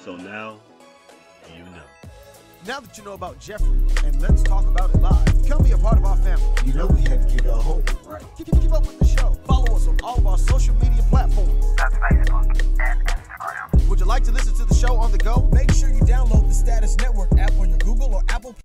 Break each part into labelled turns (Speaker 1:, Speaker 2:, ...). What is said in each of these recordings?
Speaker 1: So now, you know.
Speaker 2: Now that you know about Jeffery, and let's talk about it live, come be a part of our family.
Speaker 3: You know we had to give y'all hope, right?
Speaker 2: Keep up with the show. Follow us on all of our social media platforms.
Speaker 4: That's Facebook and Instagram.
Speaker 2: Would you like to listen to the show on the go? Make sure you download the Status Network app on your Google or Apple.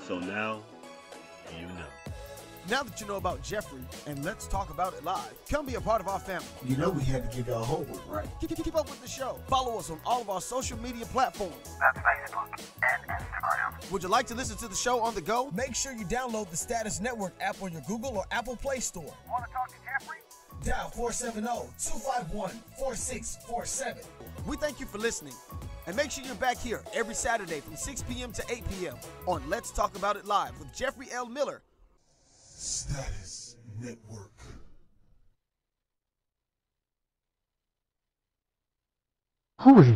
Speaker 1: So now, you know.
Speaker 2: Now that you know about Jeffery, and let's talk about it live, come be a part of our family.
Speaker 3: You know we had to give y'all hope, right?
Speaker 2: Keep up with the show. Follow us on all of our social media platforms.
Speaker 4: That's Facebook and Instagram.
Speaker 2: Would you like to listen to the show on the go? Make sure you download the Status Network app on your Google or Apple Play Store.
Speaker 4: Want to talk to Jeffery?
Speaker 2: Dial 470-251-4647. We thank you for listening. And make sure you're back here every Saturday from 6 p.m. to 8 p.m. on Let's Talk About It Live with Jeffery L. Miller.
Speaker 3: Status Network.
Speaker 5: Who is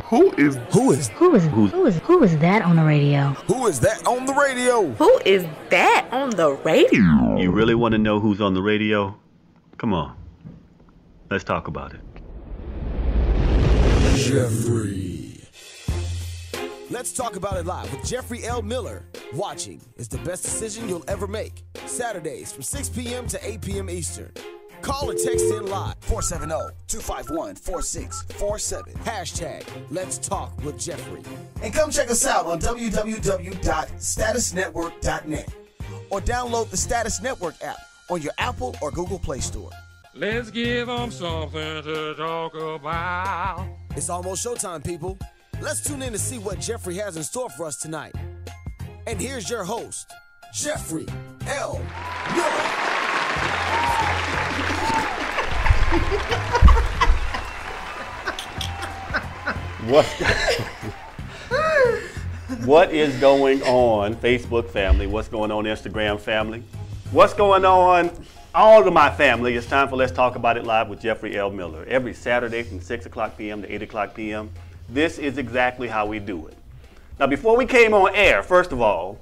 Speaker 5: that on the radio?
Speaker 2: Who is that on the radio?
Speaker 6: Who is that on the radio?
Speaker 1: You really want to know who's on the radio? Come on. Let's talk about it.
Speaker 2: Jeffery. Let's Talk About It Live with Jeffery L. Miller. Watching is the best decision you'll ever make. Saturdays from 6 p.m. to 8 p.m. Eastern. Call or text in live. 470-251-4647. Hashtag Let's Talk with Jeffery. And come check us out on www.statusnetwork.net. Or download the Status Network app on your Apple or Google Play Store.
Speaker 7: Let's give them something to talk about.
Speaker 2: It's almost showtime, people. Let's tune in to see what Jeffery has in store for us tonight. And here's your host, Jeffery L. Miller.
Speaker 1: What is going on, Facebook family? What's going on, Instagram family? What's going on, all of my family? It's time for Let's Talk About It Live with Jeffery L. Miller. Every Saturday from 6 o'clock p.m. to 8 o'clock p.m. This is exactly how we do it. Now, before we came on air, first of all,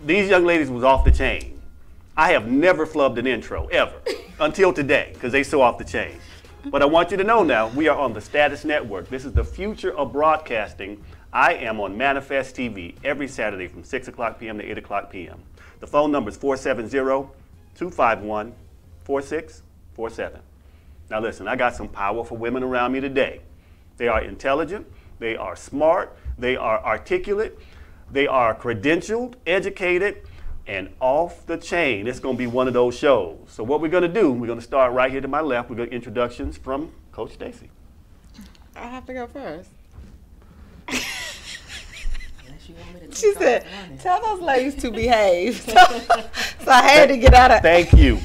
Speaker 1: these young ladies was off the chain. I have never flubbed an intro, ever, until today, because they so off the chain. But I want you to know now, we are on the Status Network. This is the future of broadcasting. I am on Manifest TV every Saturday from 6 o'clock p.m. to 8 o'clock p.m. The phone number is 470-251-4647. Now listen, I got some powerful women around me today. They are intelligent, they are smart, they are articulate, they are credentialed, educated, and off the chain. It's going to be one of those shows. So what we're going to do, we're going to start right here to my left. We're going to introductions from Coach Stacy.
Speaker 6: I have to go first. She said, tell those ladies to behave. So I had to get out of.
Speaker 1: Thank you.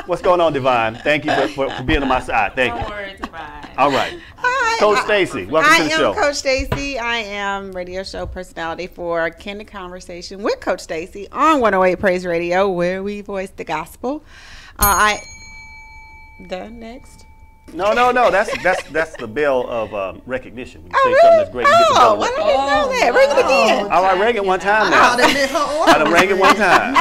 Speaker 1: What's going on, Divine? Thank you for being on my side. Thank you.
Speaker 6: Don't worry, Divine.
Speaker 1: All right.
Speaker 6: Hi.
Speaker 1: Coach Stacy, welcome to the show.
Speaker 6: I am Coach Stacy. I am radio show personality for Candid Conversation with Coach Stacy on 108 Praise Radio, where we voice the gospel. Done next.
Speaker 1: No. That's the bell of recognition. When you say something that's great, you get the bell of recognition.
Speaker 6: I didn't know that. Ring it again.
Speaker 1: All right, ring it one time now. I done rang it one time.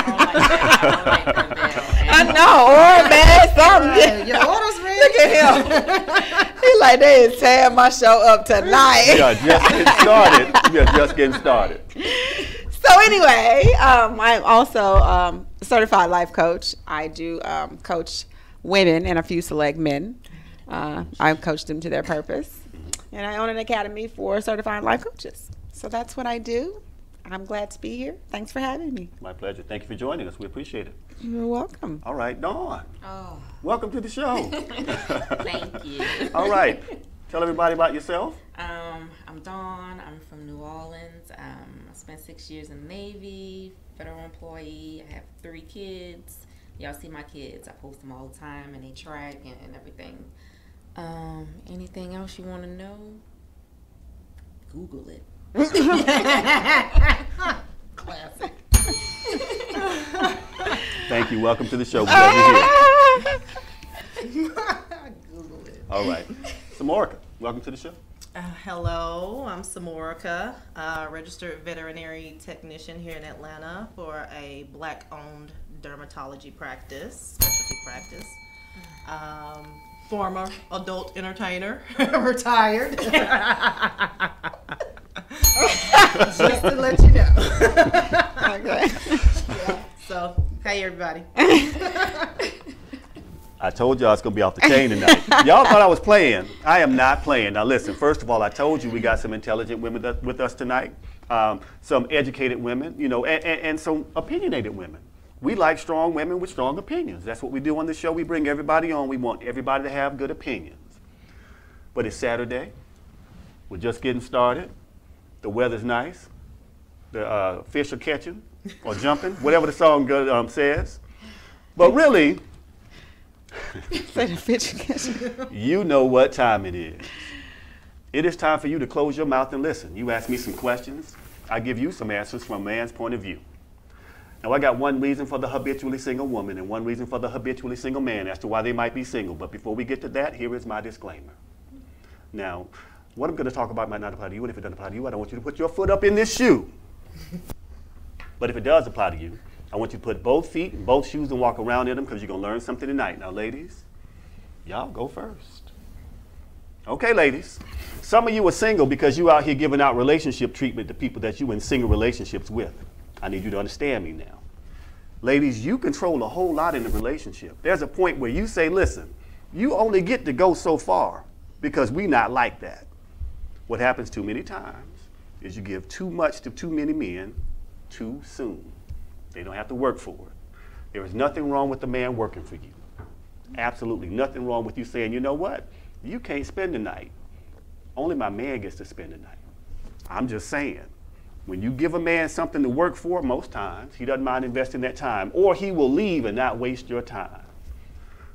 Speaker 6: I know, or bad something. Your orders ring. Look at him. He's like, they is tearing my show up tonight.
Speaker 1: We are just getting started.
Speaker 6: So anyway, I'm also a certified life coach. I do coach women and a few select men. I coach them to their purpose. And I own an academy for certified life coaches. So that's what I do. I'm glad to be here. Thanks for having me.
Speaker 1: My pleasure. Thank you for joining us. We appreciate it.
Speaker 6: You're welcome.
Speaker 1: All right, Dawn.
Speaker 6: Oh.
Speaker 1: Welcome to the show.
Speaker 6: Thank you.
Speaker 1: All right. Tell everybody about yourself.
Speaker 8: I'm Dawn. I'm from New Orleans. I spent 6 years in the Navy, federal employee. I have 3 kids. Y'all see my kids. I post them all the time, and they track and everything. Anything else you want to know? Google it.
Speaker 9: Classic.
Speaker 1: Thank you. Welcome to the show. We're glad you're here.
Speaker 9: Google it.
Speaker 1: All right. Samorica, welcome to the show.
Speaker 9: Hello, I'm Samorica, registered veterinary technician here in Atlanta for a Black-owned dermatology practice, specialty practice. Former adult entertainer, retired. Just to let you know.
Speaker 6: Okay.
Speaker 9: Yeah, so, hey everybody.
Speaker 1: I told y'all it's going to be off the chain tonight. Y'all thought I was playing. I am not playing. Now listen, first of all, I told you we got some intelligent women with us tonight, some educated women, you know, and some opinionated women. We like strong women with strong opinions. That's what we do on the show. We bring everybody on. We want everybody to have good opinions. But it's Saturday. We're just getting started. The weather's nice. The fish are catching or jumping, whatever the song says. But really, you know what time it is. It is time for you to close your mouth and listen. You ask me some questions. I give you some answers from a man's point of view. Now, I got one reason for the habitually single woman and one reason for the habitually single man as to why they might be single. But before we get to that, here is my disclaimer. Now, what I'm going to talk about might not apply to you, and if it doesn't apply to you, I don't want you to put your foot up in this shoe. But if it does apply to you, I want you to put both feet in both shoes and walk around in them because you're going to learn something tonight. Now, ladies, y'all go first. Okay, ladies. Some of you are single because you out here giving out relationship treatment to people that you in single relationships with. I need you to understand me now. Ladies, you control a whole lot in the relationship. There's a point where you say, listen, you only get to go so far because we not like that. What happens too many times is you give too much to too many men too soon. They don't have to work for it. There is nothing wrong with the man working for you. Absolutely nothing wrong with you saying, you know what? You can't spend the night. Only my man gets to spend the night. I'm just saying, when you give a man something to work for, most times, he doesn't mind investing that time, or he will leave and not waste your time.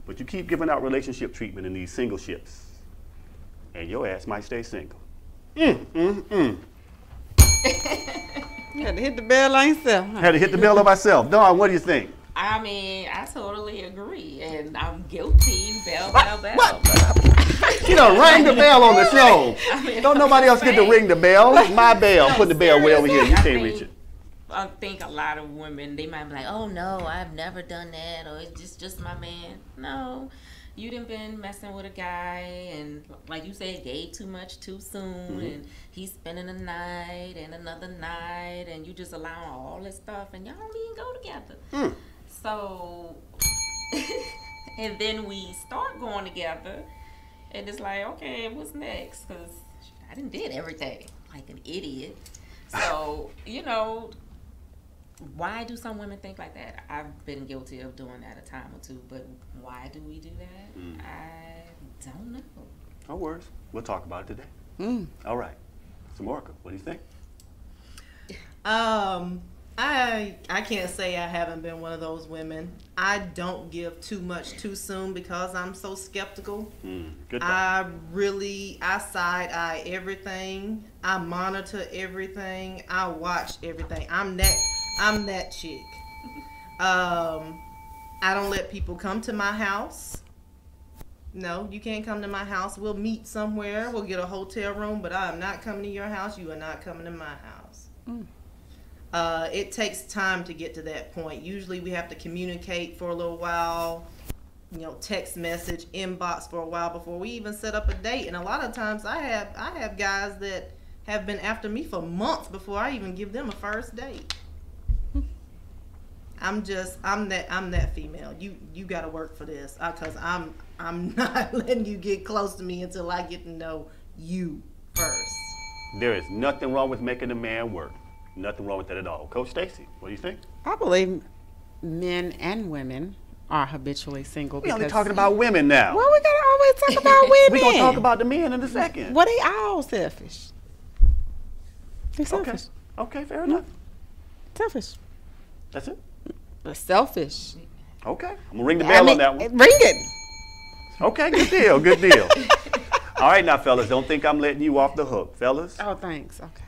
Speaker 1: But you keep giving out relationship treatment in these single ships, and your ass might stay single.
Speaker 6: You had to hit the bell on yourself.
Speaker 1: Had to hit the bell on myself. Dawn, what do you think?
Speaker 8: I mean, I totally agree, and I'm guilty. Bell, bell, bell.
Speaker 1: What? She done rang the bell on the show.
Speaker 8: I mean,
Speaker 1: Don't nobody else get to ring the bell. It's my bell. Put the bell way over here. You can't reach it.
Speaker 8: I think a lot of women, they might be like, oh no, I've never done that, or it's just my man. No, you done been messing with a guy, and like you said, gave too much too soon, and he's spending a night and another night, and you just allowing all this stuff, and y'all don't even go together. So, and then we start going together, and it's like, okay, what's next? Because I done did everything like an idiot. So, you know, why do some women think like that? I've been guilty of doing that a time or two, but why do we do that? I don't know.
Speaker 1: No worries. We'll talk about it today. All right. Samorica, what do you think?
Speaker 9: I can't say I haven't been one of those women. I don't give too much too soon because I'm so skeptical.
Speaker 1: Good.
Speaker 9: I side eye everything. I monitor everything. I watch everything. I'm that chick. I don't let people come to my house. No, you can't come to my house. We'll meet somewhere. We'll get a hotel room, but I am not coming to your house. You are not coming to my house. It takes time to get to that point. Usually we have to communicate for a little while, you know, text message, inbox for a while before we even set up a date. And a lot of times I have guys that have been after me for months before I even give them a first date. I'm that female. You got to work for this because I'm not letting you get close to me until I get to know you first.
Speaker 1: There is nothing wrong with making a man work. Nothing wrong with that at all. Coach Stacy, what do you think?
Speaker 6: I believe men and women are habitually single.
Speaker 1: We only talking about women now.
Speaker 6: Well, we gotta always talk about women.
Speaker 1: We're gonna talk about the men in a second.
Speaker 6: Well, they all selfish. They're selfish.
Speaker 1: Okay, fair enough.
Speaker 6: Selfish.
Speaker 1: That's it.
Speaker 6: They're selfish.
Speaker 1: Okay, I'm gonna ring the bell on that one.
Speaker 6: Ring it.
Speaker 1: Okay, good deal, good deal. All right, now, fellas, don't think I'm letting you off the hook, fellas.
Speaker 6: Oh, thanks. Okay.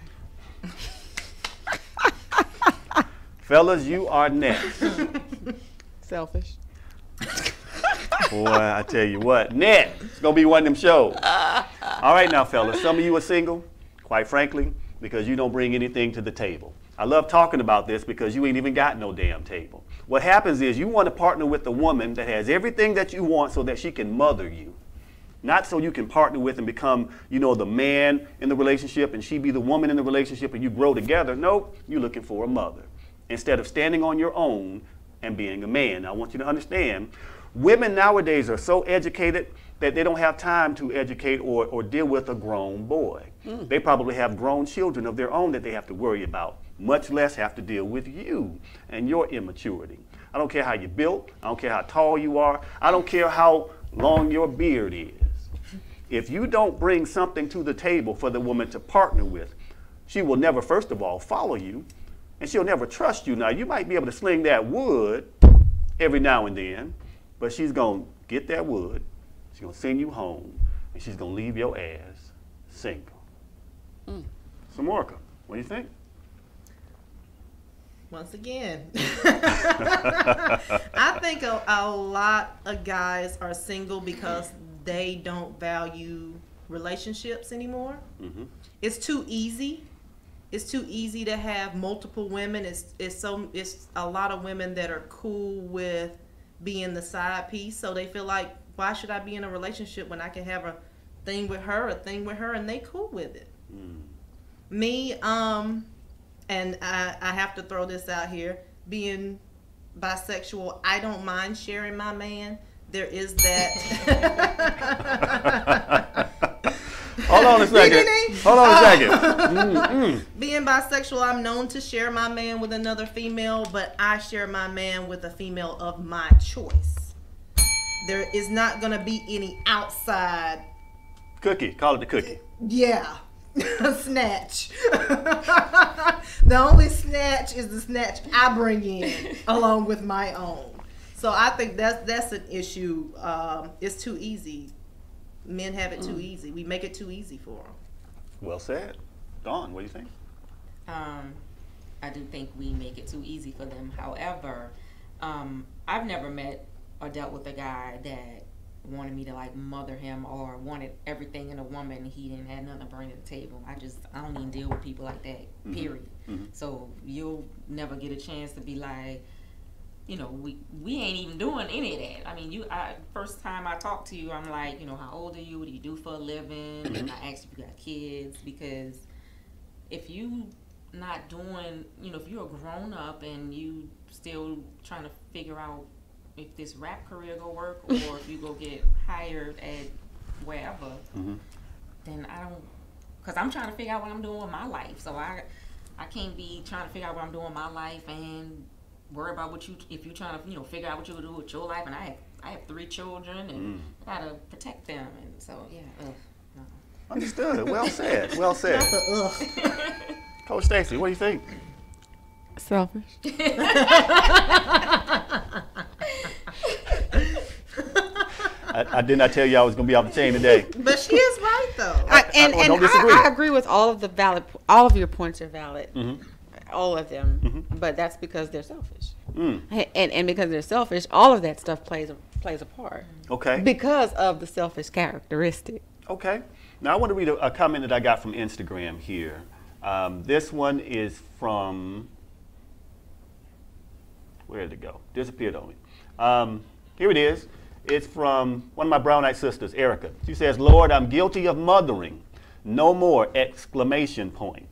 Speaker 1: Fellas, you are next.
Speaker 6: Selfish.
Speaker 1: Boy, I tell you what, it's gonna be one of them shows. All right, now, fellas, some of you are single, quite frankly, because you don't bring anything to the table. I love talking about this because you ain't even got no damn table. What happens is you want to partner with a woman that has everything that you want so that she can mother you. Not so you can partner with and become, the man in the relationship and she be the woman in the relationship and you grow together. No, you're looking for a mother. Instead of standing on your own and being a man. Now, I want you to understand, women nowadays are so educated that they don't have time to educate or deal with a grown boy. They probably have grown children of their own that they have to worry about, much less have to deal with you and your immaturity. I don't care how you're built. I don't care how tall you are. I don't care how long your beard is. If you don't bring something to the table for the woman to partner with, she will never, first of all, follow you, and she'll never trust you. Now, you might be able to sling that wood every now and then, but she's going to get that wood, she's going to send you home, and she's going to leave your ass single. Samorica, what do you think?
Speaker 9: Once again, I think a lot of guys are single because they don't value relationships anymore. It's too easy. It's too easy to have multiple women. It's a lot of women that are cool with being the side piece. So they feel like, why should I be in a relationship when I can have a thing with her, and they cool with it. Me, and I have to throw this out here, being bisexual, I don't mind sharing my man. There is that.
Speaker 1: Hold on a second.
Speaker 9: Being bisexual, I'm known to share my man with another female, but I share my man with a female of my choice. There is not going to be any outside.
Speaker 1: Cookie. Call it the cookie.
Speaker 9: Yeah. Snatch. The only snatch is the snatch I bring in along with my own. So I think that's an issue. It's too easy. Men have it too easy. We make it too easy for them.
Speaker 1: Well said. Dawn, what do you think?
Speaker 8: I do think we make it too easy for them. However, I've never met or dealt with a guy that wanted me to mother him or wanted everything in a woman. He didn't have nothing to bring to the table. I don't even deal with people like that, period. So you'll never get a chance to be like, we ain't even doing any of that. I mean, first time I talked to you, I'm like, how old are you? What do you do for a living? And I asked if you got kids, because if you not doing, if you're a grown up and you still trying to figure out if this rap career go work or if you go get hired at wherever, then I don't, because I'm trying to figure out what I'm doing with my life. So I can't be trying to figure out what I'm doing with my life and worry about if you're trying to, figure out what you're going to do with your life. And I have 3 children and I got to protect them. And so, yeah. No.
Speaker 1: Understood. Well said. Well said. Coach Stacy, what do you think?
Speaker 6: Selfish.
Speaker 1: I did not tell you I was going to be off the chain today.
Speaker 9: But she is right, though.
Speaker 6: I agree with all of your points are valid. All of them. But that's because they're selfish. And because they're selfish, all of that stuff plays a part.
Speaker 1: Okay.
Speaker 6: Because of the selfish characteristic.
Speaker 1: Okay. Now I want to read a comment that I got from Instagram here. This one is from, where did it go? Disappeared on me. Here it is. It's from one of my brown-eyed sisters, Erica. She says, Lord, I'm guilty of mothering. No more! Exclamation point.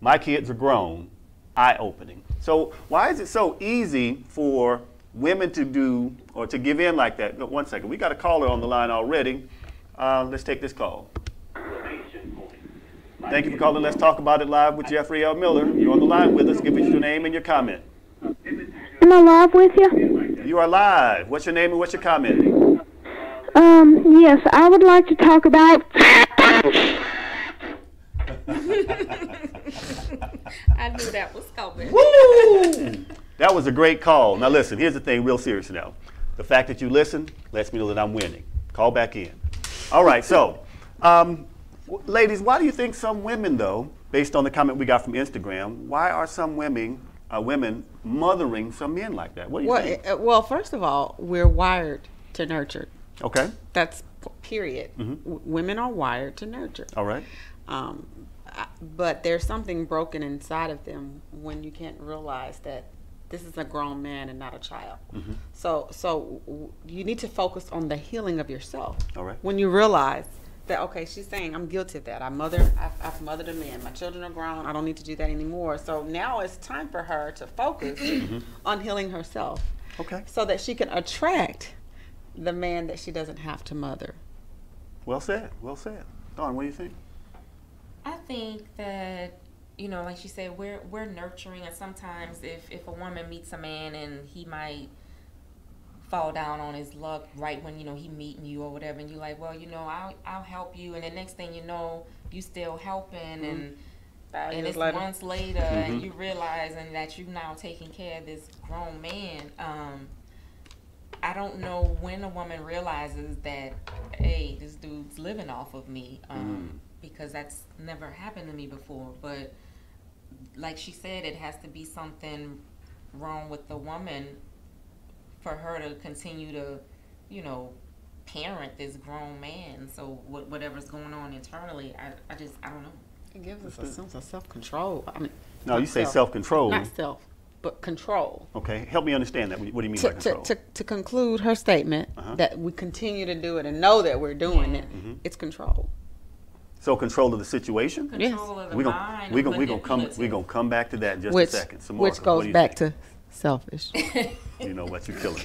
Speaker 1: My kids are grown. Eye-opening. So why is it so easy for women to do or to give in like that? No, one second. We got a caller on the line already. Let's take this call. Thank you for calling. Let's talk about it live with Jeffery L. Miller. You're on the line with us. Give us your name and your comment.
Speaker 5: Am I live with you?
Speaker 1: You You are live. What's your name and what's your comment?
Speaker 10: Yes, I would like to talk about.
Speaker 8: I knew that was coming.
Speaker 1: Woo! That was a great call. Now listen, here's the thing, real serious now. The fact that you listen lets me know that I'm winning. Call back in. All right, so, ladies, why do you think some women, though, based on the comment we got from Instagram, why are some women mothering some men like that? What do you think?
Speaker 6: Well, first of all, we're wired to nurture.
Speaker 1: Okay.
Speaker 6: That's period. Women are wired to nurture.
Speaker 1: All right.
Speaker 6: But there's something broken inside of them when you can't realize that this is a grown man and not a child. So you need to focus on the healing of yourself.
Speaker 1: All right.
Speaker 6: When you realize that, okay, she's saying I'm guilty of that. I've mothered a man. My children are grown. I don't need to do that anymore. So now it's time for her to focus on healing herself.
Speaker 1: Okay.
Speaker 6: So that she can attract the man that she doesn't have to mother.
Speaker 1: Well said. Well said. Dawn, what do you think?
Speaker 8: I think that, you know, like she said, we're nurturing, and sometimes if a woman meets a man and he might fall down on his luck right when, you know, he meeting you or whatever, and you're like, well, you know, I'll help you, and the next thing you know, you still helping, and it's months later, and you realizing that you're now taking care of this grown man. I don't know when a woman realizes that, hey, this dude's living off of me, because that's never happened to me before. But like she said, it has to be something wrong with the woman for her to continue to, you know, parent this grown man. So whatever's going on internally, I don't know.
Speaker 6: It gives us a sense of self-control. I mean,
Speaker 1: no, you say self-control.
Speaker 6: Not self, but control.
Speaker 1: Okay, help me understand that. What do you mean by control?
Speaker 6: To conclude her statement that we continue to do it and know that we're doing it, it's control.
Speaker 1: So control of the situation?
Speaker 8: Control of the mind.
Speaker 1: We're gonna come back to that in just a second. Samorica,
Speaker 6: which goes back to selfish.
Speaker 1: You know what, you're killing.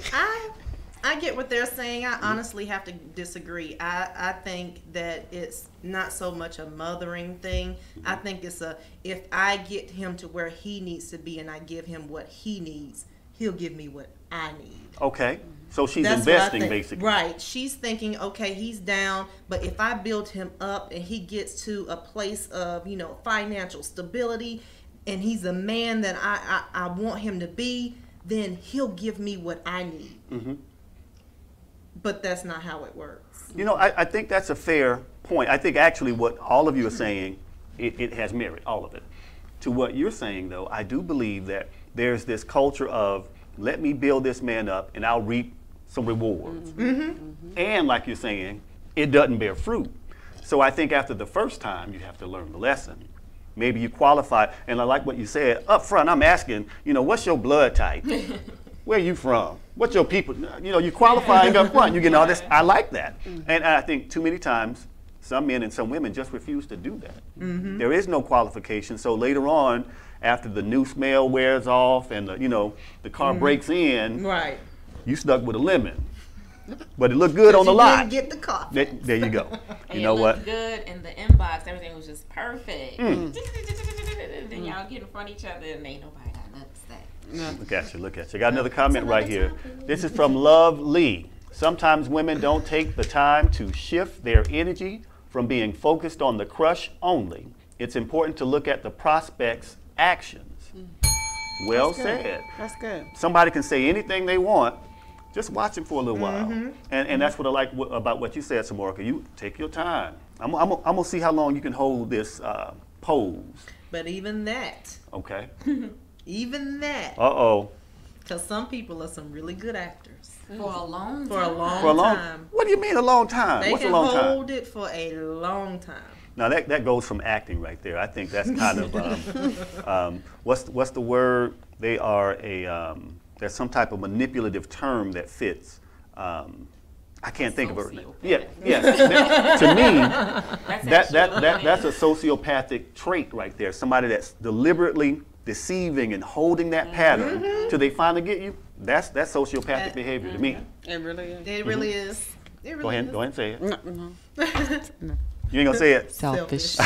Speaker 9: I get what they're saying. I honestly have to disagree. I think that it's not so much a mothering thing. I think it's if I get him to where he needs to be and I give him what he needs, he'll give me what I need.
Speaker 1: Okay. So she's investing, basically.
Speaker 9: Right. She's thinking, okay, he's down, but if I build him up and he gets to a place of, you know, financial stability, and he's a man that I want him to be, then he'll give me what I need. But that's not how it works.
Speaker 1: You know, I think that's a fair point. I think actually what all of you are saying, it has merit, all of it. To what you're saying, though, I do believe that there's this culture of, let me build this man up and I'll reap some rewards. And like you're saying, it doesn't bear fruit. So I think after the first time, you have to learn the lesson. Maybe you qualify, and I like what you said up front. I'm asking, you know, what's your blood type? Where are you from? What's your people? You know, you qualifying up front. You get all this. I like that. And I think too many times, some men and some women just refuse to do that. There is no qualification. So later on, after the new smell wears off and the car breaks in,
Speaker 9: right,
Speaker 1: you stuck with a lemon. But it looked good on the lot.
Speaker 9: Get the coffee.
Speaker 1: There you go.
Speaker 8: And
Speaker 1: you know what?
Speaker 8: It looked good in the inbox. Everything was just perfect. Then y'all get in front of each other and ain't nobody got nothing to say.
Speaker 1: Look at you, look at you. Got another comment right here. This is from Love Lee. Sometimes women don't take the time to shift their energy from being focused on the crush only. It's important to look at the prospect's actions. Well said.
Speaker 6: That's good.
Speaker 1: Somebody can say anything they want. Just watch him for a little while. And that's what I like about what you said, Samorica. You take your time. I'm going to see how long you can hold this pose.
Speaker 9: But even that.
Speaker 1: Okay.
Speaker 9: Even that.
Speaker 1: Uh-oh.
Speaker 9: Because some people are some really good actors.
Speaker 8: For a long
Speaker 9: time.
Speaker 1: What do you mean a long time?
Speaker 9: They
Speaker 1: What's
Speaker 9: can
Speaker 1: a long time?
Speaker 9: hold it for a long time.
Speaker 1: Now that goes from acting right there. I think that's kind of what's the word? They are there's some type of manipulative term that fits. I can't think of it. Yeah. To me, that's a sociopathic trait right there. Somebody that's deliberately deceiving and holding that pattern till they finally get you. That's sociopathic behavior to me.
Speaker 6: It really is.
Speaker 9: It really is. It really
Speaker 1: Go ahead and say it.
Speaker 6: No.
Speaker 1: You ain't gonna say it?
Speaker 6: Selfish.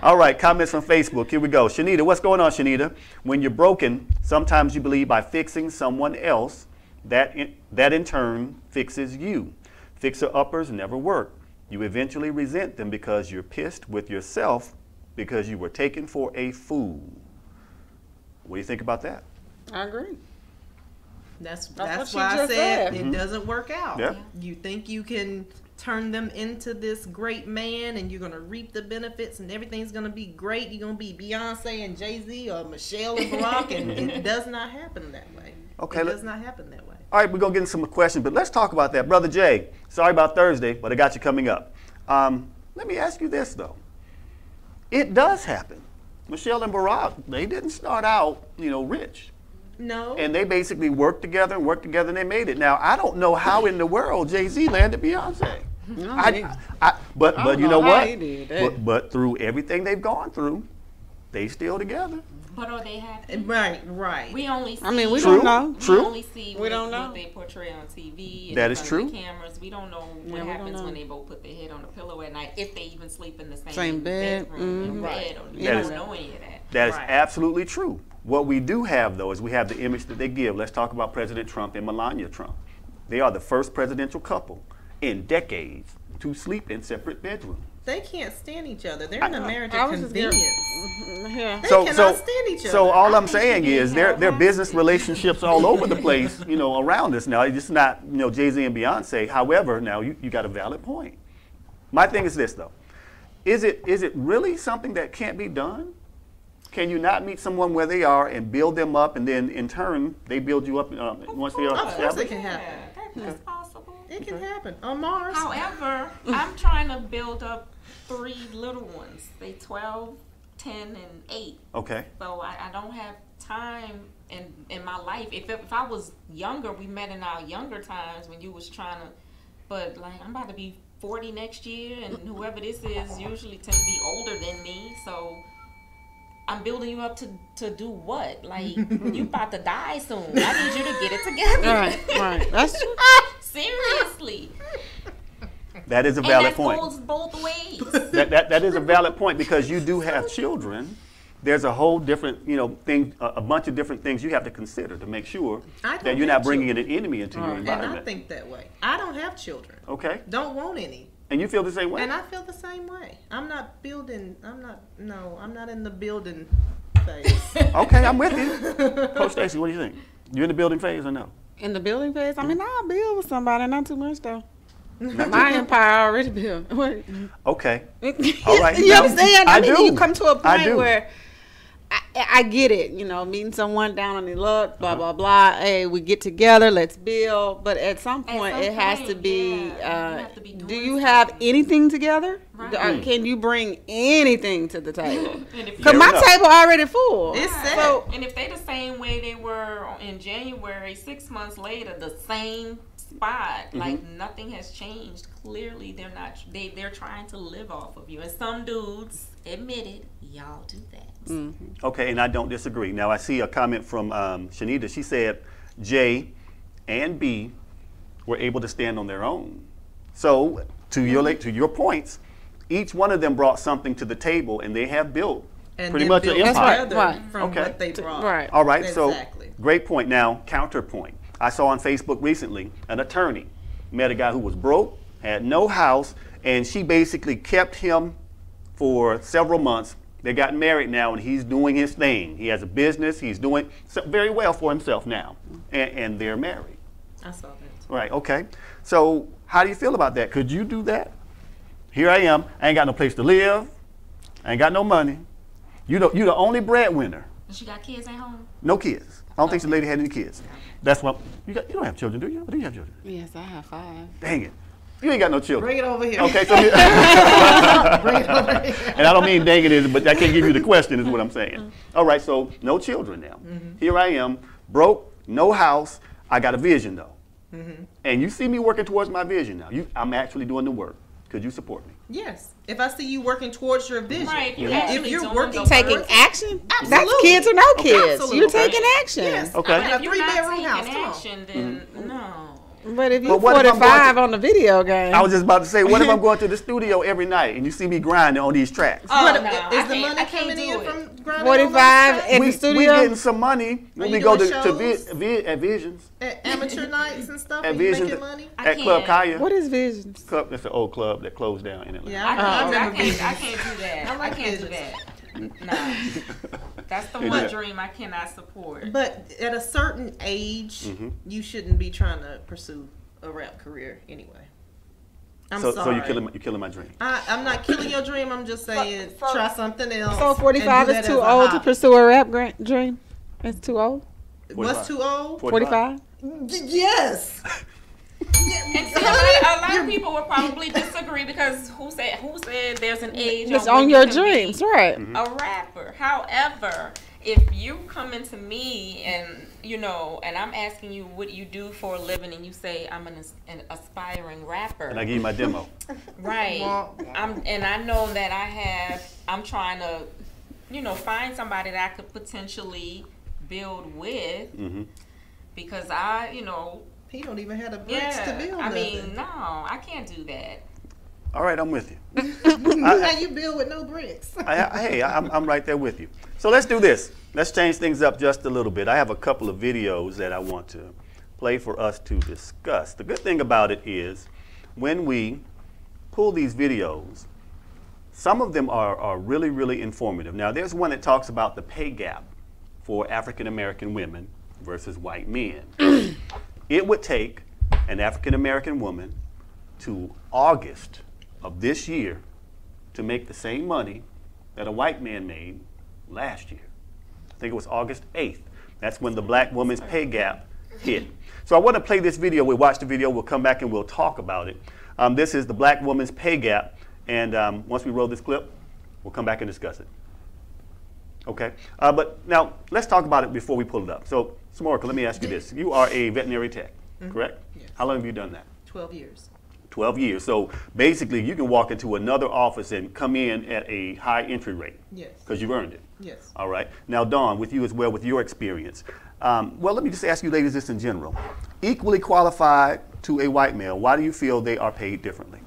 Speaker 1: All right, comments from Facebook. Here we go. Shanita, what's going on, Shanita? When you're broken, sometimes you believe by fixing someone else, that in turn fixes you. Fixer-uppers never work. You eventually resent them because you're pissed with yourself because you were taken for a fool. What do you think about that?
Speaker 6: I agree.
Speaker 9: That's
Speaker 6: what
Speaker 9: why I
Speaker 6: just
Speaker 9: said
Speaker 6: said.
Speaker 9: it doesn't work out.
Speaker 1: Yeah.
Speaker 9: You think you can turn them into this great man and you're going to reap the benefits and everything's going to be great. You're going to be Beyonce and Jay-Z or Michelle and Barack, and it does not happen that way.
Speaker 1: Okay,
Speaker 9: It does not happen that way.
Speaker 1: All right, we're going to get into some questions, but let's talk about that. Brother Jay, sorry about Thursday, but I got you coming up. Let me ask you this, though. It does happen. Michelle and Barack, they didn't start out, rich.
Speaker 9: No.
Speaker 1: And they basically worked together, and they made it. Now, I don't know how in the world Jay-Z landed Beyonce. But you know what? But through everything they've gone through, they still together.
Speaker 8: But are they happy?
Speaker 9: Right.
Speaker 8: We only see.
Speaker 6: I mean, we
Speaker 1: True,
Speaker 6: don't know.
Speaker 1: true.
Speaker 8: We only see
Speaker 6: We don't know.
Speaker 8: what they portray on TV. And
Speaker 1: That
Speaker 8: in
Speaker 1: is
Speaker 8: front
Speaker 1: true.
Speaker 8: of the cameras. We don't know what
Speaker 6: we don't
Speaker 8: happens
Speaker 6: know.
Speaker 8: when they both put their head on the pillow at night, if they even sleep in the
Speaker 6: Same bed.
Speaker 8: bedroom and
Speaker 6: Mhm.
Speaker 8: bed. Or, we
Speaker 1: That
Speaker 8: don't
Speaker 1: is-
Speaker 8: know any of that.
Speaker 1: That is
Speaker 8: Right.
Speaker 1: absolutely true. What we do have, though, is we have the image that they give. Let's talk about President Trump and Melania Trump. They are the first presidential couple in decades to sleep in separate bedrooms.
Speaker 9: They can't stand each other. They're in a marriage
Speaker 6: I
Speaker 9: of
Speaker 6: was just
Speaker 9: convenience.
Speaker 6: Yeah.
Speaker 9: They cannot stand each other.
Speaker 1: So all I'm
Speaker 8: think
Speaker 1: saying
Speaker 8: she
Speaker 1: is
Speaker 8: did
Speaker 1: there
Speaker 8: have
Speaker 1: are
Speaker 8: that.
Speaker 1: business relationships all over the place, around us now. It's just not, Jay-Z and Beyonce. However, now you got a valid point. My thing is this, though. Is it really something that can't be done? Can you not meet someone where they are and build them up, and then in turn they build you up once they are
Speaker 9: Of course it
Speaker 1: established?
Speaker 9: can happen.
Speaker 8: That's possible.
Speaker 9: It can happen. On Mars.
Speaker 8: However, I'm trying to build up 3 little ones. They 12, 10, and 8.
Speaker 1: Okay.
Speaker 8: So I don't have time in my life. If I was younger, we met in our younger times when you was trying to, but like I'm about to be 40 next year, and whoever this is usually tend to be older than me. So I'm building you up to do what? Like you about to die soon. I need you to get it together.
Speaker 6: Right. That's true.
Speaker 8: Seriously.
Speaker 1: That is a
Speaker 8: And
Speaker 1: valid
Speaker 8: that
Speaker 1: point.
Speaker 8: goes both ways.
Speaker 1: That is a valid point, because you do have children. There's a whole different, thing, a bunch of different things you have to consider to make sure
Speaker 9: I don't
Speaker 1: that you're
Speaker 9: have
Speaker 1: not bringing in an enemy into your
Speaker 9: And I
Speaker 1: environment.
Speaker 9: think that way. I don't have children.
Speaker 1: Okay.
Speaker 9: Don't want any.
Speaker 1: And you feel the same way?
Speaker 9: And I feel the same way. I'm not in the building phase.
Speaker 1: Okay, I'm with you. Coach Stacy, what do you think? You in the building phase or no?
Speaker 6: In the building phase, I mean, I'll build with somebody, not too much though. My empire already built.
Speaker 1: Okay. All right.
Speaker 6: You
Speaker 1: Now,
Speaker 6: understand? I mean,
Speaker 1: do.
Speaker 6: you come to a
Speaker 1: I
Speaker 6: point
Speaker 1: do.
Speaker 6: where I get it. Meeting someone down on the luck, blah blah blah. Hey, we get together, let's build. But at some point,
Speaker 8: some
Speaker 6: it has to
Speaker 8: point,
Speaker 6: be.
Speaker 8: yeah, you have to be
Speaker 6: Do
Speaker 8: doing
Speaker 6: you have
Speaker 8: something.
Speaker 6: anything together?
Speaker 8: Right.
Speaker 6: Can you bring anything to the table?
Speaker 8: And if
Speaker 6: Because
Speaker 8: you-
Speaker 6: my
Speaker 1: enough.
Speaker 6: table already full.
Speaker 9: It's set.
Speaker 6: So
Speaker 8: And if they the same way they were in January, 6 months later, the same spot, like nothing has changed. Clearly, they're not. They're trying to live off of you. And some dudes admitted, y'all do that.
Speaker 1: Okay, and I don't disagree. Now, I see a comment from Shanita. She said J and B were able to stand on their own. So, to your points, each one of them brought something to the table, and they have built
Speaker 9: And
Speaker 1: pretty
Speaker 9: then
Speaker 1: much an
Speaker 9: build
Speaker 1: empire.
Speaker 9: together
Speaker 6: Right.
Speaker 9: from
Speaker 1: Okay.
Speaker 9: what they brought.
Speaker 6: right.
Speaker 1: All right,
Speaker 9: Exactly.
Speaker 1: so great point. Now, counterpoint. I saw on Facebook recently an attorney met a guy who was broke, had no house, and she basically kept him for several months. They got married now, and he's doing his thing. He has a business. He's doing very well for himself now, and they're married.
Speaker 9: I saw that.
Speaker 1: Right, okay. So how do you feel about that? Could you do that? Here I am. I ain't got no place to live. I ain't got no money. You the only breadwinner.
Speaker 8: She got kids at home.
Speaker 1: No kids. I don't think the lady had any kids. That's what you don't have children, do you? Or do you have children?
Speaker 6: Yes, I have 5.
Speaker 1: Dang it. You ain't got no children.
Speaker 9: Bring it over here.
Speaker 1: Okay, so
Speaker 9: Bring it over here.
Speaker 1: and I don't mean dang it is, but I can't give you the question is what I'm saying. All right, so no children now. Here I am, broke, no house. I got a vision though. And you see me working towards my vision now. I'm actually doing the work. Could you support me?
Speaker 9: Yes. If I see you working towards your vision.
Speaker 8: Right, you
Speaker 9: If
Speaker 8: actually
Speaker 9: you're
Speaker 8: doing
Speaker 9: working
Speaker 8: the
Speaker 6: Taking
Speaker 9: towards-
Speaker 6: action? That's
Speaker 9: Absolutely.
Speaker 6: kids or no kids.
Speaker 9: Absolutely.
Speaker 6: You're taking action.
Speaker 9: Yes.
Speaker 1: Okay.
Speaker 9: I got
Speaker 8: If
Speaker 9: a
Speaker 8: you're not
Speaker 9: 3-bedroom
Speaker 8: taking
Speaker 9: house. Come on.
Speaker 8: action, then no.
Speaker 6: But if you're
Speaker 1: what if I'm
Speaker 6: 45 on the video game.
Speaker 1: I was just about to say, what if I'm going to the studio every night and you see me grinding on these tracks?
Speaker 8: Oh,
Speaker 9: What,
Speaker 8: no,
Speaker 9: is the money coming in
Speaker 8: from
Speaker 9: from grinding
Speaker 6: 45 in the
Speaker 1: We
Speaker 6: studio?
Speaker 1: getting some money when
Speaker 9: you
Speaker 1: we go
Speaker 9: doing
Speaker 1: to
Speaker 9: shows?
Speaker 1: at Visions.
Speaker 9: at amateur nights and stuff?
Speaker 1: At
Speaker 9: Are you
Speaker 1: Visions
Speaker 9: making money?
Speaker 1: at Club Kaya.
Speaker 6: What is Visions?
Speaker 1: Club, it's an old club that closed down in Atlanta.
Speaker 9: Yeah,
Speaker 8: I
Speaker 9: remember
Speaker 8: can't
Speaker 9: Visions.
Speaker 8: do that.
Speaker 9: I like
Speaker 8: can't do
Speaker 9: Visions.
Speaker 8: that. No. That's the one dream I cannot support.
Speaker 9: But at a certain age, you shouldn't be trying to pursue a rap career anyway. I'm sorry.
Speaker 1: So you're killing my dream.
Speaker 9: I'm not killing your dream. I'm just saying try something else.
Speaker 6: So 45
Speaker 9: and do
Speaker 6: is
Speaker 9: that
Speaker 6: too
Speaker 9: as a
Speaker 6: old to
Speaker 9: hobby.
Speaker 6: pursue a rap dream? It's too old?
Speaker 9: What's too old?
Speaker 6: 45?
Speaker 9: Yes.
Speaker 8: And see, a lot of people would probably disagree because who said there's an age
Speaker 6: It's
Speaker 8: when
Speaker 6: on
Speaker 8: you
Speaker 6: your
Speaker 8: can
Speaker 6: dreams,
Speaker 8: be
Speaker 6: right.
Speaker 8: a rapper. However, if you come into me and and I'm asking you what you do for a living and you say I'm an aspiring rapper,
Speaker 1: And I give you my demo.
Speaker 8: right? And I know that I'm trying to find somebody that I could potentially build with because
Speaker 9: He don't even have the bricks to build
Speaker 8: I
Speaker 9: nothing.
Speaker 8: mean, no, I can't do that.
Speaker 1: All right, I'm with you.
Speaker 9: How you build with no bricks?
Speaker 1: I'm right there with you. So let's do this. Let's change things up just a little bit. I have a couple of videos that I want to play for us to discuss. The good thing about it is when we pull these videos, some of them are really, really informative. Now, there's one that talks about the pay gap for African American women versus white men. It would take an African American woman to August of this year to make the same money that a white man made last year. I think it was August 8th. That's when the black woman's pay gap hit. So I want to play this video. We'll watch the video. We'll come back and we'll talk about it. This is the black woman's pay gap. And once we roll this clip, we'll come back and discuss it. Okay? But now, let's talk about it before we pull it up. So, Samorica, let me ask you this. You are a veterinary tech, correct?
Speaker 9: Yes.
Speaker 1: How long have you done that?
Speaker 9: 12 years.
Speaker 1: 12 years. So basically, you can walk into another office and come in at a high entry rate.
Speaker 9: Yes.
Speaker 1: Because you've earned it.
Speaker 9: Yes.
Speaker 1: All right. Now, Dawn, with you as well, with your experience. Well, let me just ask you ladies this in general. Equally qualified to a white male, why do you feel they are paid differently?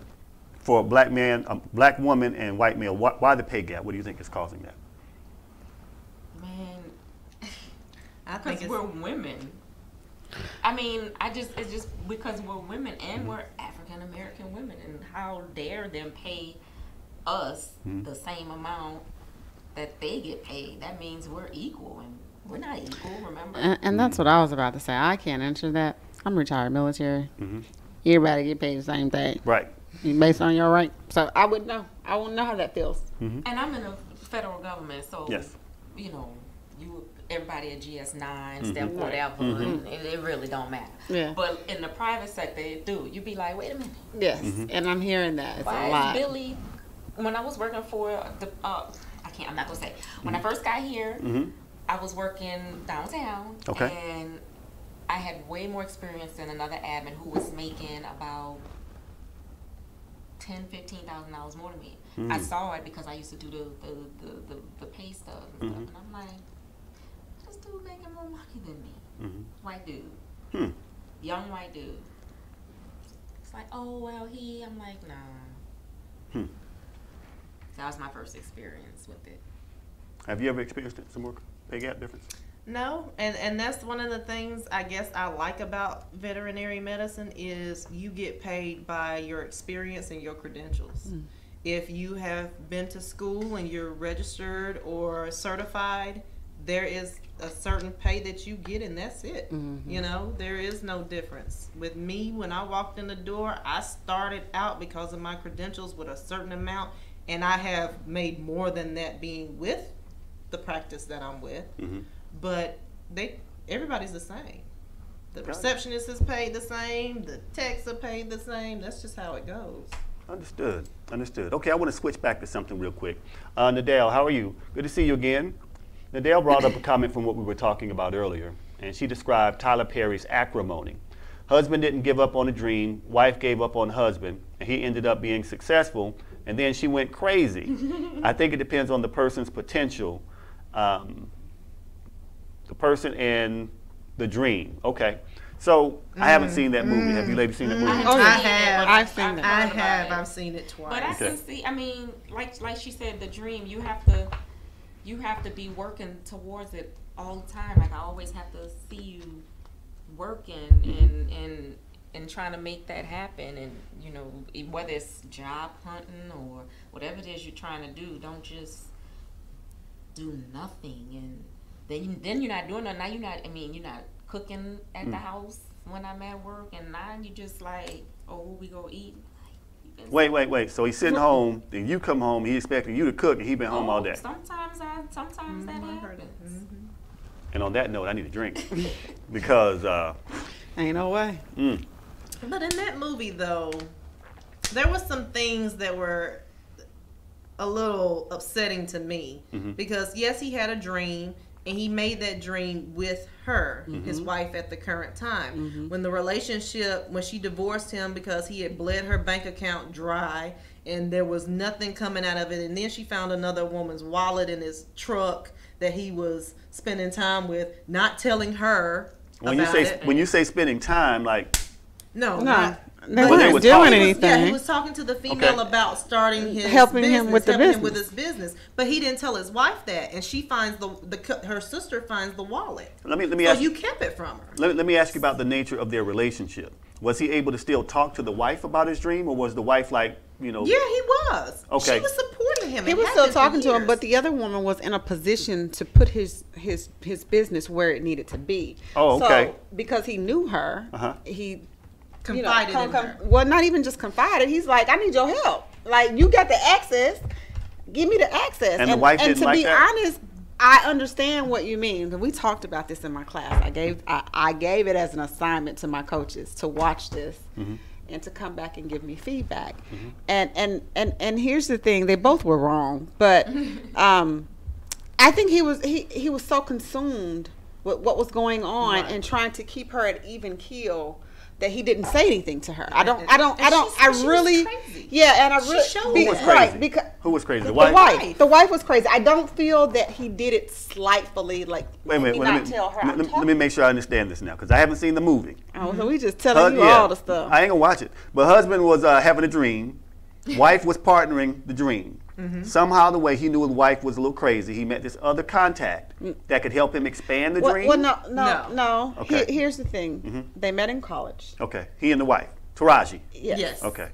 Speaker 1: For a black man, a black woman and white male, why the pay gap? What do you think is causing that?
Speaker 8: Man,
Speaker 9: I think
Speaker 8: because we're women. I mean, it's just because we're women and we're African American women, and how dare them pay us the same amount that they get paid? That means we're equal, and we're not equal. Remember?
Speaker 6: And that's what I was about to say. I can't answer that. I'm retired military. Everybody get paid the same thing.
Speaker 1: Right.
Speaker 6: Based on your rank. So I wouldn't know. I wouldn't know how that feels.
Speaker 8: And I'm in the federal government, so
Speaker 1: Yes.
Speaker 8: everybody at GS9, step whatever, and it really don't matter.
Speaker 6: Yeah.
Speaker 8: But in the private sector, it do. You be like, wait a minute.
Speaker 6: Yes. And I'm hearing that. It's
Speaker 8: Why
Speaker 6: a lot.
Speaker 8: is Billy? When I was working for the, I'm not gonna say. When I first got here, I was working downtown, and I had way more experience than another admin who was making about $10,000-$15,000 more than me. I saw it because I used to do the pay stuff and stuff, and I'm like, this dude making more money than me. White dude, young white dude. It's like, oh well, I'm like, nah. That was my first experience with it.
Speaker 1: Have you ever experienced some more pay gap difference?
Speaker 9: No, and that's one of the things I guess I like about veterinary medicine is you get paid by your experience and your credentials. If you have been to school and you're registered or certified, there is a certain pay that you get, and that's it. There is no difference. With me, when I walked in the door, I started out because of my credentials with a certain amount, and I have made more than that being with the practice that I'm with. But everybody's the same. The receptionist is paid the same. The techs are paid the same. That's just how it goes.
Speaker 1: Understood. Okay, I want to switch back to something real quick. Nadal, how are you? Good to see you again. Nadal brought up a comment from what we were talking about earlier, and she described Tyler Perry's acrimony. Husband didn't give up on a dream, wife gave up on husband, and he ended up being successful, and then she went crazy. I think it depends on the person's potential, the person and the dream. Okay, So I haven't seen that movie. Have you ladies seen that movie?
Speaker 6: Oh, yeah.
Speaker 9: I have.
Speaker 6: I've seen that.
Speaker 9: I have. I've seen it twice.
Speaker 8: But I
Speaker 1: Okay.
Speaker 8: can see. I mean, like she said, the dream. You have to be working towards it all the time. Like I always have to see you working and trying to make that happen. And you know, whether it's job hunting or whatever it is you're trying to do, don't just do nothing. And then you're not doing nothing. Now you're not. I mean, you're not cooking at the house when I'm at work, and now you just like, oh, we go eat.
Speaker 1: Wait. So he's sitting home, then you come home, he expecting you to cook, and he been home all day.
Speaker 8: Sometimes that happens.
Speaker 1: And on that note, I need a drink because
Speaker 6: Ain't no way.
Speaker 9: But in that movie, though, there was some things that were a little upsetting to me because yes, he had a dream. And he made that dream with her, his wife at the current time. When the relationship, when she divorced him because he had bled her bank account dry and there was nothing coming out of it. And then she found another woman's wallet in his truck that he was spending time with, not telling her about it.
Speaker 1: When you say spending time, like...
Speaker 9: No.
Speaker 6: They weren't doing anything.
Speaker 9: Yeah, he was talking to the female about starting his
Speaker 6: helping
Speaker 9: business,
Speaker 6: him with the business.
Speaker 9: him with his business, but he didn't tell his wife that, and she finds her sister finds the wallet.
Speaker 1: Let me
Speaker 9: so
Speaker 1: ask
Speaker 9: you kept it from her.
Speaker 1: Let me ask you about the nature of their relationship. Was he able to still talk to the wife about his dream, or was the wife like, you know?
Speaker 9: Yeah, he was.
Speaker 1: Okay.
Speaker 9: She was supporting him.
Speaker 6: He
Speaker 9: and
Speaker 6: was
Speaker 9: had
Speaker 6: still
Speaker 9: been for
Speaker 6: talking to him,
Speaker 9: years.
Speaker 6: but the other woman was in a position to put his business where it needed to be.
Speaker 1: Oh, okay.
Speaker 6: So because he knew her, he
Speaker 9: confided in her.
Speaker 6: Well, not even just confided. He's like, I need your help. Like, you got the access. Give me the access.
Speaker 1: And the wife didn't like that?
Speaker 6: And to be honest, I understand what you mean. We talked about this in my class. I gave it as an assignment to my coaches to watch this and to come back and give me feedback. And here's the thing: they both were wrong, but I think he was so consumed with what was going on and trying to keep her at even keel that he didn't say anything to her. I really.
Speaker 1: Who was crazy?
Speaker 6: Right,
Speaker 1: who was crazy?
Speaker 6: The wife. The wife was crazy. I don't feel that he did it slightfully. Like,
Speaker 1: wait a minute. Let me make sure I understand this now, because I haven't seen the movie.
Speaker 6: Oh, so we just telling you all the stuff.
Speaker 1: I ain't gonna watch it. But husband was having a dream. Wife was partnering the dream. Somehow, the way he knew his wife was a little crazy, he met this other contact that could help him expand the dream.
Speaker 6: Well, no.
Speaker 1: Okay.
Speaker 6: Here's the thing: they met in college.
Speaker 1: Okay, he and the wife, Taraji.
Speaker 6: Yes.
Speaker 1: Okay,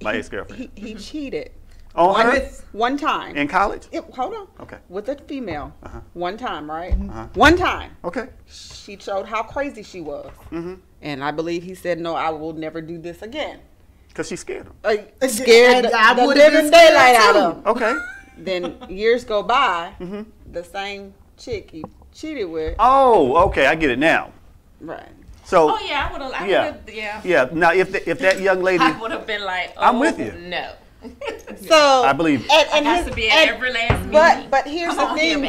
Speaker 1: my ex-girlfriend.
Speaker 6: He cheated.
Speaker 1: On her?
Speaker 6: One time.
Speaker 1: In college?
Speaker 6: Hold on.
Speaker 1: Okay.
Speaker 6: With a female. One time, right? One time.
Speaker 1: Okay.
Speaker 6: She showed how crazy she was. And I believe he said, no, I will never do this again.
Speaker 1: Because she scared him.
Speaker 6: Scared the living daylight out of him.
Speaker 1: Okay.
Speaker 6: Then years go by, the same chick he cheated with.
Speaker 1: Oh, okay. I get it now.
Speaker 6: Right.
Speaker 1: So.
Speaker 8: Oh, yeah, I would have.
Speaker 1: Yeah. Now, if that young lady.
Speaker 8: I would have been like, oh,
Speaker 1: I'm with you.
Speaker 8: No.
Speaker 6: So
Speaker 1: I believe
Speaker 8: and has to be at every last meeting.
Speaker 6: But here's the thing: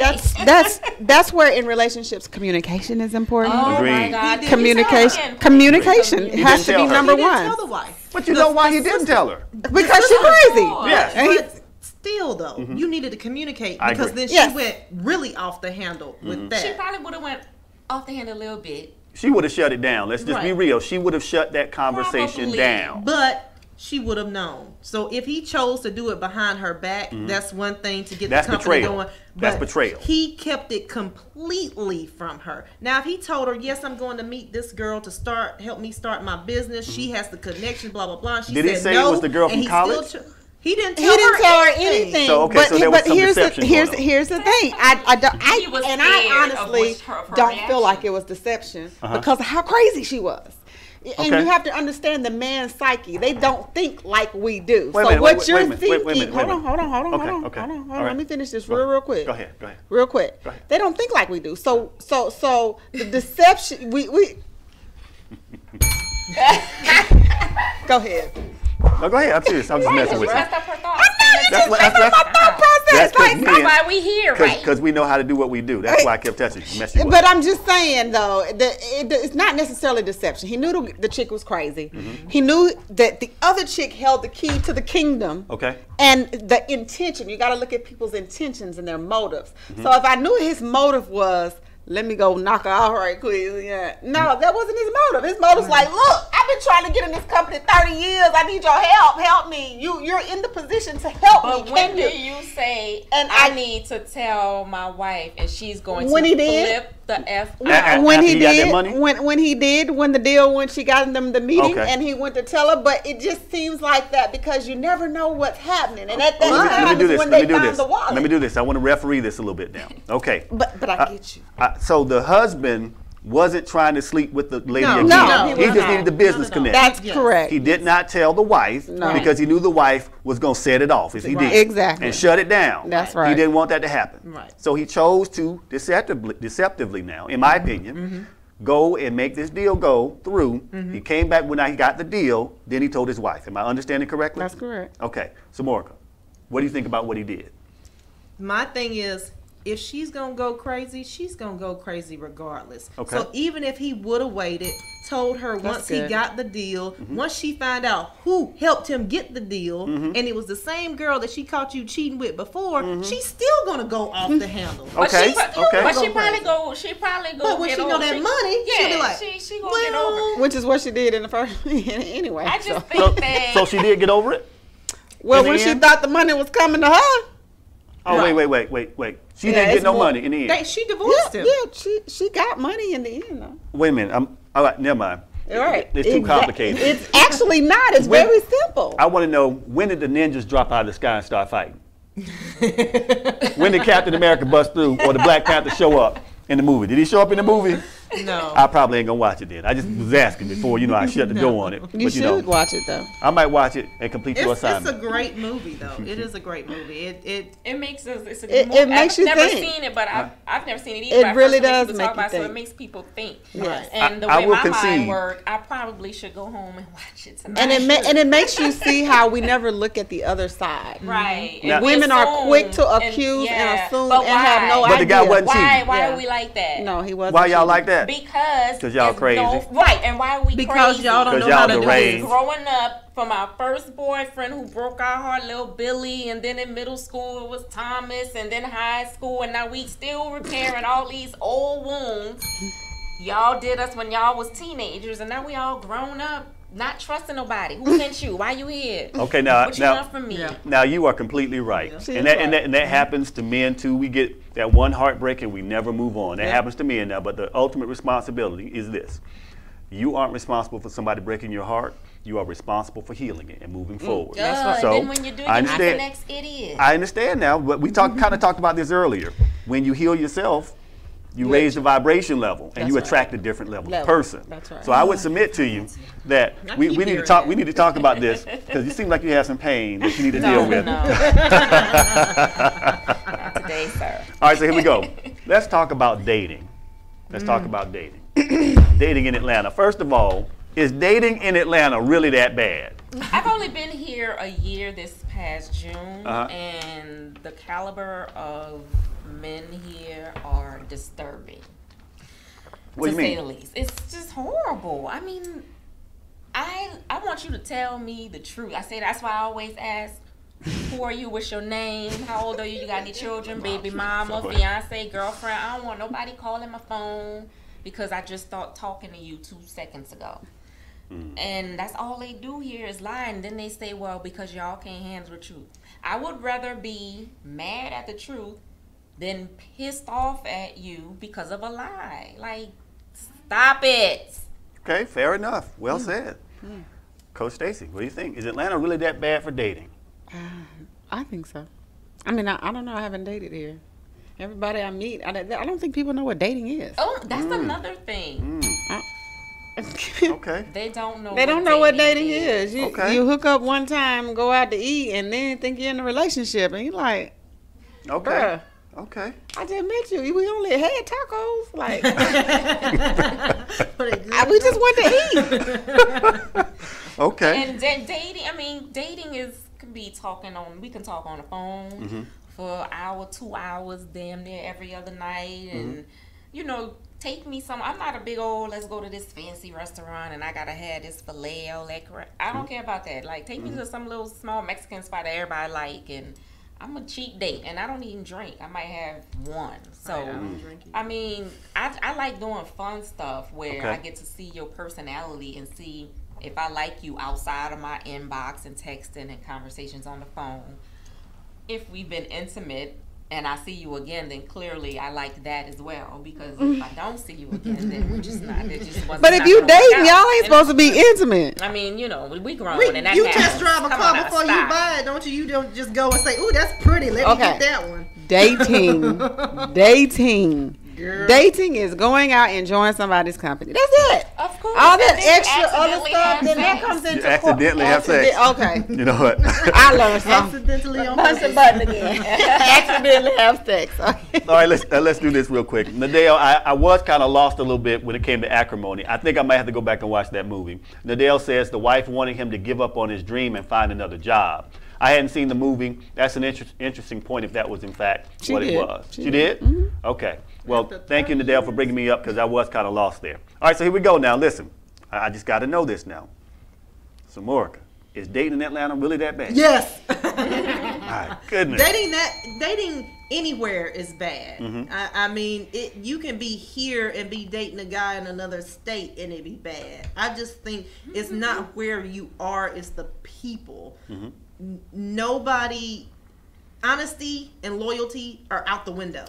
Speaker 6: that's where in relationships communication is important.
Speaker 8: Oh my God!
Speaker 6: Communication has to be number one.
Speaker 9: Tell the wife.
Speaker 1: But you know why he didn't tell her?
Speaker 6: Because she's crazy.
Speaker 1: Yeah.
Speaker 9: But still, though, you needed to communicate because then she went really off the handle with that.
Speaker 8: She probably would have went off the handle a little bit.
Speaker 1: She would have shut it down. Let's just be real. She would have shut that conversation down.
Speaker 9: But she would have known. So if he chose to do it behind her back, that's one thing to get the company going.
Speaker 1: That's betrayal.
Speaker 9: He kept it completely from her. Now, if he told her, yes, I'm going to meet this girl to help me start my business. She has the connection, blah, blah, blah. She
Speaker 1: Did he say it was the girl from college?
Speaker 9: He didn't tell her anything.
Speaker 1: So, okay, so there was some deception going on.
Speaker 6: Here's the thing. I honestly don't feel like it was deception because of how crazy she was. And you have to understand the man's psyche. They don't think like we do. Hold on. Let me finish this real quick.
Speaker 1: Go ahead.
Speaker 6: Real quick. They don't think like we do. So the deception we Go ahead.
Speaker 1: No, go ahead. I'm serious. I'm just messing with you.
Speaker 8: That's her thoughts.
Speaker 6: That's my thought process.
Speaker 8: That's why we here, right?
Speaker 1: Because we know how to do what we do. That's why I kept touching you. Messing with
Speaker 6: But I'm just saying, though, it's not necessarily deception. He knew the chick was crazy. He knew that the other chick held the key to the kingdom.
Speaker 1: Okay.
Speaker 6: And the intention. You got to look at people's intentions and their motives. So if I knew his motive was let me go knock her out right quick. Yeah. No, that wasn't his motive. His motive's like, look, I've been trying to get in this company 30 years. I need your help. Help me. You're in the position to help me.
Speaker 8: But when do you say,
Speaker 6: and
Speaker 8: I need to tell my wife and she's going
Speaker 6: when
Speaker 8: to
Speaker 6: he did,
Speaker 8: flip the F
Speaker 6: when
Speaker 1: When
Speaker 6: he
Speaker 1: he got that
Speaker 6: did,
Speaker 1: money?
Speaker 6: when the deal, when she got them the meeting,
Speaker 1: Okay.
Speaker 6: and he went to tell her, but it just seems like that because you never know what's happening, and at that
Speaker 1: Let
Speaker 6: time
Speaker 1: me do
Speaker 6: is
Speaker 1: this.
Speaker 6: when
Speaker 1: Let
Speaker 6: they
Speaker 1: me do
Speaker 6: found
Speaker 1: this.
Speaker 6: the wallet.
Speaker 1: Let me do this. I want to referee this a little bit now. Okay.
Speaker 6: But I get you.
Speaker 1: So the husband wasn't trying to sleep with the lady again.
Speaker 6: No,
Speaker 1: he just needed the business connection.
Speaker 6: That's correct.
Speaker 1: He did not tell the wife because he knew the wife was going to set it off if he did.
Speaker 6: Exactly.
Speaker 1: And shut it down.
Speaker 6: That's right.
Speaker 1: He didn't want that to happen.
Speaker 9: Right.
Speaker 1: So he chose to deceptively now, in my opinion, go and make this deal go through. He came back when he got the deal. Then he told his wife. Am I understanding correctly?
Speaker 6: That's correct.
Speaker 1: Okay. Samorica, what do you think about what he did?
Speaker 9: My thing is, if she's gonna go crazy, she's gonna go crazy regardless.
Speaker 1: Okay.
Speaker 9: So even if he would have waited, told her once he
Speaker 6: good.
Speaker 9: got the deal, once she found out who helped him get the deal, and it was the same girl that she caught you cheating with before, she's still gonna go off the handle.
Speaker 1: Okay. Okay.
Speaker 8: But she probably go.
Speaker 9: But when she know that money, she'll be like,
Speaker 8: she gonna get over it.
Speaker 6: Which is what she did in the first anyway.
Speaker 8: I just
Speaker 6: so.
Speaker 8: think that.
Speaker 1: So she did get over it?
Speaker 6: Well,
Speaker 1: in the
Speaker 6: when she
Speaker 1: end?
Speaker 6: thought the money was coming to her.
Speaker 1: Oh, wait. She didn't get no money in the end.
Speaker 9: she divorced him.
Speaker 6: Yeah, she got money in the end though.
Speaker 1: Wait a minute. All right, never mind.
Speaker 6: All right.
Speaker 1: It's too complicated.
Speaker 6: It's actually not. It's
Speaker 1: When-
Speaker 6: very simple.
Speaker 1: I want to know, when did the ninjas drop out of the sky and start fighting? When did Captain America bust through or the Black Panther show up in the movie? Did he show up in the movie?
Speaker 9: No.
Speaker 1: I probably ain't gonna watch it then. I just was asking before, I shut the door on it.
Speaker 6: You
Speaker 1: But,
Speaker 6: should watch it though.
Speaker 1: I might watch it and complete your
Speaker 9: It's
Speaker 1: assignment.
Speaker 9: a great movie, though. It is a great movie.
Speaker 8: It makes us. It's a
Speaker 6: It-
Speaker 8: good movie.
Speaker 6: it makes
Speaker 8: I've
Speaker 6: you
Speaker 8: never
Speaker 6: think.
Speaker 8: seen it, but I've never seen it either.
Speaker 6: It
Speaker 8: but I've
Speaker 6: really
Speaker 8: heard so many
Speaker 6: does
Speaker 8: people
Speaker 6: make
Speaker 8: talk
Speaker 6: you
Speaker 8: about it, so
Speaker 6: think.
Speaker 8: it makes people think.
Speaker 6: Yes.
Speaker 8: And the
Speaker 1: I
Speaker 8: way
Speaker 1: will
Speaker 8: my
Speaker 1: concede.
Speaker 8: mind works, I probably should go home and watch it tonight.
Speaker 6: And it makes you see how we never look at the other side.
Speaker 8: Right.
Speaker 1: Now-
Speaker 8: And we
Speaker 6: Women are
Speaker 8: assume
Speaker 6: quick to accuse and assume
Speaker 8: but
Speaker 6: and have no
Speaker 8: why?
Speaker 1: But the guy
Speaker 6: idea.
Speaker 1: wasn't
Speaker 8: Why?
Speaker 1: cheating.
Speaker 8: Why
Speaker 6: Yeah.
Speaker 8: are we like that?
Speaker 6: No, he wasn't.
Speaker 1: Why y'all
Speaker 6: cheating.
Speaker 1: like that?
Speaker 8: Because
Speaker 1: 'Cause y'all
Speaker 8: it's
Speaker 1: crazy.
Speaker 8: right, and why are we
Speaker 9: because
Speaker 8: crazy?
Speaker 9: y'all don't
Speaker 1: 'Cause
Speaker 9: know
Speaker 1: y'all
Speaker 9: how to
Speaker 1: the
Speaker 9: do
Speaker 1: raised.
Speaker 9: this.
Speaker 8: Growing up, from our first boyfriend who broke our heart, little Billy, and then in middle school it was Thomas, and then high school, and now we still repairing all these old wounds. Y'all did us when y'all was teenagers, and now we all grown up, not trusting nobody. Who sent you? Why you here?
Speaker 1: Okay, now,
Speaker 8: What you want from me?
Speaker 1: Now you are completely right,
Speaker 6: She
Speaker 1: and
Speaker 6: is
Speaker 1: that, and
Speaker 6: right.
Speaker 1: that and that happens to men too. We get that one heartbreak and we never move on. That happens to men now. But the ultimate responsibility is this: you aren't responsible for somebody breaking your heart. You are responsible for healing it and moving forward.
Speaker 8: That's right.
Speaker 1: So
Speaker 8: And then when you do it,
Speaker 1: I
Speaker 8: you're not the
Speaker 1: understand.
Speaker 8: next idiot.
Speaker 1: I understand now, but we kind of talked about this earlier. When you heal yourself, you raise the vibration level, and you attract a different level of person.
Speaker 6: That's right.
Speaker 1: So I would submit to you that we need to talk. We need to talk about this because you seem like you have some pain that you need to deal with.
Speaker 8: No. Not today, sir.
Speaker 1: All right, so here we go. Let's talk about dating. Let's talk about dating. Dating in Atlanta. First of all, is dating in Atlanta really that bad?
Speaker 8: I've only been here a year this past June,
Speaker 1: Uh-huh.
Speaker 8: and the caliber of men here are disturbing.
Speaker 1: What
Speaker 8: to
Speaker 1: do you
Speaker 8: say the
Speaker 1: mean?
Speaker 8: least. It's just horrible. I mean, I want you to tell me the truth. I say that's why I always ask, who are you? What's your name? How old are you? You got any children? Baby mama, fiance, girlfriend? I don't want nobody calling my phone because I just started talking to you 2 seconds ago. And that's all they do here is lie. And then they say, well, because y'all can't handle the truth. I would rather be mad at the truth than pissed off at you because of a lie. Like, stop it.
Speaker 1: Okay, fair enough. Well said. Coach Stacy, what do you think? Is Atlanta really that bad for dating?
Speaker 6: I think so. I mean, I don't know. I haven't dated here. Everybody I meet, I don't think people know what dating is.
Speaker 8: Oh, that's another thing.
Speaker 1: Okay.
Speaker 8: They don't know.
Speaker 6: They don't know what dating
Speaker 8: is.
Speaker 6: is. You,
Speaker 1: Okay.
Speaker 6: you hook up one time, go out to eat, and then think you're in a relationship, and you're like,
Speaker 1: Okay.
Speaker 6: bruh,
Speaker 1: Okay.
Speaker 6: I just met you. We only had tacos. Like,
Speaker 9: Pretty good.
Speaker 6: we just went to eat.
Speaker 1: Okay.
Speaker 8: And dating, I mean, dating can be talking on. We can talk on the phone for an hour, 2 hours, damn near every other night, and take me some. I'm not a big old let's go to this fancy restaurant and I gotta have this filet. I don't care about that. Like, take me to some little small Mexican spot that everybody like, and I'm a cheap date, and I don't even drink. I might have one. So,
Speaker 9: I don't drink either.
Speaker 8: I mean, I like doing fun stuff where
Speaker 1: Okay.
Speaker 8: I get to see your personality and see if I like you outside of my inbox and texting and conversations on the phone. If we've been intimate and I see you again, then clearly I like that as well. Because if I don't see you again, then we're just not. It just wasn't.
Speaker 6: But if
Speaker 8: not
Speaker 6: you
Speaker 8: gonna work
Speaker 6: dating,
Speaker 8: out.
Speaker 6: y'all ain't
Speaker 8: And
Speaker 6: supposed to be intimate.
Speaker 8: I mean, you know, we grown and that
Speaker 9: You
Speaker 8: happens.
Speaker 9: test drive a
Speaker 8: Come
Speaker 9: car
Speaker 8: on now,
Speaker 9: before you
Speaker 8: stop.
Speaker 9: buy it, don't you? You don't just go and say, "Ooh, that's pretty. Let me get that one."
Speaker 6: Dating.
Speaker 9: Girl.
Speaker 6: Dating is going out and enjoying somebody's company. That's it.
Speaker 8: Of course.
Speaker 6: All that
Speaker 8: And then you
Speaker 6: extra other
Speaker 8: accidentally
Speaker 6: stuff,
Speaker 8: have
Speaker 6: then that
Speaker 8: sex.
Speaker 6: comes into
Speaker 1: You accidentally have sex.
Speaker 6: Okay.
Speaker 1: You know what?
Speaker 6: I learned something.
Speaker 9: Accidentally on
Speaker 6: Punch the
Speaker 9: purpose.
Speaker 6: button again. Accidentally have sex. Okay.
Speaker 1: All right, let's do this real quick. Nadale, I was kind of lost a little bit when it came to acrimony. I think I might have to go back and watch that movie. Nadale says the wife wanted him to give up on his dream and find another job. I hadn't seen the movie. That's an interesting point if that was in fact what it was. She did?
Speaker 6: Mm-hmm.
Speaker 1: Okay. Well, thank you, Nadale, for bringing me up because I was kind of lost there. All right, so here we go now. Listen, I just got to know this now. Samorica, is dating in Atlanta really that bad?
Speaker 9: Yes.
Speaker 1: My goodness.
Speaker 9: Dating anywhere is bad.
Speaker 1: Mhm.
Speaker 9: I mean, you can be here and be dating a guy in another state and it be bad. I just think it's not where you are, it's the people.
Speaker 1: Mhm.
Speaker 9: Nobody, honesty and loyalty are out the window.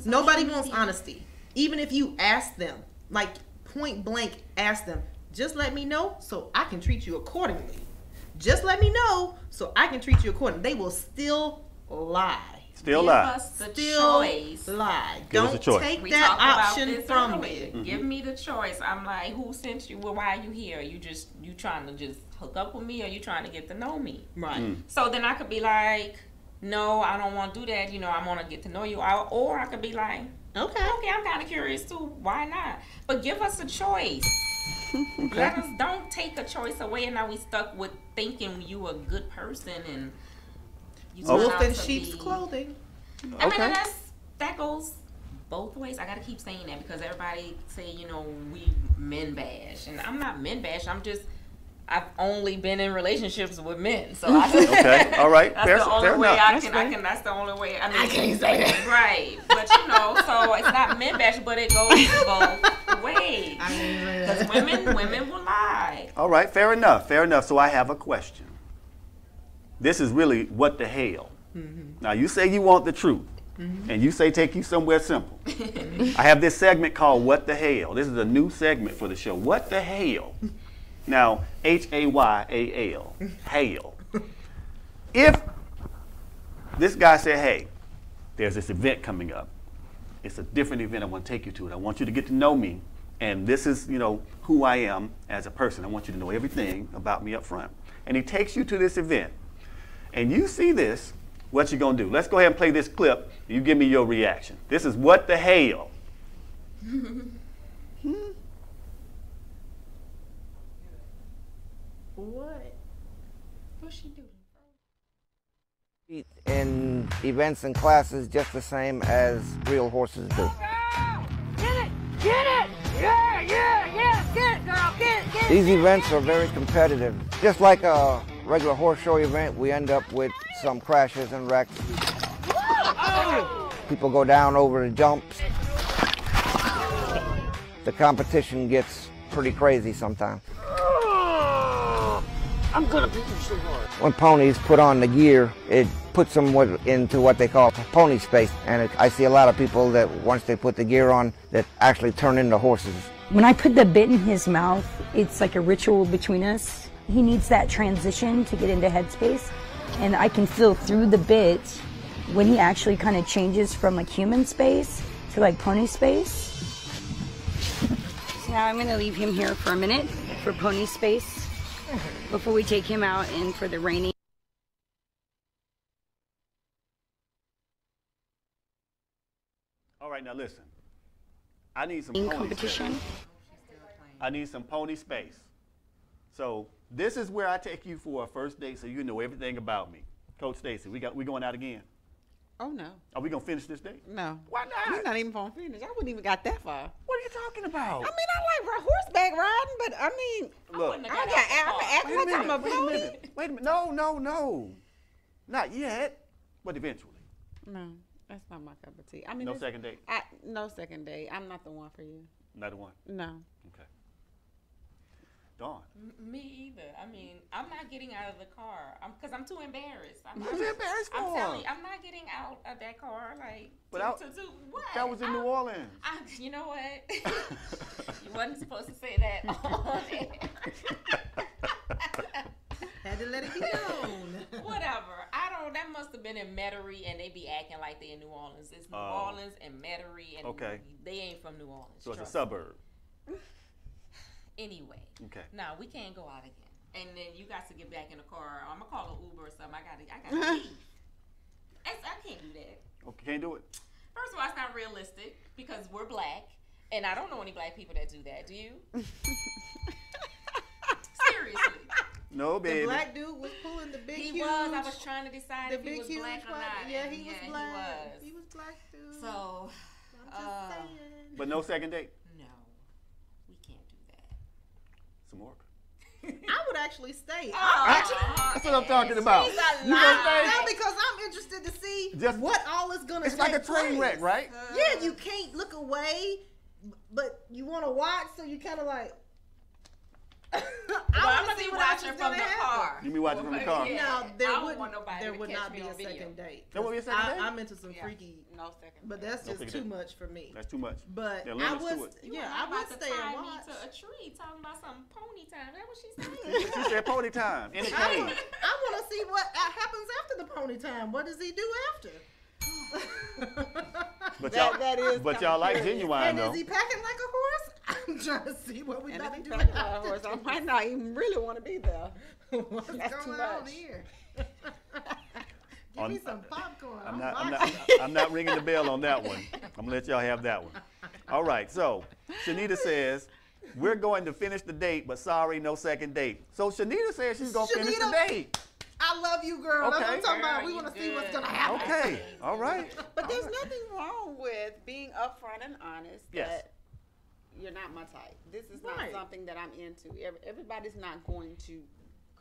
Speaker 9: Nobody wants honesty. Even if you ask them, like point blank, ask them, just let me know so I can treat you accordingly. Just let me know so I can treat you accordingly. They will still lie.
Speaker 1: Still
Speaker 8: Give
Speaker 1: lie.
Speaker 8: us the
Speaker 9: Still
Speaker 8: choice.
Speaker 9: lie.
Speaker 1: Give us a
Speaker 9: Don't
Speaker 1: choice.
Speaker 9: take
Speaker 8: We
Speaker 9: that
Speaker 8: talked about
Speaker 9: option
Speaker 8: this
Speaker 9: from
Speaker 8: earlier.
Speaker 9: me.
Speaker 8: Give me the choice. I'm like, who sent you? Well, why are you here? You trying to just hook up with me, or you trying to get to know me?
Speaker 9: Right.
Speaker 8: So then I could be like, no, I don't want to do that. You know, I want to get to know you. Or I could be like,
Speaker 9: okay,
Speaker 8: I'm kind of curious too. Why not? But give us a choice. Let us, don't take a choice away, and now we stuck with thinking you a good person and you turn
Speaker 9: Wolf
Speaker 8: out
Speaker 9: in
Speaker 8: to
Speaker 9: sheep's
Speaker 8: be-
Speaker 9: clothing.
Speaker 8: I mean, and that goes both ways. I gotta keep saying that because everybody say, you know, we men bash, and I'm not men bash. I've only been in relationships with men, so I
Speaker 1: Okay, all right.
Speaker 8: That's
Speaker 1: Fair-
Speaker 8: the only
Speaker 1: fair
Speaker 8: way
Speaker 1: enough.
Speaker 8: I can. That's the only way. I can't say that. Right, but you know, so it's not men bash, but it goes both ways. Because women will lie.
Speaker 1: All right, fair enough, fair enough. So I have a question. This is really what the hell. Now you say you want the truth, and you say take you somewhere simple. I have this segment called What the Hell. This is a new segment for the show. What the hell? Now, Hayal, hail. If this guy said, hey, there's this event coming up. It's a different event. I want to take you to it. I want you to get to know me. And this is, you know, who I am as a person. I want you to know everything about me up front. And he takes you to this event. And you see this, what you going to do? Let's go ahead and play this clip. You give me your reaction. This is What the Hell.
Speaker 9: What?
Speaker 8: What's she doing?
Speaker 11: In events and classes just the same as real horses do.
Speaker 12: Get it! Get it! Yeah, yeah, yeah! Get it, girl! Get it! Get it!
Speaker 11: These events are very competitive. Just like a regular horse show event, we end up with some crashes and wrecks. People go down over the jumps. The competition gets pretty crazy sometimes.
Speaker 12: I'm gonna beat you so hard.
Speaker 11: When ponies put on the gear, it puts them into what they call pony space. And I see a lot of people that once they put the gear on, that actually turn into horses.
Speaker 13: When I put the bit in his mouth, it's like a ritual between us. He needs that transition to get into headspace. And I can feel through the bit when he actually kind of changes from like human space to like pony space. So now I'm going to leave him here for a minute for pony space before we take him out and for the reining.
Speaker 1: All right, now listen. I need some pony
Speaker 13: competition.
Speaker 1: space. I need some pony space. So this is where I take you for a first date so you know everything about me. Coach Stacy, we going out again?
Speaker 6: Oh, no.
Speaker 1: Are we going to finish this date?
Speaker 6: No.
Speaker 1: Why not?
Speaker 6: We're not even going to finish. I wouldn't even got that far.
Speaker 1: What are you talking about?
Speaker 6: I mean, I like horseback riding, but I mean,
Speaker 1: Look.
Speaker 6: I'm acting like I'm a pony.
Speaker 1: Wait a minute. No. Not yet. But eventually.
Speaker 6: No, that's not my cup of tea. I mean,
Speaker 1: No second date?
Speaker 6: No second date. I'm not the one for you.
Speaker 1: Not the one?
Speaker 6: No.
Speaker 1: Okay. Dawn.
Speaker 8: Me either. I mean, I'm not getting out of the car because I'm too embarrassed.
Speaker 1: What are you embarrassed for?
Speaker 8: I'm telling you, I'm not getting out of that car. Like,
Speaker 1: But
Speaker 8: to what?
Speaker 1: That was in New Orleans.
Speaker 8: You know what? You wasn't supposed to say that on air.
Speaker 9: Had to let it be known.
Speaker 8: Whatever. That must have been in Metairie, and they be acting like they in New Orleans. It's New Orleans and Metairie, and they ain't from New Orleans.
Speaker 1: So it's a suburb.
Speaker 8: Anyway.
Speaker 1: Okay.
Speaker 8: No, we can't go out again. And then you got to get back in the car. I'm gonna call an Uber or something. I gotta leave. I can't do that.
Speaker 1: Okay, can't do it.
Speaker 8: First of all, it's not realistic because we're black, and I don't know any black people that do that. Do you? Seriously.
Speaker 1: No, baby.
Speaker 9: The black dude was pulling the big.
Speaker 8: He was. I was trying to decide if he was black or not.
Speaker 9: Yeah, he was black.
Speaker 8: He was.
Speaker 9: He was black dude.
Speaker 8: So,
Speaker 9: I'm just saying.
Speaker 1: But no second date.
Speaker 8: No, we can't do that.
Speaker 1: Samorica.
Speaker 9: I would actually stay.
Speaker 1: That's what I'm talking about.
Speaker 9: You gonna stay? No, because I'm interested to see what all is gonna.
Speaker 1: It's like a train wreck, right?
Speaker 9: Yeah, you can't look away, but you want to watch, so you kind of like.
Speaker 8: I'm gonna be watching from the car.
Speaker 1: You be watching from the car?
Speaker 9: No, there would not be a second date.
Speaker 1: There would be a second date?
Speaker 9: I'm into some freaky.
Speaker 6: No second.
Speaker 9: But that's just too much for me.
Speaker 1: That's too much.
Speaker 9: But I would, I would stay and watch.
Speaker 8: To a tree talking about some pony time. That's what she said.
Speaker 1: She said pony time in a cage.
Speaker 9: I want to see what happens after the pony time. What does he do after?
Speaker 1: But y'all like Genuine
Speaker 9: and
Speaker 1: though.
Speaker 9: And is he packing like a horse? I'm trying to see what we about to do.
Speaker 6: Like a horse, I might not even really want to be there.
Speaker 9: What's
Speaker 6: That's
Speaker 9: going
Speaker 6: too
Speaker 9: on
Speaker 6: much.
Speaker 9: here? Give me some popcorn.
Speaker 1: I'm not ringing the bell on that one. I'm gonna let y'all have that one. All right. So Shanita says we're going to finish the date, but sorry, no second date. So Shanita says she's gonna finish the date.
Speaker 9: I love you, girl.
Speaker 1: Okay.
Speaker 9: That's what I'm talking about. We want to see what's going to happen.
Speaker 1: Okay. All right.
Speaker 6: But there's nothing wrong with being upfront and honest that you're not my type. This is not something that I'm into. Everybody's not going to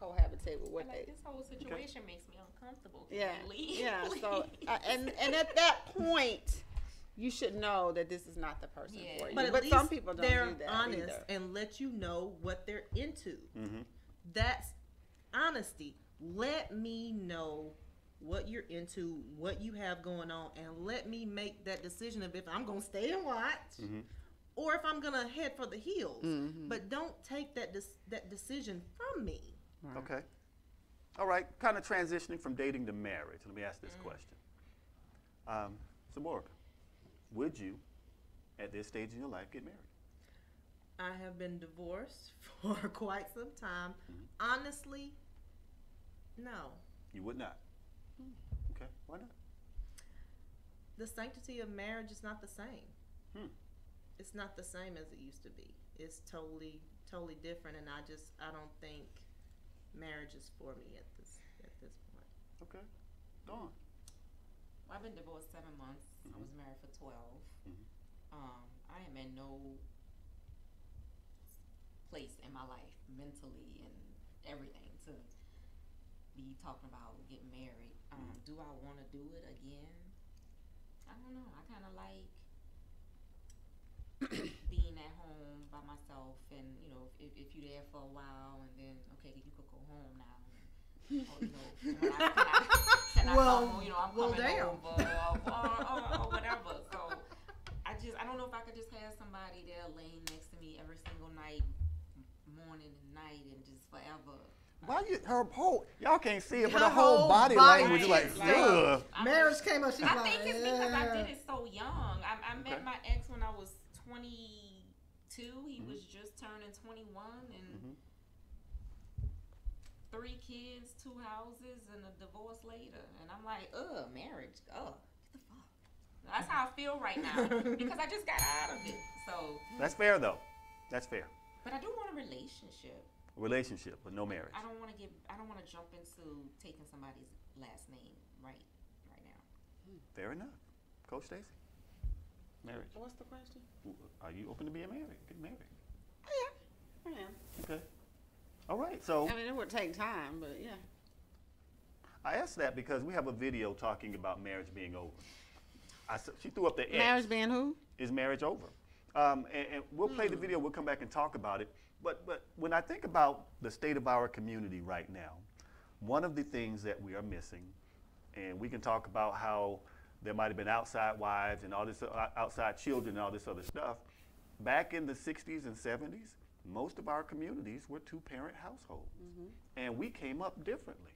Speaker 6: cohabitate with what they.
Speaker 8: This whole situation makes me uncomfortable.
Speaker 6: Yeah.
Speaker 8: Leave,
Speaker 6: yeah. So and at that point, you should know that this is not the person for you.
Speaker 9: But,
Speaker 6: but some people don't
Speaker 9: they're
Speaker 6: do that
Speaker 9: honest
Speaker 6: either.
Speaker 9: and let you know what they're into.
Speaker 1: Mm-hmm.
Speaker 9: That's honesty. Let me know what you're into, what you have going on, and let me make that decision of if I'm going to stay and watch or if I'm going to head for the hills. But don't take that decision from me.
Speaker 1: Right. Okay. All right. Kind of transitioning from dating to marriage. Let me ask this question. Samorica, would you, at this stage in your life, get married?
Speaker 9: I have been divorced for quite some time. Honestly, no.
Speaker 1: You would not? Okay. Why not?
Speaker 9: The sanctity of marriage is not the same. It's not the same as it used to be. It's totally different, and I don't think marriage is for me at this point.
Speaker 1: Okay. Go on.
Speaker 8: Well, I've been divorced 7 months. I was married for 12. I am in no place in my life mentally and everything to be talking about getting married. Do I want to do it again? I don't know. I kind of like being at home by myself, and if you're there for a while, and then you could go home now. Or, can I come home? I'm coming over or whatever. So I don't know if I could just have somebody there laying next to me every single night, morning and night, and just forever.
Speaker 1: Why y'all can't see it, but her whole body language is like, ugh.
Speaker 9: Marriage came up, she's like,
Speaker 8: I think it's because I did it so young. I met my ex when I was 22. He was just turning 21, and 3 kids, 2 houses, and a divorce later. And I'm like, marriage, what the fuck? That's how I feel right now because I just got out of it. So
Speaker 1: that's fair though. That's fair.
Speaker 8: But I do want a relationship.
Speaker 1: Relationship, but no marriage.
Speaker 8: I don't want to jump into taking somebody's last name right now.
Speaker 1: Fair enough. Coach Stacy? Marriage.
Speaker 6: What's the question?
Speaker 1: Are you open to being married? Get married.
Speaker 6: Oh, yeah, I am.
Speaker 1: Okay. All right. So
Speaker 6: I mean, it would take time, but yeah.
Speaker 1: I asked that because we have a video talking about marriage being over. She threw up the X.
Speaker 6: Marriage being who?
Speaker 1: Is marriage over? And we'll play the video. We'll come back and talk about it. But when I think about the state of our community right now, one of the things that we are missing, and we can talk about how there might have been outside wives and all this outside children and all this other stuff. Back in the 60s and 70s, most of our communities were two-parent households, and we came up differently.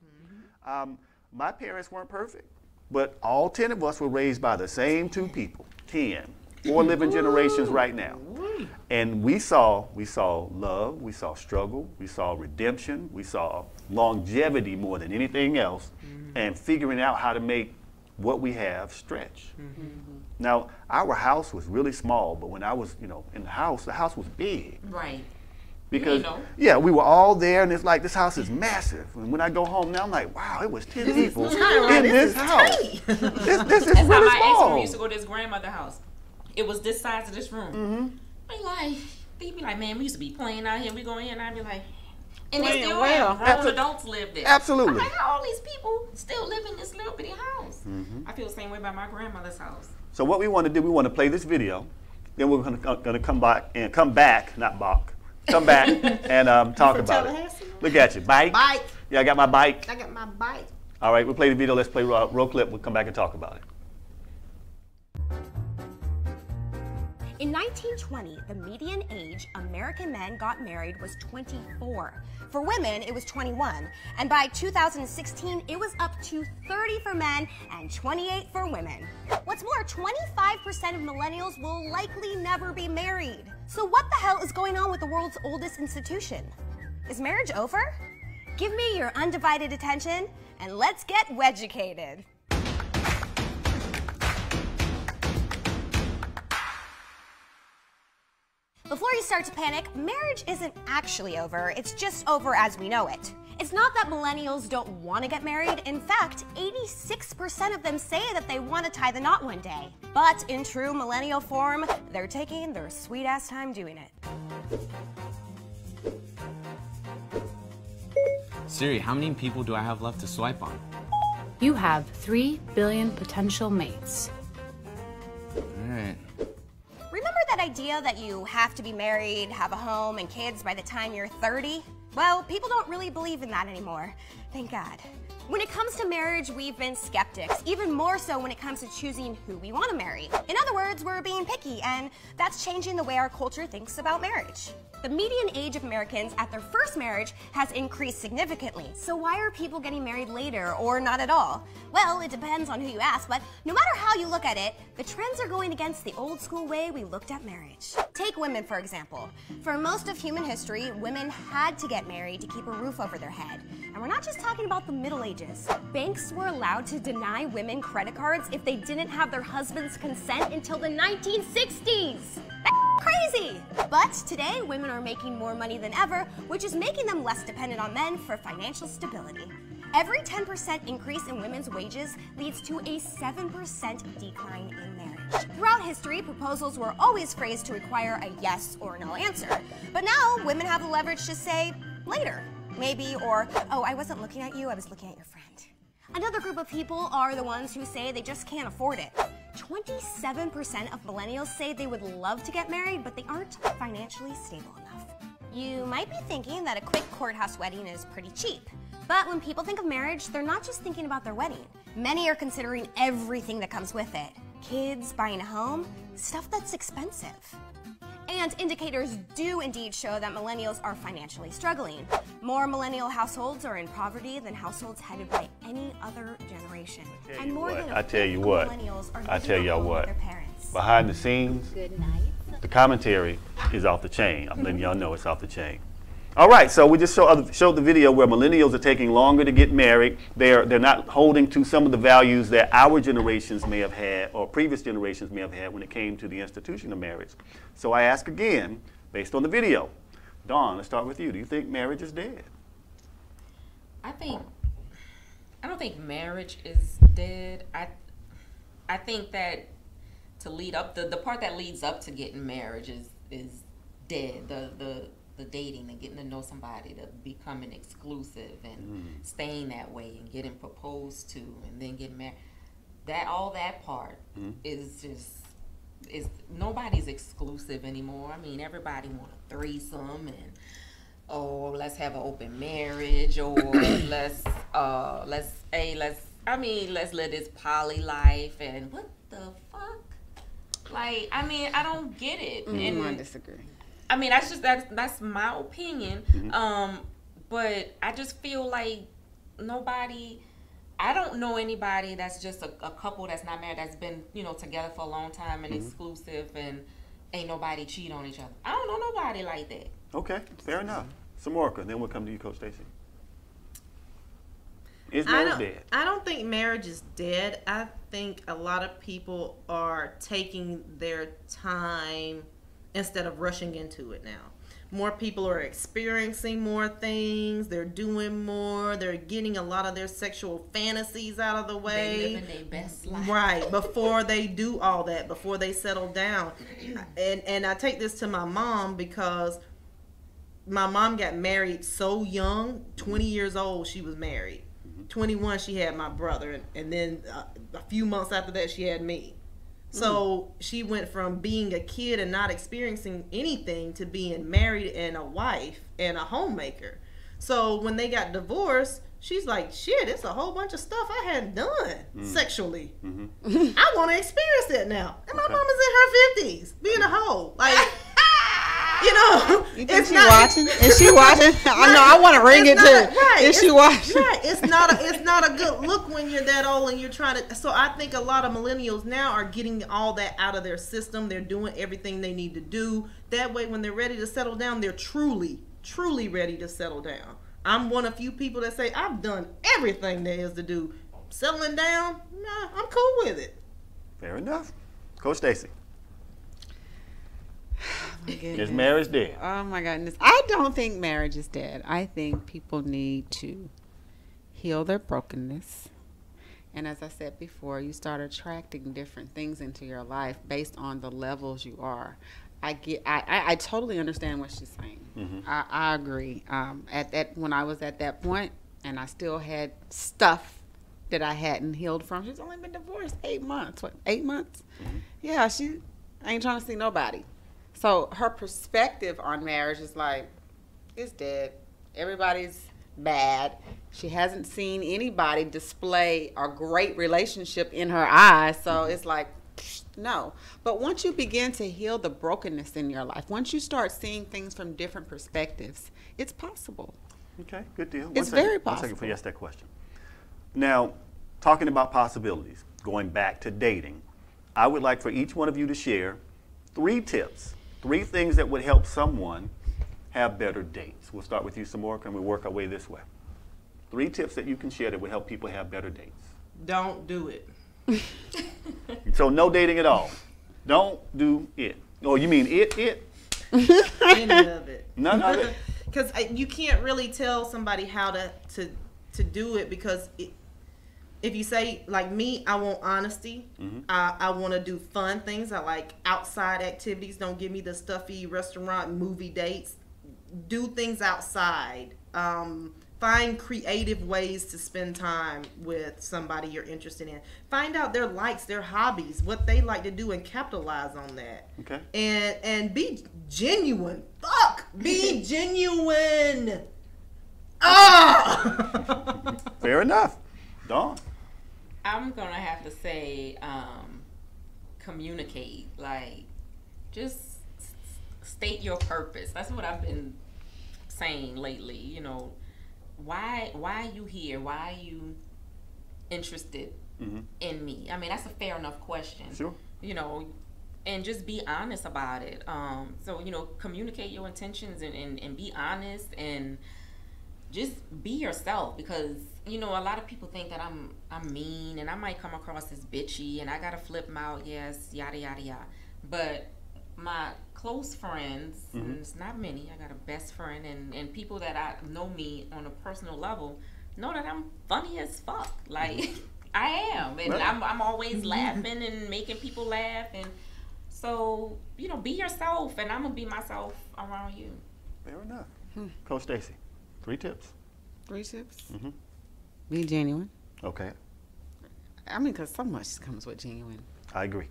Speaker 1: My parents weren't perfect, but all 10 of us were raised by the same two people, 10, 4 living generations right now. And we saw love, we saw struggle, we saw redemption, we saw longevity more than anything else, and figuring out how to make what we have stretch. Now, our house was really small, but when I was, in the house was big.
Speaker 8: Right.
Speaker 1: Because, yeah, we were all there, and it's like, this house is massive. And when I go home now, I'm like, wow, it was 10 people in this house. This is really small.
Speaker 8: That's how my ex, when we used to go to his grandmother's house. It was this size of this room. They'd be like, man, we used to be playing out here. We go in here, and I'd be like, and they still have grown adults live there.
Speaker 1: Absolutely.
Speaker 8: I'm like, how all these people still live in this little bitty house? I feel the same way about my grandmother's house.
Speaker 1: So what we want to do, we want to play this video. Then we're going to come back, and come back and talk about it. Look at you, bike. Yeah, I got my bike.
Speaker 9: I got my bike.
Speaker 1: All right, we'll play the video. Let's play roll clip. We'll come back and talk about it.
Speaker 14: In 1920, the median age American men got married was 24. For women, it was 21. And by 2016, it was up to 30 for men and 28 for women. What's more, 25% of millennials will likely never be married. So what the hell is going on with the world's oldest institution? Is marriage over? Give me your undivided attention and let's get weducated. Before you start to panic, marriage isn't actually over, it's just over as we know it. It's not that millennials don't want to get married. In fact, 86% of them say that they want to tie the knot one day. But in true millennial form, they're taking their sweet-ass time doing it.
Speaker 15: Siri, how many people do I have left to swipe on?
Speaker 16: You have 3 billion potential mates.
Speaker 15: All right.
Speaker 14: Remember that idea that you have to be married, have a home, and kids by the time you're 30? Well, people don't really believe in that anymore. Thank God. When it comes to marriage, we've been skeptics, even more so when it comes to choosing who we want to marry. In other words, we're being picky, and that's changing the way our culture thinks about marriage. The median age of Americans at their first marriage has increased significantly. So why are people getting married later or not at all? Well, it depends on who you ask, but no matter how you look at it, the trends are going against the old school way we looked at marriage. Take women, for example. For most of human history, women had to get married to keep a roof over their head. And we're not just talking about the Middle Ages. Banks were allowed to deny women credit cards if they didn't have their husband's consent until the 1960s. Crazy! But today, women are making more money than ever, which is making them less dependent on men for financial stability. Every 10% increase in women's wages leads to a 7% decline in marriage. Throughout history, proposals were always phrased to require a yes or no answer. But now, women have the leverage to say, later, maybe, or, oh, I wasn't looking at you, I was looking at your friend. Another group of people are the ones who say they just can't afford it. 27% of millennials say they would love to get married, but they aren't financially stable enough. You might be thinking that a quick courthouse wedding is pretty cheap. But when people think of marriage, they're not just thinking about their wedding. Many are considering everything that comes with it. Kids, buying a home, stuff that's expensive. And indicators do indeed show that millennials are financially struggling. More millennial households are in poverty than households headed by any other generation. And more than
Speaker 1: I tell you what,
Speaker 14: millennials are
Speaker 1: I tell y'all what,
Speaker 14: their parents.
Speaker 1: behind the scenes, the commentary is off the chain. I'm letting y'all know it's off the chain. All right, so we just showed the video where millennials are taking longer to get married. They're not holding to some of the values that our generations may have had or previous generations may have had when it came to the institution of marriage. So I ask again, based on the video, Dawn, let's start with you. Do you think marriage is dead?
Speaker 8: I don't think marriage is dead. I think that to lead up, the part that leads up to getting marriage is dead. The the dating and getting to know somebody to becoming exclusive and staying that way and getting proposed to and then getting married. That part is nobody's exclusive anymore. I mean, everybody want a threesome and let's have an open marriage, or let's live this poly life, and what the fuck? Like, I mean, I don't get it. And
Speaker 6: I disagree.
Speaker 8: I mean, that's my opinion. But I just feel like I don't know anybody that's just a couple that's not married, that's been, together for a long time and exclusive, and ain't nobody cheat on each other. I don't know nobody like that.
Speaker 1: Okay, fair enough. Samorica, then we'll come to you, Coach Stacy. Is marriage dead?
Speaker 9: I don't think marriage is dead. I think a lot of people are taking their time instead of rushing into it now. More people are experiencing more things. They're doing more. They're getting a lot of their sexual fantasies out of the way.
Speaker 8: They living their best life.
Speaker 9: Right, before they do all that, before they settle down. And I take this to my mom because my mom got married so young, 20 years old she was married. 21 she had my brother, and then a few months after that she had me. So she went from being a kid and not experiencing anything to being married and a wife and a homemaker. So when they got divorced, she's like, shit, it's a whole bunch of stuff I hadn't done sexually. I want to experience that now. And my mama's in her 50s being a hoe. Like,
Speaker 6: you think she watching? Is she watching? I know. I want to ring it too.
Speaker 9: Right.
Speaker 6: Is she watching?
Speaker 9: Right. It's not a good look when you're that old and you're trying to. So I think a lot of millennials now are getting all that out of their system. They're doing everything they need to do. That way, when they're ready to settle down, they're truly ready to settle down. I'm one of few people that say I've done everything there is to do. Settling down, nah, I'm cool with it.
Speaker 1: Fair enough. Coach Stacy.
Speaker 6: Is
Speaker 1: marriage dead?
Speaker 6: Oh my goodness. I don't think marriage is dead. I think people need to heal their brokenness. And as I said before, you start attracting different things into your life based on the levels you are. I totally understand what she's saying. I agree. When I was at that point and I still had stuff that I hadn't healed from. She's only been divorced 8 months. What, 8 months? Yeah, she ain't trying to see nobody. So her perspective on marriage is like, it's dead. Everybody's bad. She hasn't seen anybody display a great relationship in her eyes. So it's like, no. But once you begin to heal the brokenness in your life, once you start seeing things from different perspectives, it's possible.
Speaker 1: Okay, good deal.
Speaker 6: It's very possible.
Speaker 1: 1 second before you ask that question. Now, talking about possibilities, going back to dating, I would like for each one of you to share 3 tips. 3 things that would help someone have better dates. We'll start with you, Samorica, and we'll work our way this way. 3 tips that you can share that would help people have better dates.
Speaker 9: Don't do it.
Speaker 1: So no dating at all. Don't do it. Oh, you mean it?
Speaker 9: Any of it.
Speaker 1: None of it?
Speaker 9: Because you can't really tell somebody how to do it, because if you say, like me, I want honesty. I want to do fun things. I like outside activities. Don't give me the stuffy restaurant movie dates. Do things outside. Find creative ways to spend time with somebody you're interested in. Find out their likes, their hobbies, what they like to do, and capitalize on that.
Speaker 1: Okay.
Speaker 9: And be genuine. Be genuine.
Speaker 1: Fair enough. Dawn.
Speaker 8: I'm gonna have to say, communicate. Like, just state your purpose. That's what I've been saying lately. You know, why are you here? Why are you interested in me? I mean, that's a fair enough question.
Speaker 1: Sure.
Speaker 8: You know, and just be honest about it. So, you know, communicate your intentions and be honest and just be yourself, because, you know, a lot of people think that I'm mean and I might come across as bitchy and I gotta flip them out, yes, yada yada yada. But my close friends, and it's not many, I got a best friend, and people that I know me on a personal level know that I'm funny as fuck. Like, I am, and I'm always laughing and making people laugh, and so, you know, be yourself, and I'm gonna be myself around you.
Speaker 1: Fair enough. Coach Stacy, 3 tips.
Speaker 6: 3 tips?
Speaker 1: Mm-hmm.
Speaker 6: Be genuine.
Speaker 1: Okay.
Speaker 6: I mean, because so much comes with genuine.
Speaker 1: I agree.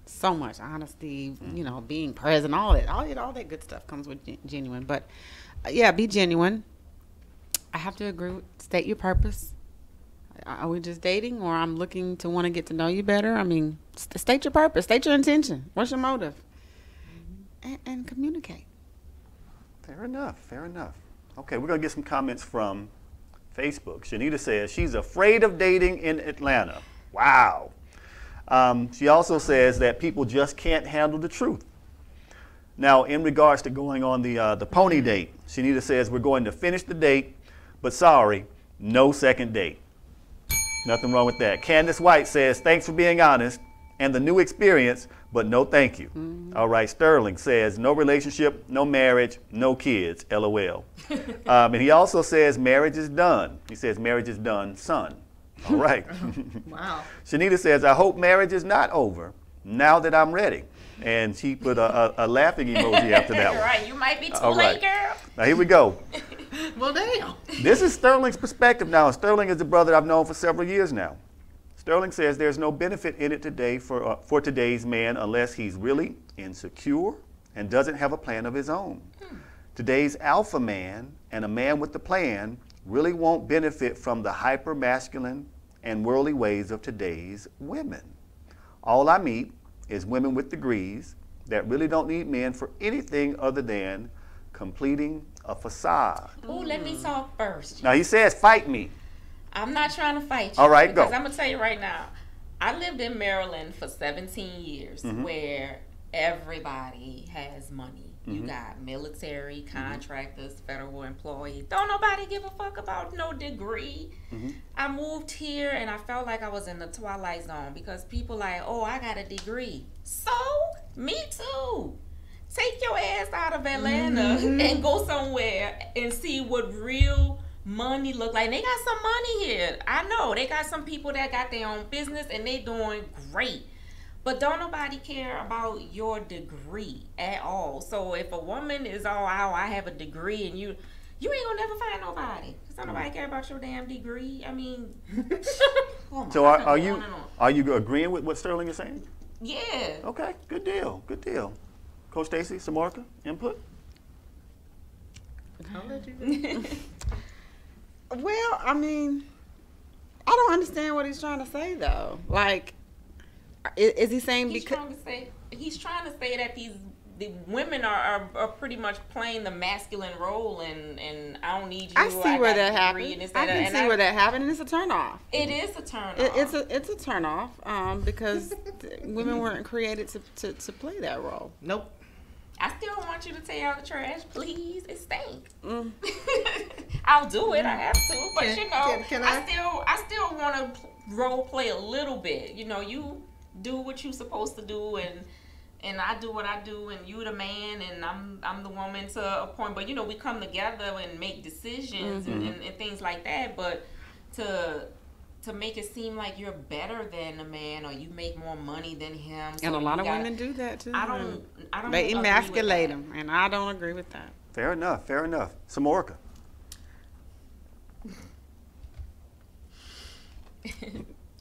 Speaker 6: So much honesty, you know, being present, all that good stuff comes with genuine. But yeah, be genuine. I have to agree with, state your purpose. Are we just dating, or I'm looking to want to get to know you better? I mean, state your purpose, state your intention. What's your motive? And communicate.
Speaker 1: Fair enough, fair enough. Okay, we're going to get some comments from Facebook. Shanita says she's afraid of dating in Atlanta. Wow. She also says that people just can't handle the truth. Now, in regards to going on the pony date, Shanita says we're going to finish the date, but sorry, no second date. Nothing wrong with that. Candace White says, thanks for being honest and the new experience, but no thank you. All right, Sterling says, no relationship, no marriage, no kids, LOL. And he also says, marriage is done. He says, marriage is done, son. All right.
Speaker 9: Wow.
Speaker 1: Shanita says, I hope marriage is not over now that I'm ready. And she put a laughing emoji after that one.
Speaker 8: Right, you might be too late, girl.
Speaker 1: Now here we go.
Speaker 9: Well, damn.
Speaker 1: This is Sterling's perspective now. Sterling is a brother I've known for several years now. Sterling says there's no benefit in it today for today's man unless he's really insecure and doesn't have a plan of his own. Today's alpha man and a man with a plan really won't benefit from the hyper-masculine and worldly ways of today's women. All I meet is women with degrees that really don't need men for anything other than completing a facade.
Speaker 8: Oh, let me talk first.
Speaker 1: Now he says, fight me.
Speaker 8: I'm not trying to fight you.
Speaker 1: All right, go.
Speaker 8: Because I'm going to tell you right now, I lived in Maryland for 17 years where everybody has money. You got military, contractors, federal employees. Don't nobody give a fuck about no degree. I moved here and I felt like I was in the twilight zone because people like, oh, I got a degree. So? Me too. Take your ass out of Atlanta and go somewhere and see what real money look like. They got some money here. I know. They got some people that got their own business and they doing great. But don't nobody care about your degree at all. So if a woman is all out, I have a degree, and you ain't gonna never find nobody. Cause don't nobody care about your damn degree. I mean,
Speaker 1: so are you agreeing with what Sterling is saying?
Speaker 8: Yeah.
Speaker 1: Okay, good deal, good deal. Coach Stacy, Samorica, input?
Speaker 9: I'll let you.
Speaker 6: Well, I mean, I don't understand what he's trying to say though. Like, is he saying
Speaker 8: he's trying to say that the women are pretty much playing the masculine role, and I don't need you.
Speaker 6: I see where that happened. I can see where that happened, and it's a turnoff.
Speaker 8: It is a turnoff.
Speaker 6: It's a turnoff because women weren't created to play that role.
Speaker 9: Nope.
Speaker 8: I still want you to take out the trash, please. It stinks. I'll do it. I have to, but I still want to role play a little bit. You know, you do what you're supposed to do, and I do what I do, and you the man, and I'm the woman to a point. But you know, we come together and make decisions and things like that. But to make it seem like you're better than a man or you make more money than him,
Speaker 6: and a lot of women do that too.
Speaker 8: I don't.
Speaker 6: They emasculate them, and I don't agree with that.
Speaker 1: Fair enough. Fair enough. Samorica.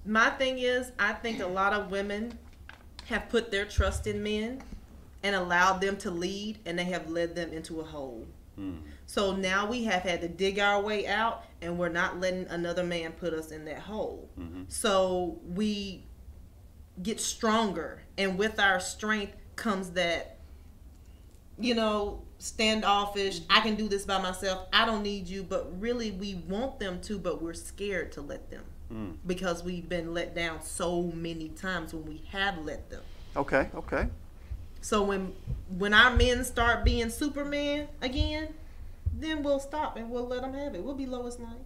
Speaker 9: My thing is, I think a lot of women have put their trust in men and allowed them to lead, and they have led them into a hole. So now we have had to dig our way out, and we're not letting another man put us in that hole. So we get stronger, and with our strength comes that, you know, standoffish, I can do this by myself, I don't need you. But really we want them to, but we're scared to let them because we've been let down so many times when we have let them.
Speaker 1: Okay.
Speaker 9: So when our men start being Superman again, then we'll stop and we'll let them have it. We'll be Lois Lane.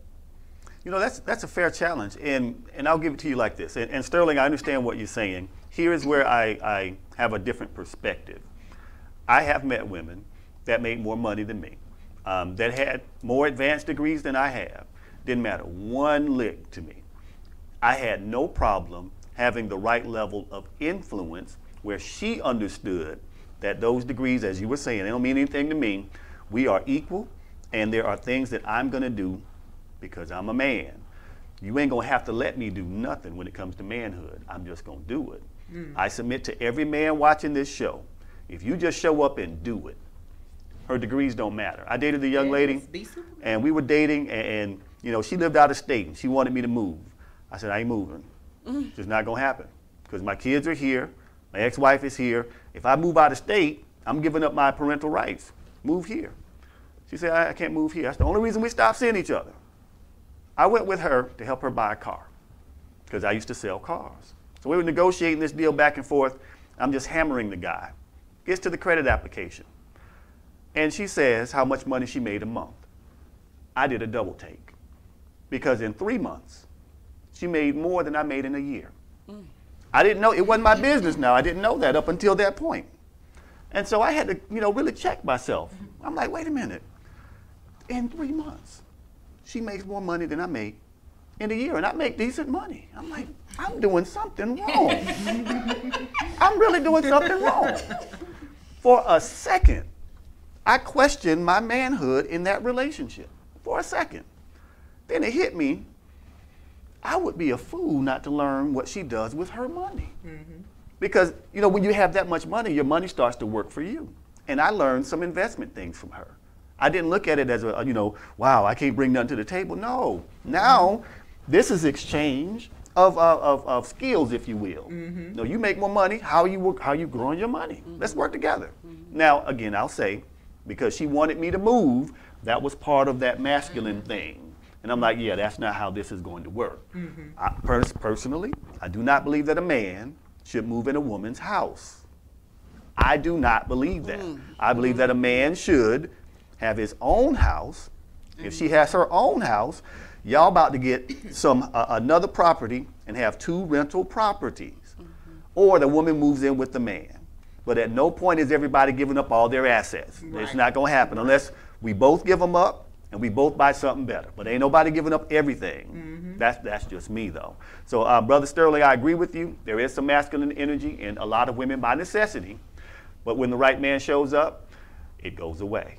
Speaker 1: You know, that's a fair challenge, and I'll give it to you like this. And Sterling, I understand what you're saying. Here is where I have a different perspective. I have met women that made more money than me, that had more advanced degrees than I have. Didn't matter one lick to me. I had no problem having the right level of influence where she understood that those degrees, as you were saying, they don't mean anything to me, We are equal, and there are things that I'm going to do because I'm a man. You ain't going to have to let me do nothing when it comes to manhood. I'm just going to do it. I submit to every man watching this show, if you just show up and do it, her degrees don't matter. I dated a young lady, and we were dating, and you know, she lived out of state, and she wanted me to move. I said, I ain't moving. It's just not going to happen because my kids are here. My ex-wife is here. If I move out of state, I'm giving up my parental rights. Move here. She said, I can't move here. That's the only reason we stopped seeing each other. I went with her to help her buy a car because I used to sell cars. So we were negotiating this deal back and forth. I'm just hammering the guy. Gets to the credit application. And she says how much money she made a month. I did a double take because in 3 months, she made more than I made in a year. I didn't know, it wasn't my business now. I didn't know that up until that point. And so I had to, you know, really check myself. I'm like, wait a minute. In 3 months, she makes more money than I make in a year, and I make decent money. I'm like, I'm doing something wrong. I'm really doing something wrong. For a second, I questioned my manhood in that relationship. For a second. Then it hit me, I would be a fool not to learn what she does with her money. Because, you know, when you have that much money, your money starts to work for you. And I learned some investment things from her. I didn't look at it as a, you know, wow, I can't bring nothing to the table. No. Now, this is exchange of skills, if you will. No, you make more money. How you growing your money? Let's work together. Now, again, I'll say, because she wanted me to move, that was part of that masculine thing. And I'm like, yeah, that's not how this is going to work. Personally, I do not believe that a man should move in a woman's house. I do not believe that. I believe that a man should have his own house. If she has her own house, y'all about to get some another property and have 2 rental properties. Or the woman moves in with the man. But at no point is everybody giving up all their assets. It's not going to happen unless we both give them up and we both buy something better. But ain't nobody giving up everything. That's just me, though. So, Brother Sterling, I agree with you. There is some masculine energy in a lot of women by necessity. But when the right man shows up, it goes away.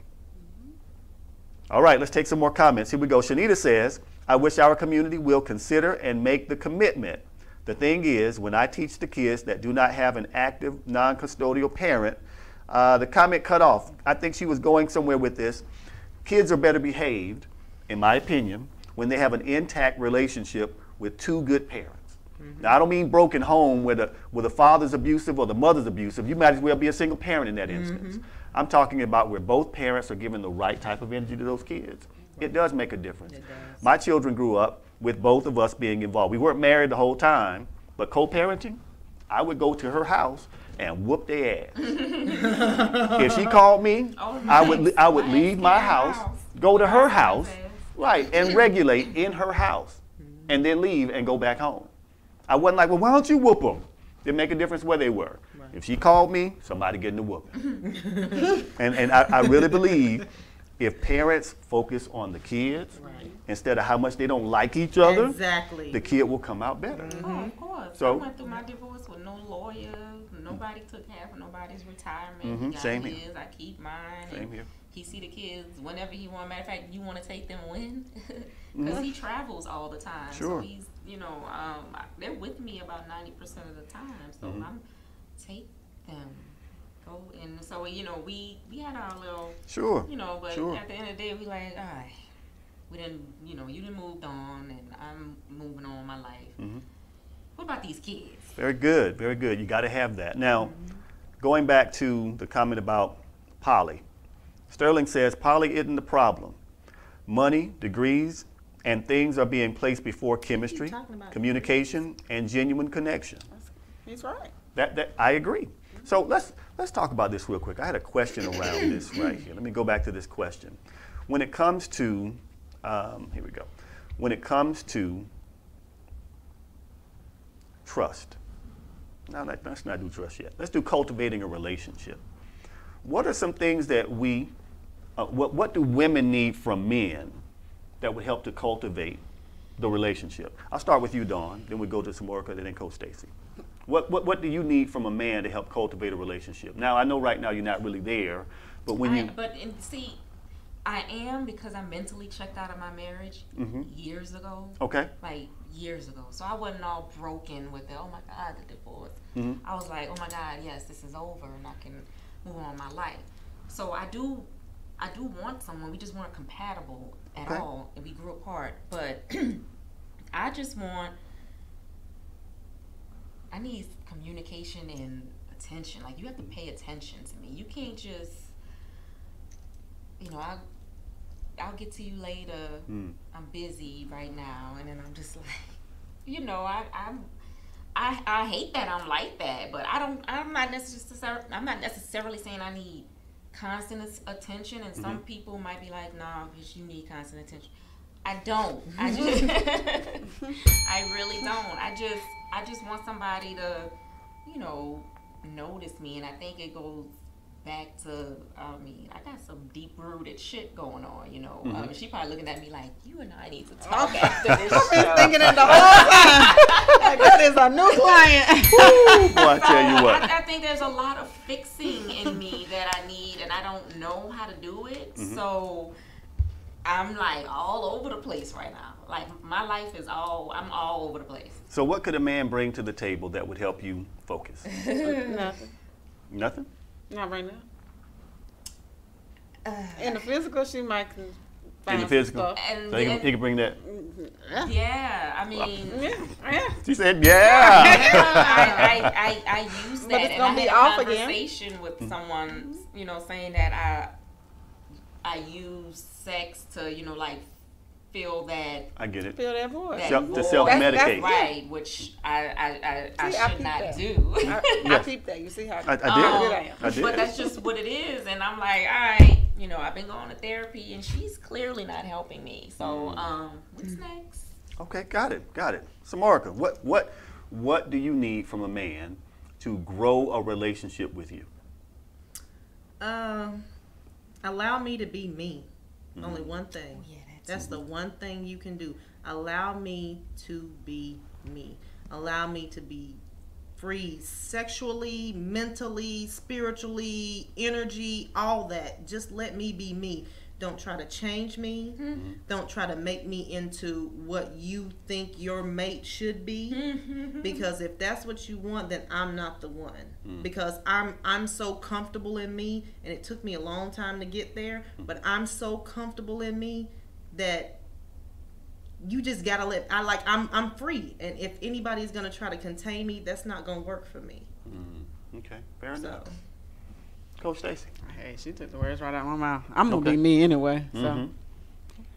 Speaker 1: All right, let's take some more comments. Here we go. Shanita says, I wish our community will consider and make the commitment. The thing is, when I teach the kids that do not have an active, non-custodial parent, the comment cut off. I think she was going somewhere with this. Kids are better behaved, in my opinion, when they have an intact relationship with 2 good parents. Now, I don't mean broken home where the father's abusive or the mother's abusive. You might as well be a single parent in that instance. I'm talking about where both parents are giving the right type of energy to those kids. It does make a difference. My children grew up with both of us being involved. We weren't married the whole time, but co-parenting, I would go to her house and whoop their ass. If she called me, I would leave my house, go to her house, right, and regulate in her house, and then leave and go back home. I wasn't like, well, why don't you whoop them? Didn't make a difference where they were. If she called me, somebody getting a whooping. and I really believe if parents focus on the kids instead of how much they don't like each other, the kid will come out better.
Speaker 8: Oh, of course.
Speaker 1: So,
Speaker 8: I went through my divorce with no lawyer. Nobody took half of nobody's retirement. He got
Speaker 1: Same
Speaker 8: his,
Speaker 1: here.
Speaker 8: I keep mine.
Speaker 1: Same here.
Speaker 8: He see the kids whenever he want. Matter of fact, you want to take them when? Because he travels all the time.
Speaker 1: Sure.
Speaker 8: So he's, you know, they're with me about 90% of the time. So I'm take them. Go and so, you know, we had our little, you know, but at the end of the day, we like, all right, we didn't, you know, you done moved on and I'm moving on with my life. What about these kids?
Speaker 1: Very good, very good. You got to have that. Now, going back to the comment about poly, Sterling says poly isn't the problem. Money, degrees, and things are being placed before chemistry, communication, and genuine connection.
Speaker 6: He's right.
Speaker 1: That I agree. So let's talk about this real quick. I had a question around this right here. Let me go back to this question. When it comes to, here we go. When it comes to trust. Now let's not do trust yet. Let's do cultivating a relationship. What are some things that we, what do women need from men that would help to cultivate the relationship? I'll start with you, Dawn. Then we go to Samorica, then Coach Stacy. What do you need from a man to help cultivate a relationship? Now, I know right now you're not really there, but when
Speaker 8: see, I am, because I mentally checked out of my marriage years ago.
Speaker 1: Okay.
Speaker 8: Like years ago. So I wasn't all broken with the, oh my God, the divorce. I was like, oh my God, yes, this is over and I can move on with my life. So I do want someone. We just weren't compatible at all, and we grew apart. But I need communication and attention. Like, you have to pay attention to me. You can't just, I'll get to you later. I'm busy right now, and then I'm just like, I hate that I'm like that, but I'm not necessarily saying I need constant attention, and some people might be like, nah, because you need constant attention. I don't. I just I really don't. I just want somebody to, notice me, and I think it goes back to, I got some deep-rooted shit going on, she probably looking at me like, you and I need to talk after this show.
Speaker 6: I've been thinking it the whole time. Like, that is a new client.
Speaker 1: Boy, I tell you what.
Speaker 8: I think there's a lot of fixing in me that I need, and I don't know how to do it. So I'm like all over the place right now. Like, my life is I'm all over the place.
Speaker 1: So what could a man bring to the table that would help you focus?
Speaker 6: Nothing.
Speaker 1: Nothing?
Speaker 6: Not right now. In the physical, she might find
Speaker 1: in the physical?
Speaker 8: And
Speaker 1: so he can bring that?
Speaker 8: Yeah, I mean.
Speaker 6: Yeah.
Speaker 1: She said, yeah.
Speaker 8: I use that.
Speaker 6: But it's going to be
Speaker 8: I
Speaker 6: off
Speaker 8: had a
Speaker 6: again.
Speaker 8: conversation with someone, saying that I use sex to, feel that.
Speaker 1: I get it.
Speaker 6: Feel that void.
Speaker 1: To self-medicate.
Speaker 8: Right, which I should not do.
Speaker 6: I peeped that. You see how
Speaker 1: I did. I did.
Speaker 8: But that's just what it is. And I'm like, all right, I've been going to therapy, and she's clearly not helping me. So, what's next?
Speaker 1: Okay, got it. Samorica, what do you need from a man to grow a relationship with you?
Speaker 9: Allow me to be me. Only one thing. Yeah, that's the one thing you can do. Allow me to be me. Allow me to be free sexually, mentally, spiritually, energy, all that. Just let me be me. Don't try to change me. Don't try to make me into what you think your mate should be. Because if that's what you want, then I'm not the one. Because I'm so comfortable in me, and it took me a long time to get there, but I'm so comfortable in me that you just gotta I'm free. And if anybody's gonna try to contain me, that's not gonna work for me.
Speaker 1: Okay, fair enough. Coach Stacy.
Speaker 6: Hey, she took the words right out of my mouth. I'm going to be me anyway. So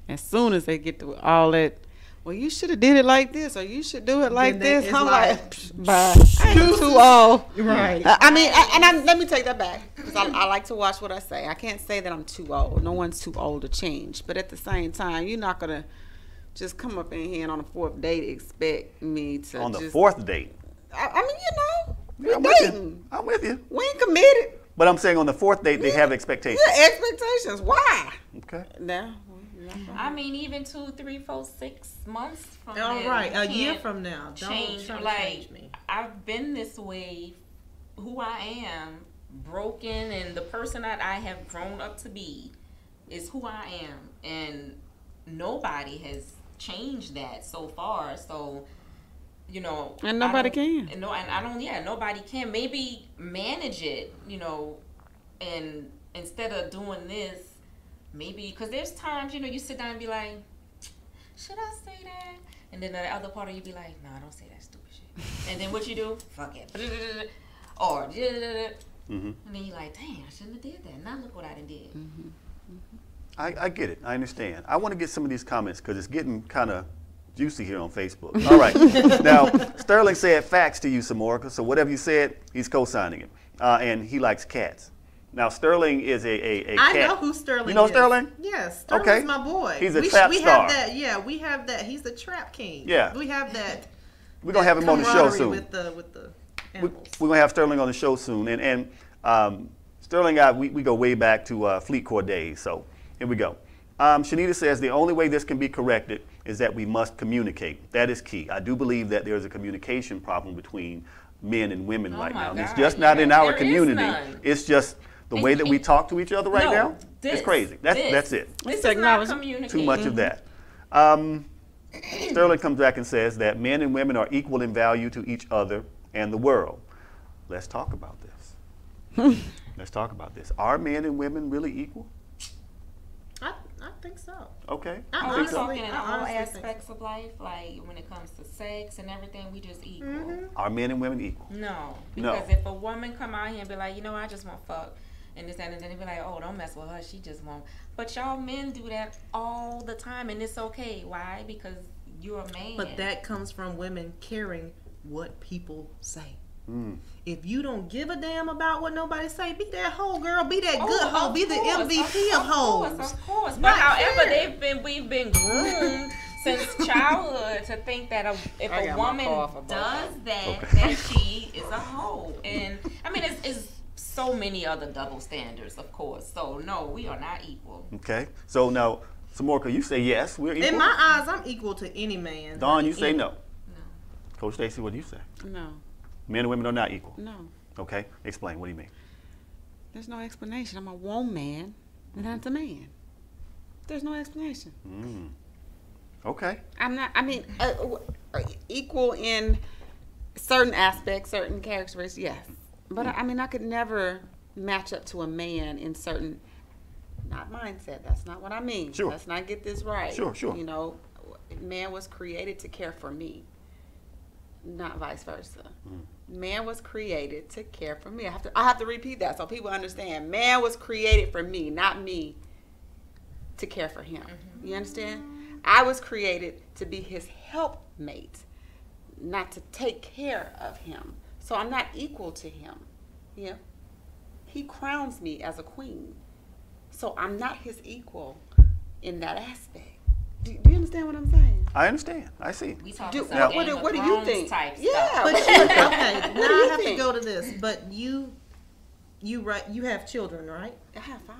Speaker 6: as soon as they get to all that, well, you should have did it like this, or you should do it like this. I'm like, bye. I ain't too old.
Speaker 9: Right.
Speaker 6: Let me take that back. Because I like to watch what I say. I can't say that I'm too old. No one's too old to change. But at the same time, you're not going to just come up in here and on the fourth date expect me to
Speaker 1: on the fourth date?
Speaker 6: I mean, we're dating.
Speaker 1: I'm with you.
Speaker 6: We ain't committed.
Speaker 1: But I'm saying on the fourth date, they have expectations.
Speaker 6: Yeah, expectations. Why?
Speaker 1: Okay.
Speaker 6: Now,
Speaker 8: I mean, even 2, 3, 4, 6 months from now.
Speaker 9: All right, a year from now.
Speaker 8: Change.
Speaker 9: Don't try to change me.
Speaker 8: I've been this way, who I am, broken, and the person that I have grown up to be is who I am. And nobody has changed that so far. So,
Speaker 6: and nobody can.
Speaker 8: No, and I don't. Yeah, nobody can. Maybe manage it. And instead of doing this, maybe because there's times you sit down and be like, should I say that? And then the other part of you be like, no, don't say that stupid shit. And then what you do? Fuck it. Or and then you're like, dang, I shouldn't have did that. Now look what I done did.
Speaker 1: I get it. I understand. I want to get some of these comments because it's getting kind of juicy here on Facebook. All right. Now, Sterling said facts to you, Samorica. So whatever you said, he's co-signing it. And he likes cats. Now, Sterling is a cat.
Speaker 9: I know who Sterling is.
Speaker 1: You know Sterling?
Speaker 9: Yes, Sterling's my boy.
Speaker 1: He's a trap star.
Speaker 9: Have that. Yeah, we have that. He's the trap king.
Speaker 1: Yeah.
Speaker 9: We have that.
Speaker 1: We're going to have him on the show soon.
Speaker 9: With the animals.
Speaker 1: We're going to have Sterling on the show soon. And Sterling, we go way back to Fleet Corps days. So here we go. Shanita says the only way this can be corrected is that we must communicate. That is key. I do believe that there's a communication problem between men and women right now. And it's just not in our community. It's just the way that we talk to each other right now. It's crazy. That's it.
Speaker 8: This is not communicating.
Speaker 1: Too much of that. Sterling comes back and says that men and women are equal in value to each other and the world. Let's talk about this. Let's talk about this. Are men and women really equal?
Speaker 9: I think so.
Speaker 1: Okay.
Speaker 8: I'm talking in all aspects of life, like when it comes to sex and everything, we just equal.
Speaker 1: Are men and women equal?
Speaker 8: No, because if a woman come out here and be like, you know, I just want fuck, and this and then they be like, oh, don't mess with her, she just won't. But y'all men do that all the time, and it's okay. Why? Because you're a man.
Speaker 9: But that comes from women caring what people say. If you don't give a damn about what nobody say, be that hoe, girl. Be that good hoe. Be the MVP of hoes.
Speaker 8: Of course. But however, we've been groomed since childhood to think that if a woman does that she is a hoe. And I mean, it's so many other double standards, of course. So no, we are not equal.
Speaker 1: Okay. So now, Samorica, you say yes, we're equal.
Speaker 9: In my eyes, I'm equal to any man.
Speaker 1: Dawn, you say no. No. Coach Stacy, what do you say?
Speaker 6: No.
Speaker 1: Men and women are not equal?
Speaker 6: No.
Speaker 1: Okay. Explain. What do you mean?
Speaker 6: There's no explanation. I'm a woman, and that's a man. There's no explanation.
Speaker 1: Okay.
Speaker 6: I'm not, I mean, equal in certain aspects, certain characteristics, yes. But I mean, I could never match up to a man in certain, not mindset. That's not what I mean.
Speaker 1: Sure.
Speaker 6: Let's not get this right.
Speaker 1: Sure.
Speaker 6: You know, man was created to care for me, not vice versa. Man was created to care for me. I have to repeat that so people understand. Man was created for me, not me to care for him. You understand? I was created to be his helpmate, not to take care of him. So I'm not equal to him. Yeah. He crowns me as a queen. So I'm not his equal in that aspect. Do you understand what I'm saying?
Speaker 1: I understand. I see.
Speaker 8: We
Speaker 6: what do you think? Yeah.
Speaker 9: But okay, now I have to go to this. But you have children, right?
Speaker 6: I have 5.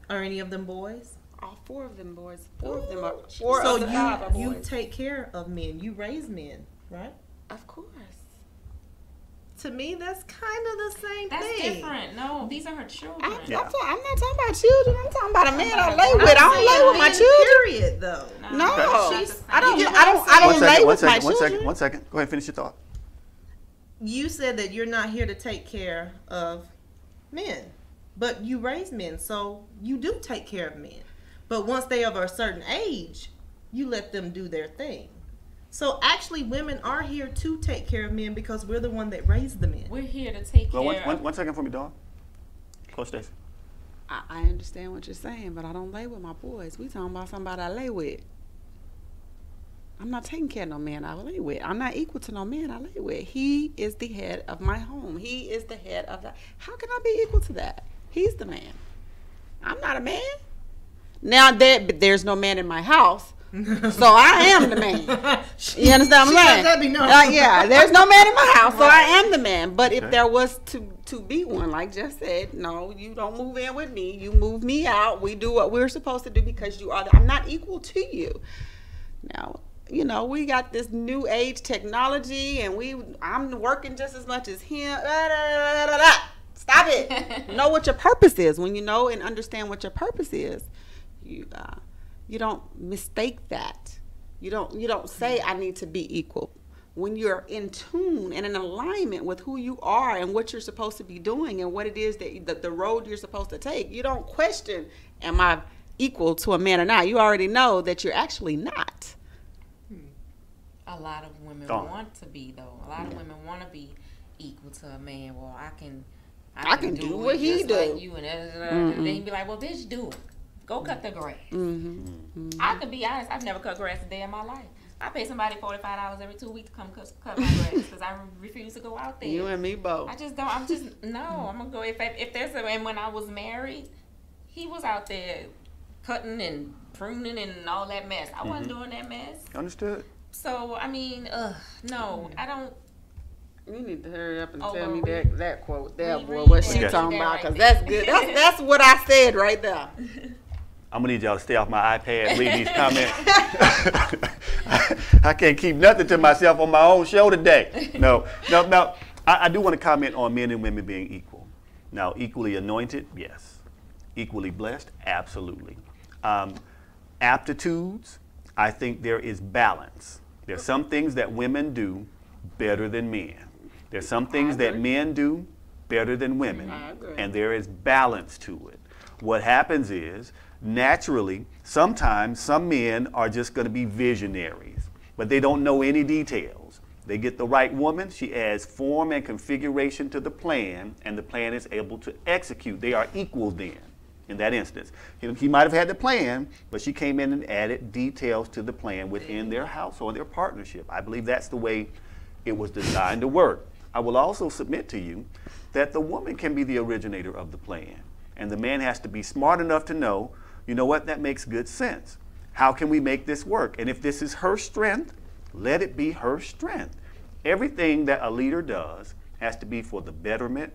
Speaker 9: Are any of them boys?
Speaker 6: All 4 of them boys. 4 of them are.
Speaker 9: So you take care of men. You raise men, right?
Speaker 6: Of course.
Speaker 9: To me, that's kind of the same thing.
Speaker 8: That's different. No, these are her children.
Speaker 6: I'm not talking about children. I'm talking about a man I lay with. I don't lay with my children.
Speaker 9: Period, though.
Speaker 6: No,
Speaker 9: Okay.
Speaker 6: I don't lay with my children.
Speaker 1: One second. Go ahead and finish your thought.
Speaker 9: You said that you're not here to take care of men, but you raise men, so you do take care of men. But once they are of a certain age, you let them do their thing. So actually, women are here to take care of men because we're the one that raised the men.
Speaker 8: We're here to take care.
Speaker 1: One second for me, Dawn. Coach Stacy.
Speaker 6: I understand what you're saying, but I don't lay with my boys. We talking about somebody I lay with. I'm not taking care of no man I lay with. I'm not equal to no man I lay with. He is the head of my home. He is the head of that. How can I be equal to that? He's the man. I'm not a man. Now there's no man in my house. So I am the man. You understand what I'm saying? Yeah, there's no man in my house, so I am the man. But if there was to be one, like Jeff said, no, you don't move in with me. You move me out. We do what we're supposed to do because you are. I'm not equal to you. Now, you know, we got this new age technology, and I'm working just as much as him. Stop it. Know what your purpose is. When you know and understand what your purpose is, you don't mistake that. You don't say I need to be equal. When you're in tune and in alignment with who you are and what you're supposed to be doing and what it is that the road you're supposed to take, you don't question, am I equal to a man or not? You already know that you're actually not.
Speaker 8: A lot of women want to be, though. A lot of women want to be equal to a man. Well, I can do what he do. Like you, and then he'd be like, well, bitch, do it. Go cut the grass. I can be honest, I've never cut grass a day in my life. I pay somebody $45 every 2 weeks to come cut my grass because I refuse to go out there.
Speaker 6: You and me both.
Speaker 8: I just don't. I'm gonna go if there's and when I was married, he was out there cutting and pruning and all that mess. I wasn't doing that mess.
Speaker 1: Understood.
Speaker 8: So I mean, no, I don't.
Speaker 6: You need to hurry up and tell me that quote there, boy. What she talking about? Because that's good. That's what I said right there.
Speaker 1: I'm going to need y'all to stay off my iPad and read these comments. I can't keep nothing to myself on my own show today. No. I do want to comment on men and women being equal. Now, equally anointed, yes. Equally blessed? Absolutely. Aptitudes, I think there is balance. There's some things that women do better than men. There's some things that men do better than women. And there is balance to it. What happens is, naturally, sometimes some men are just going to be visionaries, but they don't know any details. They get the right woman, she adds form and configuration to the plan, and the plan is able to execute. They are equal then, in that instance. He might have had the plan, but she came in and added details to the plan within their household, their partnership. I believe that's the way it was designed to work. I will also submit to you that the woman can be the originator of the plan, and the man has to be smart enough to know, you know what, that makes good sense. How can we make this work? And if this is her strength, let it be her strength. Everything that a leader does has to be for the betterment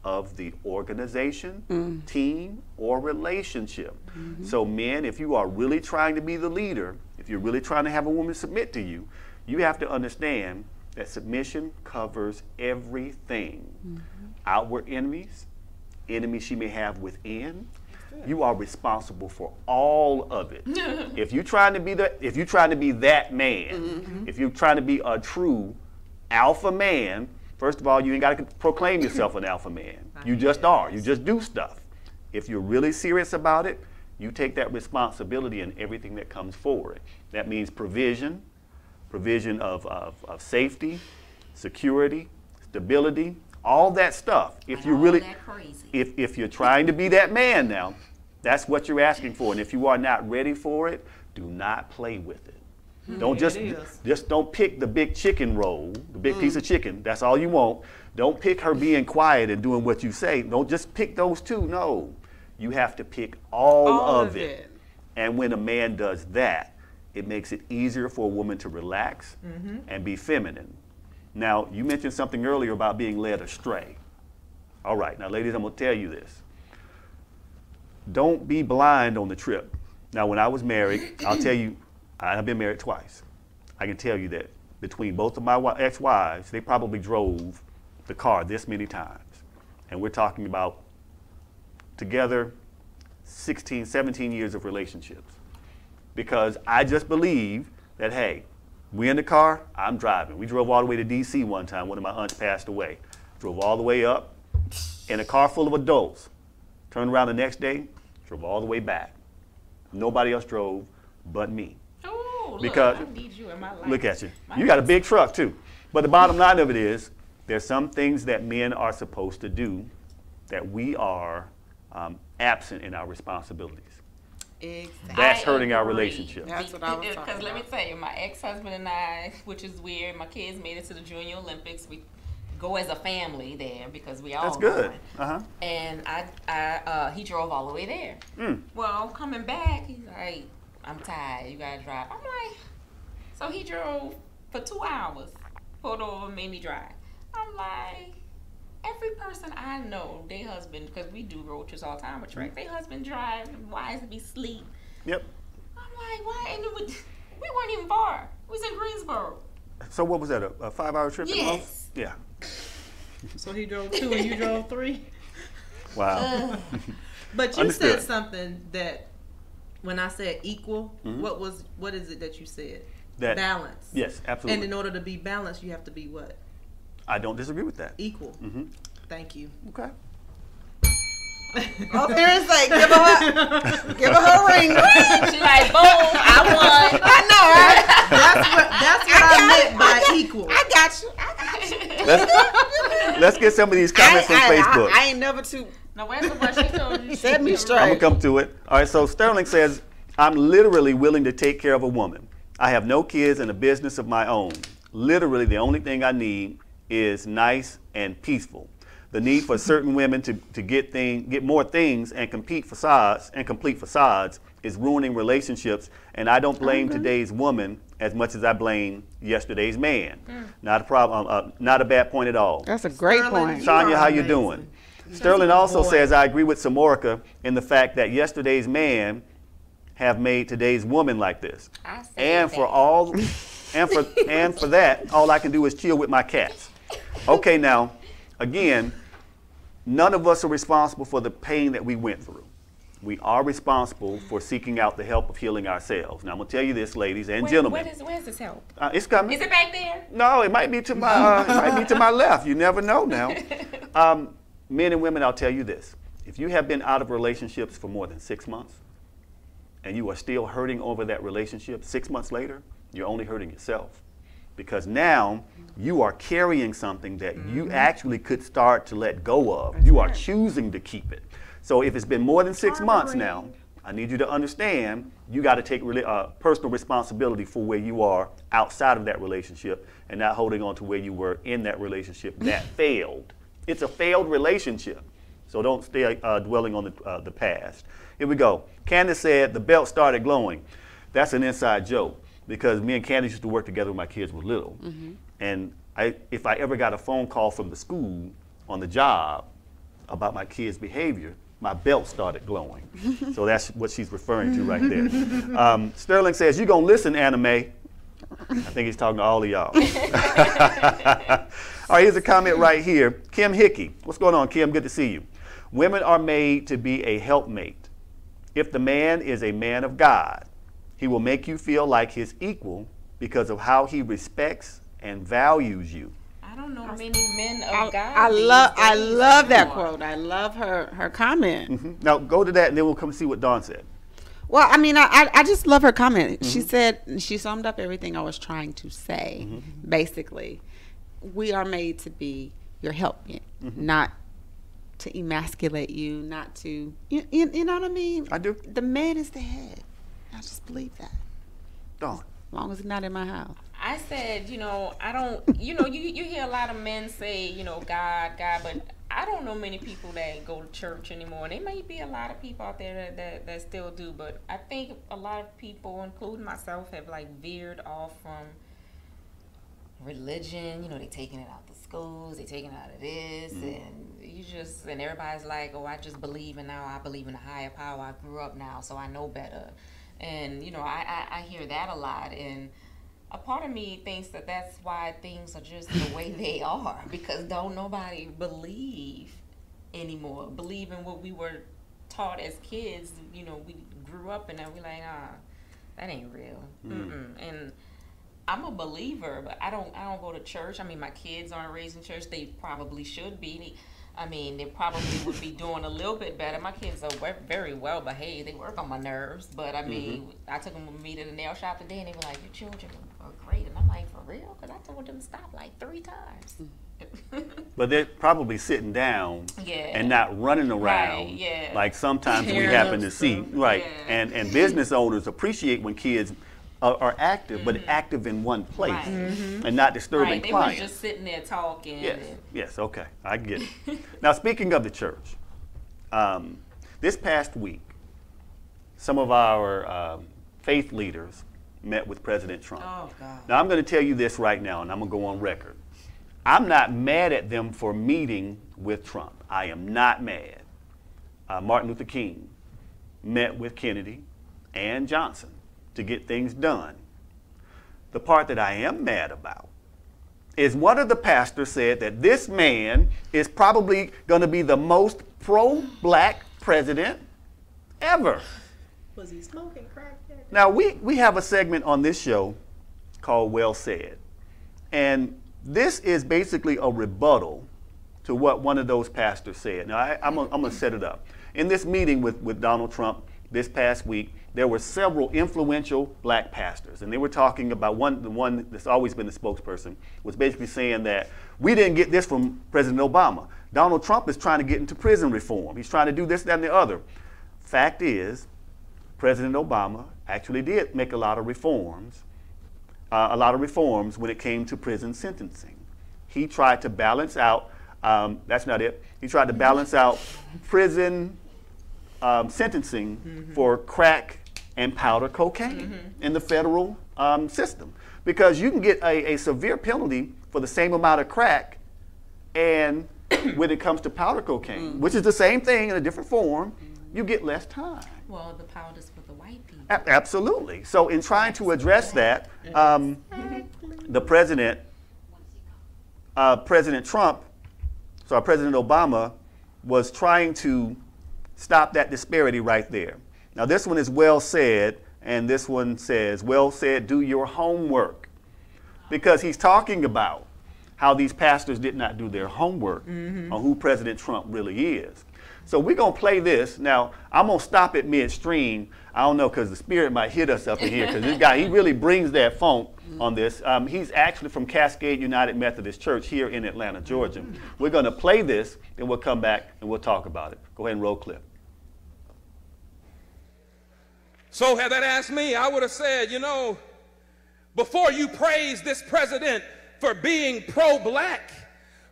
Speaker 1: of the organization, team, or relationship. So men, if you are really trying to be the leader, if you're really trying to have a woman submit to you, you have to understand that submission covers everything. Outward enemies, enemies she may have within, you are responsible for all of it. If you're trying to be that man, if you're trying to be a true alpha man, first of all, you ain't got to proclaim yourself an alpha man. You just are. You just do stuff. If you're really serious about it, you take that responsibility in everything that comes forward. That means provision of safety, security, stability, all that stuff. If you're really, if you're trying to be that man now, that's what you're asking for. And if you are not ready for it, do not play with it. Don't just don't pick the big chicken roll, the big piece of chicken. That's all you want. Don't pick her being quiet and doing what you say. Don't just pick those two. No, you have to pick all of it. And when a man does that, it makes it easier for a woman to relax and be feminine. Now, you mentioned something earlier about being led astray. All right, now ladies, I'm gonna tell you this. Don't be blind on the trip. Now, when I was married, I'll tell you, I've been married twice. I can tell you that between both of my ex-wives, they probably drove the car this many times. And we're talking about together 16, 17 years of relationships. Because I just believe that, hey, we in the car, I'm driving. We drove all the way to DC one time. One of my aunts passed away. Drove all the way up in a car full of adults. Turned around the next day, drove all the way back. Nobody else drove but me.
Speaker 8: Oh,
Speaker 1: because
Speaker 8: look, I need you in my life.
Speaker 1: Look at you. You got a big truck too. But the bottom line of it is, there's some things that men are supposed to do that we are absent in our responsibilities.
Speaker 6: Exactly.
Speaker 1: That's hurting our relationship.
Speaker 6: That's what I was talking about.
Speaker 8: Because let me tell you, my ex-husband and I, which is weird, my kids made it to the Junior Olympics. We go as a family there because we all
Speaker 1: That's good.
Speaker 8: And he drove all the way there. Well, coming back, he's like, I'm tired, you gotta drive. I'm like, so he drove for 2 hours, pulled over, made me drive. I'm like, every person I know, their husband, because we do road trips all the time with Trek, their husband drive, why is it be sleep?
Speaker 1: Yep.
Speaker 8: I'm like, why? And we weren't even far. We was in Greensboro.
Speaker 1: So what was that, a 5-hour trip?
Speaker 8: Yes.
Speaker 1: Yeah.
Speaker 9: So he drove 2 and you drove 3?
Speaker 1: Wow.
Speaker 9: But you
Speaker 1: Understood.
Speaker 9: said something that, when I said equal, what is it that you said?
Speaker 1: That,
Speaker 9: balance.
Speaker 1: Yes, absolutely.
Speaker 9: And in order to be balanced, you have to be what?
Speaker 1: I don't disagree with that.
Speaker 9: Equal. Thank you.
Speaker 1: Okay.
Speaker 6: Oh, seriously, give her a ring.
Speaker 8: She like, boom, I won.
Speaker 6: I know, right?
Speaker 9: That's what I meant by equal.
Speaker 6: I got you.
Speaker 1: Let's get some of these comments from Facebook.
Speaker 6: I ain't never too.
Speaker 8: No, where's the one she told you?
Speaker 6: Set me straight.
Speaker 1: I'm going to come to it. All right, so Sterling says, I'm literally willing to take care of a woman. I have no kids and a business of my own. Literally, the only thing I need is nice and peaceful. The need for certain women to get more things and complete facades is ruining relationships, and I don't blame today's woman as much as I blame yesterday's man. Not a problem, not a bad point at all.
Speaker 6: That's a great point.
Speaker 1: Sonia, how you doing? Sterling also says, I agree with Samorica in the fact that yesterday's man have made today's woman like this. And for that, all I can do is chill with my cats. Okay, now, again, none of us are responsible for the pain that we went through. we are responsible for seeking out the help of healing ourselves. Now, I'm going to tell you this, ladies and gentlemen.
Speaker 8: Where's this help?
Speaker 1: It's coming.
Speaker 8: Is it back there?
Speaker 1: No, it might be to my, it might be to my left. You never know now. Men and women, I'll tell you this. If you have been out of relationships for more than 6 months, and you are still hurting over that relationship 6 months later, you're only hurting yourself. Because now you are carrying something that you actually could start to let go of. You are choosing to keep it. So if it's been more than 6 months now, I need you to understand you got to take personal responsibility for where you are outside of that relationship and not holding on to where you were in that relationship that failed. It's a failed relationship. So don't stay dwelling on the past. Here we go. Candace said the belt started glowing. That's an inside joke because me and Candace used to work together when my kids were little. And if I ever got a phone call from the school on the job about my kids' behavior, my belt started glowing. So that's what she's referring to right there. Sterling says, you gonna listen, anime. I think he's talking to all of y'all. All right, here's a comment right here. Kim Hickey. What's going on, Kim? Good to see you. Women are made to be a helpmate. If the man is a man of God, he will make you feel like his equal because of how he respects and values you.
Speaker 8: I don't know many men of God.
Speaker 6: I love that quote. I love her comment.
Speaker 1: Now go to that and then we'll come see what Dawn said.
Speaker 6: Well, I mean, I just love her comment. She said, she summed up everything I was trying to say. Basically, we are made to be your helpmate, not to emasculate you, not to, you know what I mean?
Speaker 1: I do.
Speaker 6: The man is the head. I just believe that.
Speaker 1: Dawn.
Speaker 6: As long as it's not in my house.
Speaker 8: I said, I don't, you hear a lot of men say, God, but I don't know many people that go to church anymore. There may be a lot of people out there that still do, but I think a lot of people, including myself, have veered off from religion. They taking it out the schools, they taking it out of this, and everybody's like, oh, I just believe, and now I believe in a higher power. I grew up now, so I know better. And, I hear that a lot, and a part of me thinks that that's why things are just the way they are, because don't nobody believe anymore. Believe in what we were taught as kids. We grew up and we're like, that ain't real. And I'm a believer, but I don't go to church. I mean, my kids aren't raised in church. They probably should be. They probably would be doing a little bit better. My kids are very well behaved. They work on my nerves, but I took them with me to the nail shop today, and they were like, "Your children are great," and I'm like, "For real?" Because I told them to stop 3 times.
Speaker 1: But they're probably sitting down and not running around like sometimes we happen to see. Right. And business owners appreciate when kids are active, but active in one place and not disturbing clients.
Speaker 8: They were just sitting there talking.
Speaker 1: Yes, okay, I get it. Now, speaking of the church, this past week, some of our faith leaders met with President Trump.
Speaker 8: Oh, God.
Speaker 1: Now, I'm going to tell you this right now, and I'm going to go on record. I'm not mad at them for meeting with Trump. I am not mad. Martin Luther King met with Kennedy and Johnson to get things done. The part that I am mad about is one of the pastors said that this man is probably going to be the most pro-black president ever.
Speaker 9: Was he smoking crack?
Speaker 1: Now, we have a segment on this show called Well Said. And this is basically a rebuttal to what one of those pastors said. Now, I'm going to set it up. In this meeting with Donald Trump this past week, there were several influential black pastors, and they were talking about the one that's always been the spokesperson was basically saying that we didn't get this from President Obama. Donald Trump is trying to get into prison reform. He's trying to do this, that, and the other. Fact is, President Obama actually did make a lot of reforms when it came to prison sentencing. He tried to balance out, that's not it, he tried to balance out prison sentencing for crack and powder cocaine in the federal system. Because you can get a severe penalty for the same amount of crack, and when it comes to powder cocaine, which is the same thing in a different form, you get less time.
Speaker 8: Well, the powder's for the white people.
Speaker 1: Absolutely. So in trying to address that, the President Obama was trying to stop that disparity right there. Now this one is well said, and this one says, well said, do your homework. Because he's talking about how these pastors did not do their homework on who President Trump really is. So we're going to play this. Now, I'm going to stop it midstream. I don't know, because the spirit might hit us up in here, because this guy, he really brings that funk on this. He's actually from Cascade United Methodist Church here in Atlanta, Georgia. We're going to play this, and we'll come back and we'll talk about it. Go ahead and roll clip.
Speaker 7: So had that asked me, I would have said, you know, before you praise this president for being pro-black,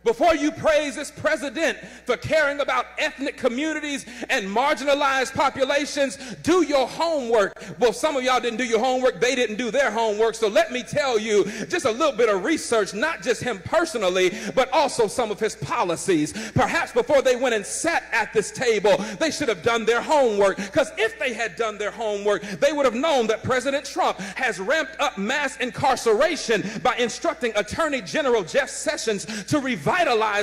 Speaker 7: before you praise this president for caring about ethnic communities and marginalized populations, do your homework. Well, some of y'all didn't do your homework. They didn't do their homework. So let me tell you just a little bit of research, not just him personally, but also some of his policies. Perhaps before they went and sat at this table, they should have done their homework. Because if they had done their homework, they would have known that President Trump has ramped up mass incarceration by instructing Attorney General Jeff Sessions to revitalize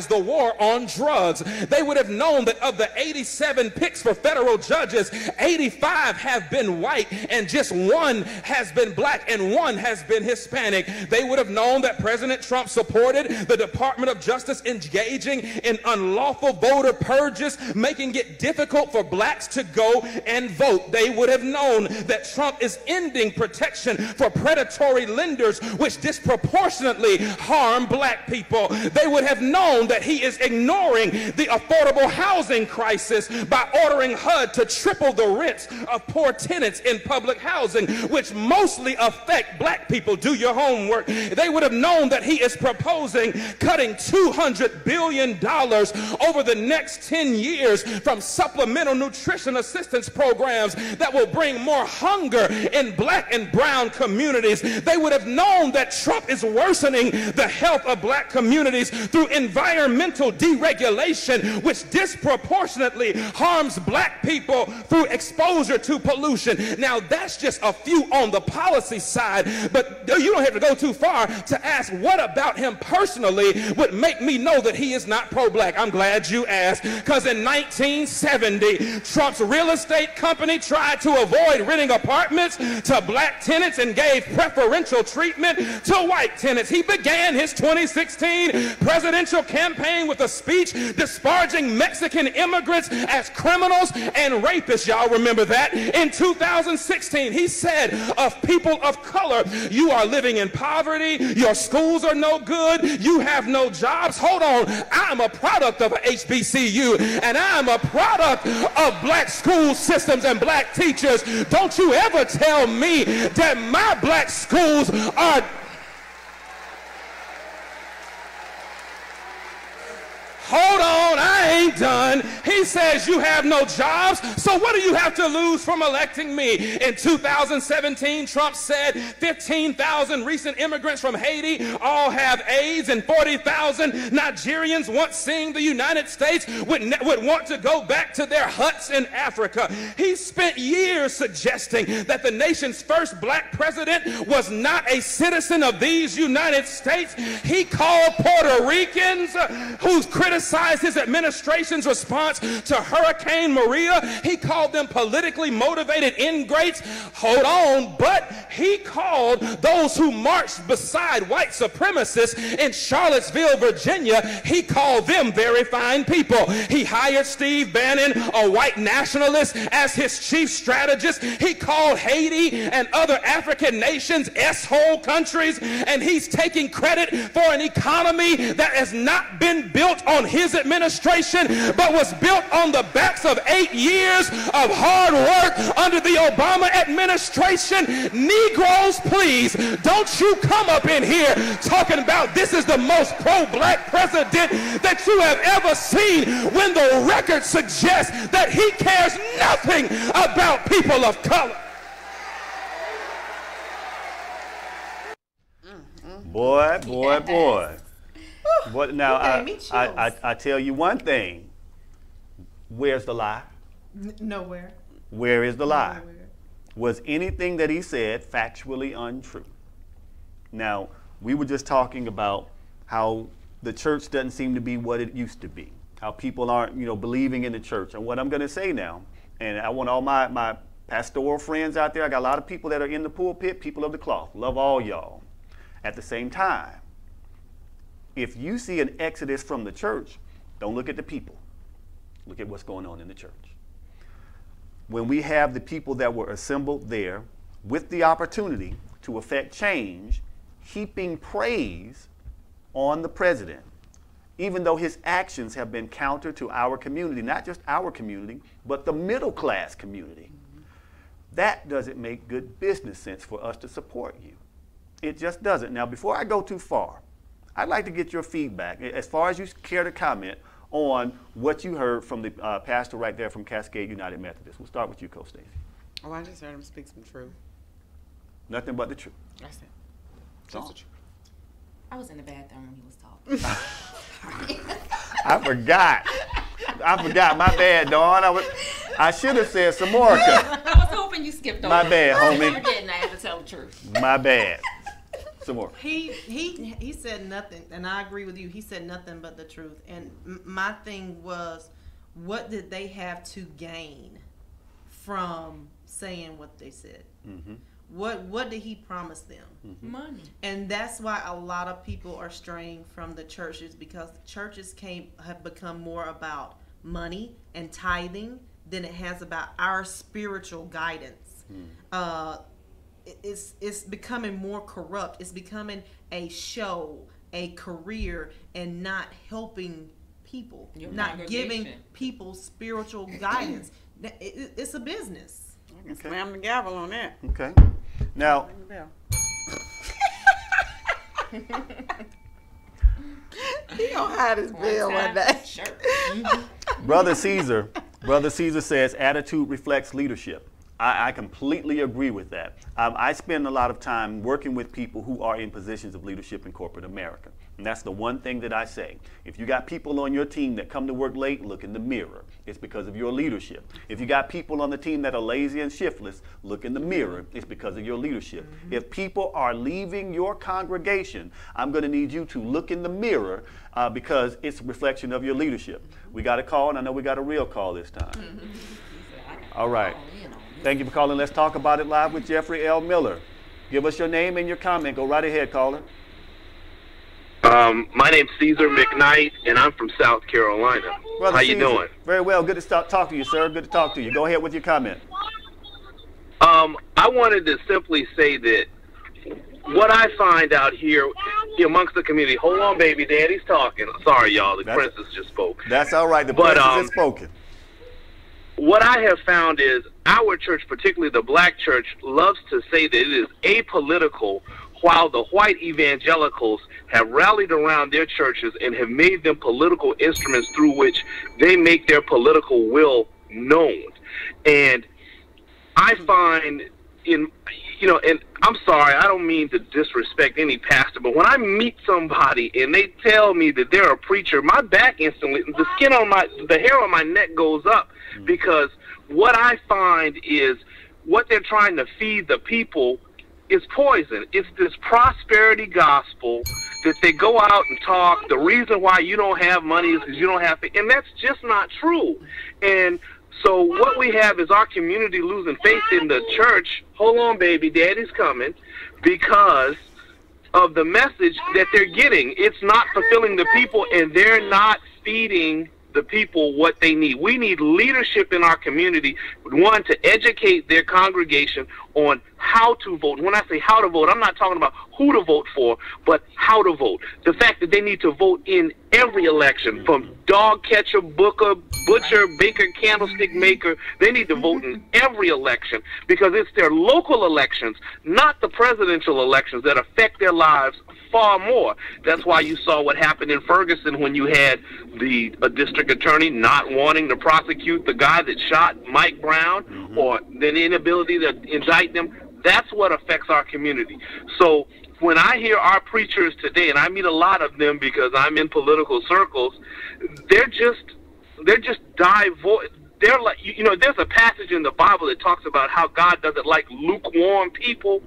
Speaker 7: the war on drugs. They would have known that of the 87 picks for federal judges, 85 have been white and just one has been black and one has been Hispanic. They would have known that President Trump supported the Department of Justice engaging in unlawful voter purges, making it difficult for blacks to go and vote. They would have known that Trump is ending protection for predatory lenders, which disproportionately harm black people. They would have known that he is ignoring the affordable housing crisis by ordering HUD to triple the rents of poor tenants in public housing, which mostly affect black people. Do your homework. They would have known that he is proposing cutting $200 billion over the next 10 years from supplemental nutrition assistance programs that will bring more hunger in black and brown communities. They would have known that Trump is worsening the health of black communities through environmental deregulation, which disproportionately harms black people through exposure to pollution. Now, that's just a few on the policy side, but you don't have to go too far to ask what about him personally would make me know that he is not pro-black. I'm glad you asked, because in 1970, Trump's real estate company tried to avoid renting apartments to black tenants and gave preferential treatment to white tenants. He began his 2016 presidential campaign with a speech disparaging Mexican immigrants as criminals and rapists. Y'all remember that? In 2016, he said of people of color, you are living in poverty, your schools are no good, you have no jobs. Hold on, I'm a product of a HBCU, and I'm a product of black school systems and black teachers. Don't you ever tell me that my black schools are... Hold on, I ain't done. He says you have no jobs, so what do you have to lose from electing me? In 2017, Trump said 15,000 recent immigrants from Haiti all have AIDS, and 40,000 Nigerians once seeing the United States would want to go back to their huts in Africa. He spent years suggesting that the nation's first black president was not a citizen of these United States. He called Puerto Ricans who's criticized his administration's response to Hurricane Maria. He called them politically motivated ingrates. Hold on, but he called those who marched beside white supremacists in Charlottesville, Virginia, he called them very fine people. He hired Steve Bannon, a white nationalist, as his chief strategist. He called Haiti and other African nations S-hole countries, and he's taking credit for an economy that has not been built on his administration, but was built on the backs of 8 years of hard work under the Obama administration. Negroes, please, don't you come up in here talking about this is the most pro-black president that you have ever seen, when the record suggests that he cares nothing about people of color.
Speaker 1: Boy. But now I tell you one thing. Where's the lie?
Speaker 9: Nowhere.
Speaker 1: Where is the lie?
Speaker 9: Nowhere.
Speaker 1: Was anything that he said factually untrue? Now, we were just talking about how the church doesn't seem to be what it used to be. how people aren't, believing in the church. And what I'm going to say now, and I want all my pastoral friends out there, I got a lot of people that are in the pulpit, people of the cloth, love all y'all. At the same time, if you see an exodus from the church, don't look at the people. Look at what's going on in the church. When we have the people that were assembled there with the opportunity to affect change, heaping praise on the president, even though his actions have been counter to our community, not just our community, but the middle class community. That doesn't make good business sense for us to support you. It just doesn't. Now, before I go too far, I'd like to get your feedback, as far as you care to comment on what you heard from the pastor right there from Cascade United Methodist. We'll start with you, Coach Stacy.
Speaker 6: Oh, I just heard him speak some truth.
Speaker 1: Nothing but the truth.
Speaker 6: That's it.
Speaker 1: Just the truth.
Speaker 8: I was in the bathroom when he was talking.
Speaker 1: I forgot. My bad, Dawn. I should have said Samorica.
Speaker 8: I was hoping you skipped over.
Speaker 1: My bad, homie.
Speaker 8: You didn't. I have to tell the truth.
Speaker 1: My bad. Samorica.
Speaker 9: He said nothing, and I agree with you. He said nothing but the truth. And my thing was, what did they have to gain from saying what they said?
Speaker 1: Mm-hmm.
Speaker 9: What did he promise them?
Speaker 1: Mm-hmm.
Speaker 8: Money.
Speaker 9: And that's why a lot of people are straying from the churches, because the churches have become more about money and tithing than it has about our spiritual guidance. It's becoming more corrupt. It's becoming a show, a career, and not helping people, not giving people spiritual guidance. It's a business.
Speaker 6: I can slam the gavel on that.
Speaker 1: Okay. Now,
Speaker 6: he gonna hide his bill one day.
Speaker 8: Sure.
Speaker 1: Brother Caesar says attitude reflects leadership. I completely agree with that. I spend a lot of time working with people who are in positions of leadership in corporate America. And that's the one thing that I say. If you got people on your team that come to work late, look in the mirror. It's because of your leadership. If you got people on the team that are lazy and shiftless, look in the mirror. It's because of your leadership. Mm-hmm. If people are leaving your congregation, I'm going to need you to look in the mirror because it's a reflection of your leadership. We got a call, and I know we got a real call this time. All right. Thank you for calling. Let's talk about it live with Jeffrey L. Miller. Give us your name and your comment. Go right ahead, caller.
Speaker 17: My name's Caesar McKnight, and I'm from South Carolina.
Speaker 1: Brother
Speaker 17: How you
Speaker 1: Caesar,
Speaker 17: doing?
Speaker 1: Very well. Good to talk to you, sir. Good to talk to you. Go ahead with your comment.
Speaker 17: I wanted to simply say that what I find out here amongst the community. Hold on, baby. Daddy's talking. Sorry, y'all. The princess just spoke.
Speaker 1: That's all right. The princess has spoken.
Speaker 17: What I have found is our church, particularly the black church, loves to say that it is apolitical, while the white evangelicals have rallied around their churches and have made them political instruments through which they make their political will known. And I find and I'm sorry, I don't mean to disrespect any pastor, but when I meet somebody and they tell me that they're a preacher, my back instantly, the hair on my neck goes up, because what I find is what they're trying to feed the people is poison. It's this prosperity gospel that they go out and talk. The reason why you don't have money is because you don't have faith, and that's just not true. And so what we have is our community losing faith in the church. Hold on, baby, daddy's coming, because of the message that they're getting. It's not fulfilling the people, and they're not feeding the people what they need. We need leadership in our community, one, to educate their congregation on how to vote. When I say how to vote, I'm not talking about who to vote for, but how to vote. The fact that they need to vote in every election, from dog catcher, booker, butcher, baker, candlestick maker, they need to vote in every election, because it's their local elections, not the presidential elections, that affect their lives far more. That's why you saw what happened in Ferguson when you had a district attorney not wanting to prosecute the guy that shot Mike Brown, or the inability to indict them. That's what affects our community. So when I hear our preachers today, and I meet a lot of them because I'm in political circles, they're just they're like, you know, there's a passage in the Bible that talks about how God doesn't like lukewarm people.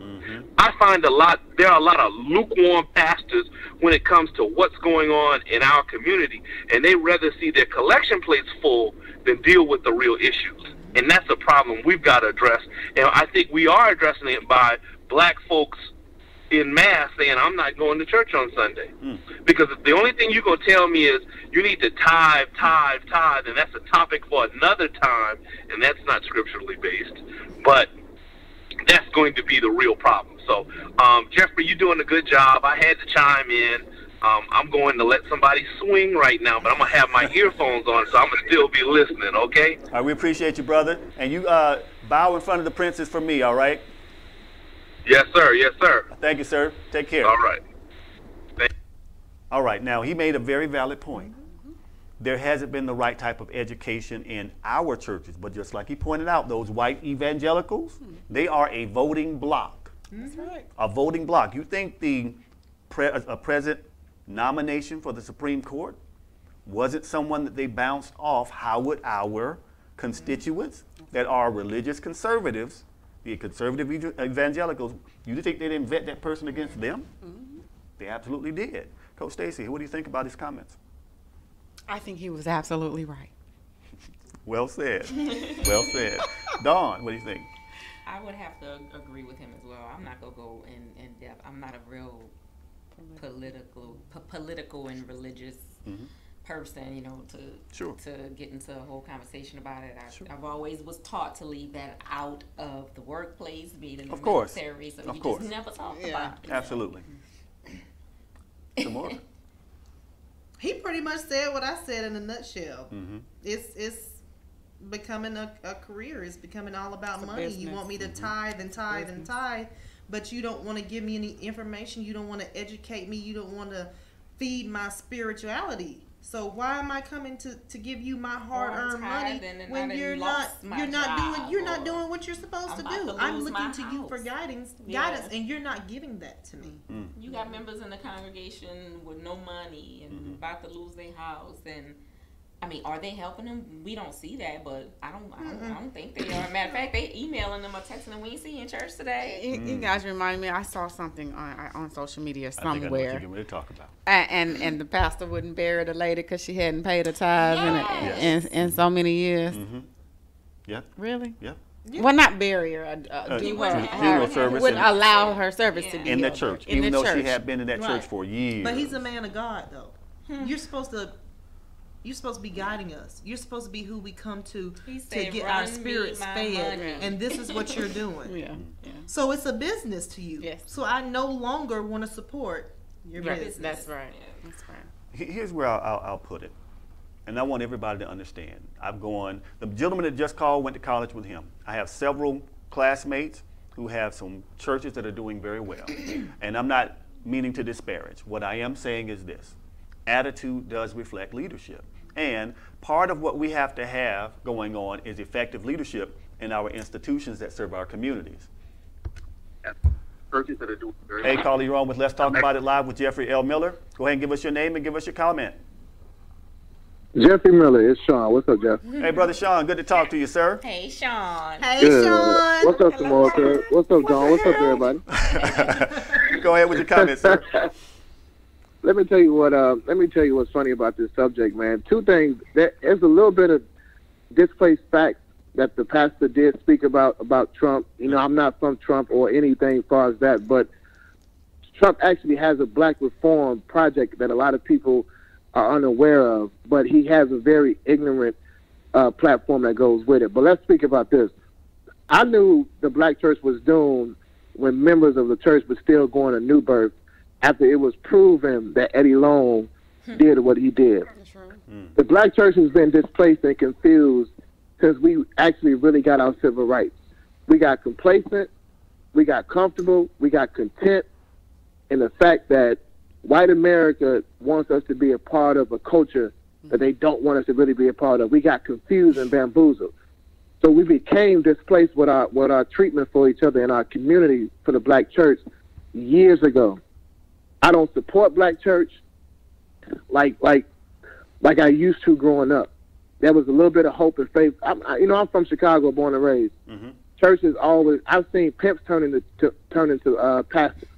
Speaker 17: I find there are a lot of lukewarm pastors when it comes to what's going on in our community, and they rather see their collection plates full than deal with the real issues. And that's a problem we've got to address. And I think we are addressing it by black folks in mass saying, I'm not going to church on Sunday. Because the only thing you're going to tell me is you need to tithe, and that's a topic for another time, and that's not scripturally based. But that's going to be the real problem. So, Jeffrey, you're doing a good job. I had to chime in. I'm going to let somebody swing right now, but I'm going to have my earphones on, so I'm going to still be listening, okay?
Speaker 1: All right, we appreciate you, brother. And you bow in front of the princess for me, all right?
Speaker 17: Yes, sir. Yes, sir.
Speaker 1: Thank you, sir. Take care.
Speaker 17: All right.
Speaker 1: All right. Now, he made a very valid point. There hasn't been the right type of education in our churches, but just like he pointed out, those white evangelicals, they are a voting bloc.
Speaker 6: That's right.
Speaker 1: A voting bloc. You think the present nomination for the Supreme Court wasn't someone that they bounced off? How would our constituents that are religious conservatives, the conservative evangelicals, you think they didn't vet that person against them? They absolutely did. Coach Stacy, what do you think about his comments?
Speaker 6: I think he was absolutely right.
Speaker 1: Well said. Well said. Dawn, what do you think?
Speaker 8: I would have to agree with him as well. I'm not going to go in depth. I'm not a real political and religious person, you know, to get into a whole conversation about it. I've always was taught to leave that out of the workplace, be it in the military, so you just never talk about it.
Speaker 1: Absolutely. Samorica.
Speaker 9: He pretty much said what I said in a nutshell. It's becoming a career. It's becoming all about money. Business. You want me to tithe and tithe and tithe, but you don't want to give me any information. You don't want to educate me. You don't want to feed my spirituality. So why am I coming to give you my hard-earned money when you're not doing what you're supposed to do? I'm looking to you for guidance, and you're not giving that to me.
Speaker 8: You got members in the congregation with no money and about to lose their house, and I mean, are they helping them? We don't see that, but I don't think they are. Matter of fact, they emailing them or texting them. We ain't see you in church today.
Speaker 6: You guys remind me. I saw something on social media somewhere.
Speaker 1: I think I know what you're getting ready to talk about.
Speaker 6: And the pastor wouldn't bury the lady because she hadn't paid her tithes in so many years.
Speaker 1: Yeah.
Speaker 6: Really?
Speaker 1: Yeah.
Speaker 6: Well, not bury her.
Speaker 1: Funeral service.
Speaker 6: Wouldn't allow her service to be
Speaker 1: in the church, even though she had been in that church for years.
Speaker 9: But he's a man of God, though. You're supposed to be guiding us. You're supposed to be who we come to get our spirits fed. And this is what you're doing. So it's a business to you. So I no longer want to support your business.
Speaker 6: That's right. That's right.
Speaker 1: Here's where I'll put it. And I want everybody to understand. The gentleman that just called went to college with him. I have several classmates who have some churches that are doing very well. And I'm not meaning to disparage. What I am saying is this. Attitude does reflect leadership. And part of what we have to have going on is effective leadership in our institutions that serve our communities. Hey, caller, you're on with Let's Talk About It Live with Jeffrey L. Miller. Go ahead and give us your name and give us your comment.
Speaker 18: Jeffrey Miller, it's Sean. What's up, Jeff?
Speaker 1: Hey, Brother Sean, good to talk to you, sir.
Speaker 8: Hey, Sean.
Speaker 9: Hey, Sean.
Speaker 18: What's up, Samorica? What's up, John? What's up, everybody?
Speaker 1: Go ahead with your comment, sir.
Speaker 18: Let me tell you what's funny about this subject, man. Two things. There's a little bit of displaced fact that the pastor did speak about Trump. You know, I'm not from Trump or anything as far as that, but Trump actually has a black reform project that a lot of people are unaware of, but he has a very ignorant platform that goes with it. But let's speak about this. I knew the black church was doomed when members of the church were still going to New Birth after it was proven that Eddie Long did what he did. The black church has been displaced and confused since we actually really got our civil rights. We got complacent, we got comfortable, we got content in the fact that white America wants us to be a part of a culture that they don't want us to really be a part of. We got confused and bamboozled. So we became displaced with our treatment for each other in our community for the black church years ago. I don't support black church like I used to growing up. there was a little bit of hope and faith. I'm from Chicago, born and raised.
Speaker 1: Mm-hmm.
Speaker 18: Churches always, I've seen pimps turn into pastors.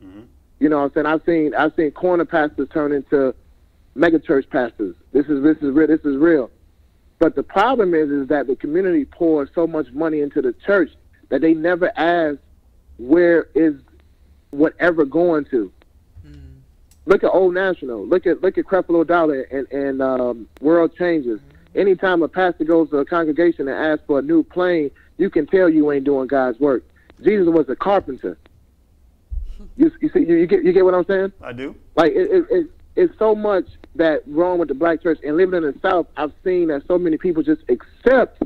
Speaker 1: Mm-hmm.
Speaker 18: You know what I'm saying? I've seen corner pastors turn into mega church pastors. This is real. But the problem is that the community pours so much money into the church that they never ask, where is whatever going to? Look at Old National. Look at Creflo Dollar and World Changes. Anytime a pastor goes to a congregation and asks for a new plane, you can tell you ain't doing God's work. Jesus was a carpenter. You get what I'm saying?
Speaker 1: I do.
Speaker 18: Like it's so much that wrong with the black church. And living in the South, I've seen that so many people just accept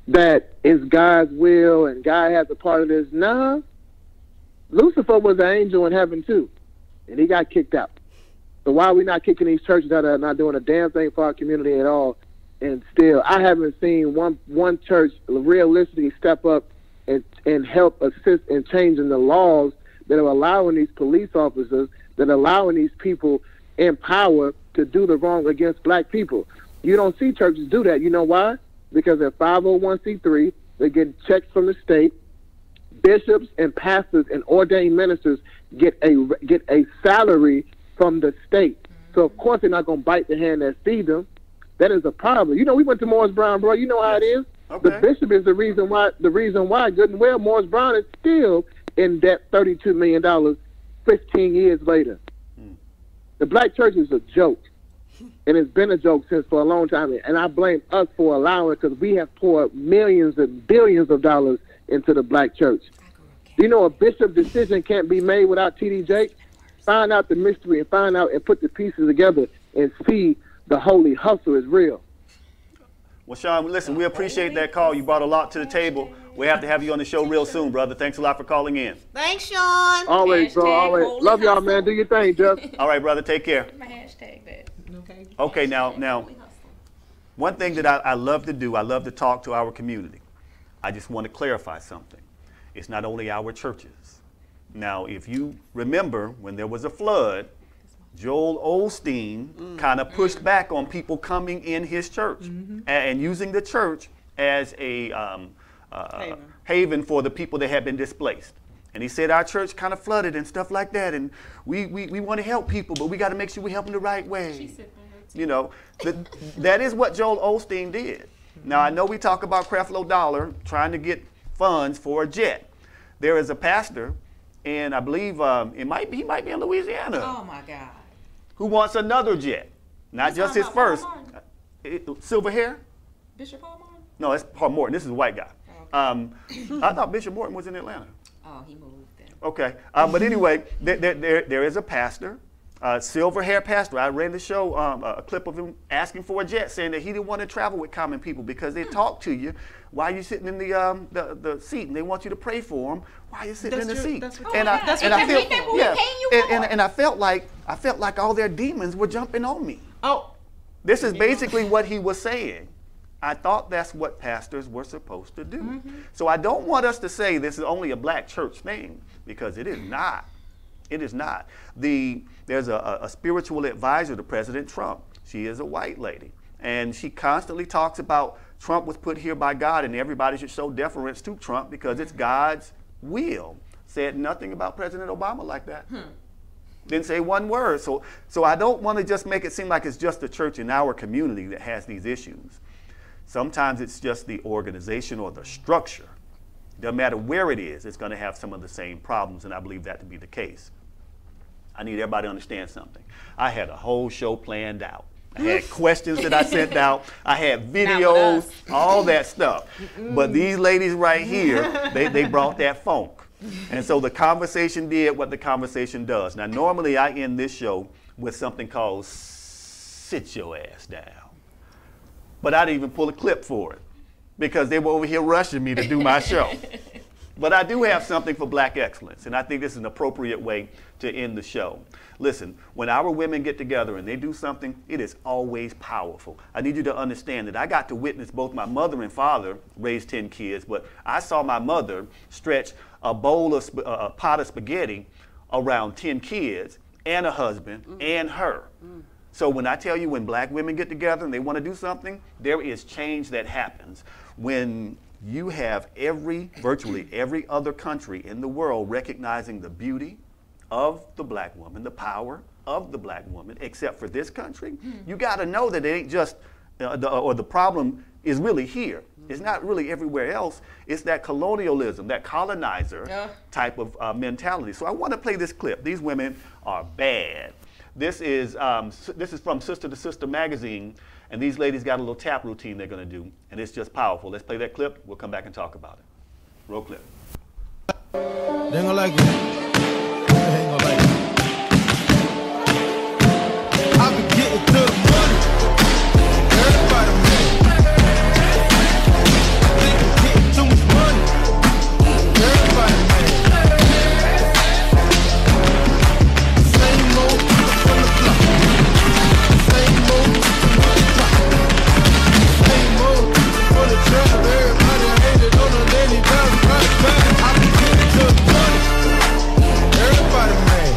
Speaker 18: that it's God's will and God has a part of this. Nah, Lucifer was an angel in heaven too, and he got kicked out. So why are we not kicking these churches that are not doing a damn thing for our community at all? And still, I haven't seen one church realistically step up and help assist in changing the laws that are allowing these police officers, that are allowing these people in power to do the wrong against black people. You don't see churches do that. You know why? Because they're 501c3. They get checks from the state. Bishops and pastors and ordained ministers get a salary from the state. So of course they're not going to bite the hand that feeds them. That is a problem. You know, we went to Morris Brown, bro. You know how it is.
Speaker 1: Okay.
Speaker 18: The bishop is the reason why. Good and well, Morris Brown is still in debt, $32 million, 15 years later. The black church is a joke, and it's been a joke since for a long time. And I blame us for allowing it because we have poured millions and billions of dollars into the black church. You know, a bishop decision can't be made without T.D. Jakes. Find out the mystery and find out and put the pieces together and see the holy hustle is real.
Speaker 1: Well, Sean, listen, we appreciate that call. You brought a lot to the table. We have to have you on the show real soon, brother. Thanks a lot for calling in.
Speaker 9: Thanks, Sean.
Speaker 18: Always, bro. Always. Love y'all, man. Do your thing, Jeff.
Speaker 1: All right, brother. Take care.
Speaker 8: My hashtag that.
Speaker 1: Okay, now, one thing that I love to do, I love to talk to our community. I just want to clarify something. It's not only our churches. Now, if you remember when there was a flood, Joel Osteen kind of pushed back on people coming in his church and using the church as a haven for the people that had been displaced. And he said our church kind of flooded and stuff like that, and we want to help people, but we got to make sure we help them the right way. You know, that is what Joel Osteen did. Now, I know we talk about Creflo Dollar trying to get funds for a jet. There is a pastor, and I believe he might be in Louisiana.
Speaker 8: Oh my God.
Speaker 1: Who wants another jet? Not just his first. Silver hair?
Speaker 8: Bishop Paul Morton?
Speaker 1: No, that's Paul Morton. This is a white guy. Okay. I thought Bishop Morton was in Atlanta.
Speaker 8: Oh, he moved then.
Speaker 1: Okay. But anyway, there is a pastor, silver hair pastor. I ran the show, a clip of him asking for a jet, saying that he didn't want to travel with common people because they talk to you while you're sitting in the seat, and they want you to pray for them while you're sitting in the seat. And I felt like all their demons were jumping on me.
Speaker 9: Oh,
Speaker 1: this is basically what he was saying. I thought that's what pastors were supposed to do. So I don't want us to say this is only a black church thing, because it is not. It is not. There's a spiritual advisor to President Trump. She is a white lady, and she constantly talks about Trump was put here by God and everybody should show deference to Trump because it's God's will. Said nothing about President Obama like that. Didn't say one word. So I don't want to just make it seem like it's just the church in our community that has these issues. Sometimes it's just the organization or the structure. Doesn't matter where it is, it's going to have some of the same problems, and I believe that to be the case. I need everybody to understand something. I had a whole show planned out. I had questions that I sent out. I had videos, all that stuff. But these ladies right here, they brought that funk. And so the conversation did what the conversation does. Now, normally I end this show with something called sit your ass down. But I didn't even pull a clip for it because they were over here rushing me to do my show. But I do have something for black excellence, and I think this is an appropriate way to end the show. Listen, when our women get together and they do something, it is always powerful. I need you to understand that I got to witness both my mother and father raise 10 kids, but I saw my mother stretch a pot of spaghetti around 10 kids and a husband and her. So when I tell you when black women get together and they want to do something, there is change that happens. When you have virtually every other country in the world recognizing the beauty of the black woman, the power of the black woman, except for this country, you got to know that it ain't just, the problem is really here. It's not really everywhere else. It's that colonialism, that colonizer type of mentality. So I want to play this clip. These women are bad. This is from Sister to Sister magazine, and these ladies got a little tap routine they're going to do, and it's just powerful. Let's play that clip. We'll come back and talk about it. Roll clip.
Speaker 19: They ain't gonna like it. They ain't gonna like it. I've been getting to the money. Everybody mad. Getting too much money. Everybody mad. Same old from the block. Same old from the top. Same old from the trap. Everybody hated on the lady down right back. I've been getting to the money. Everybody mad.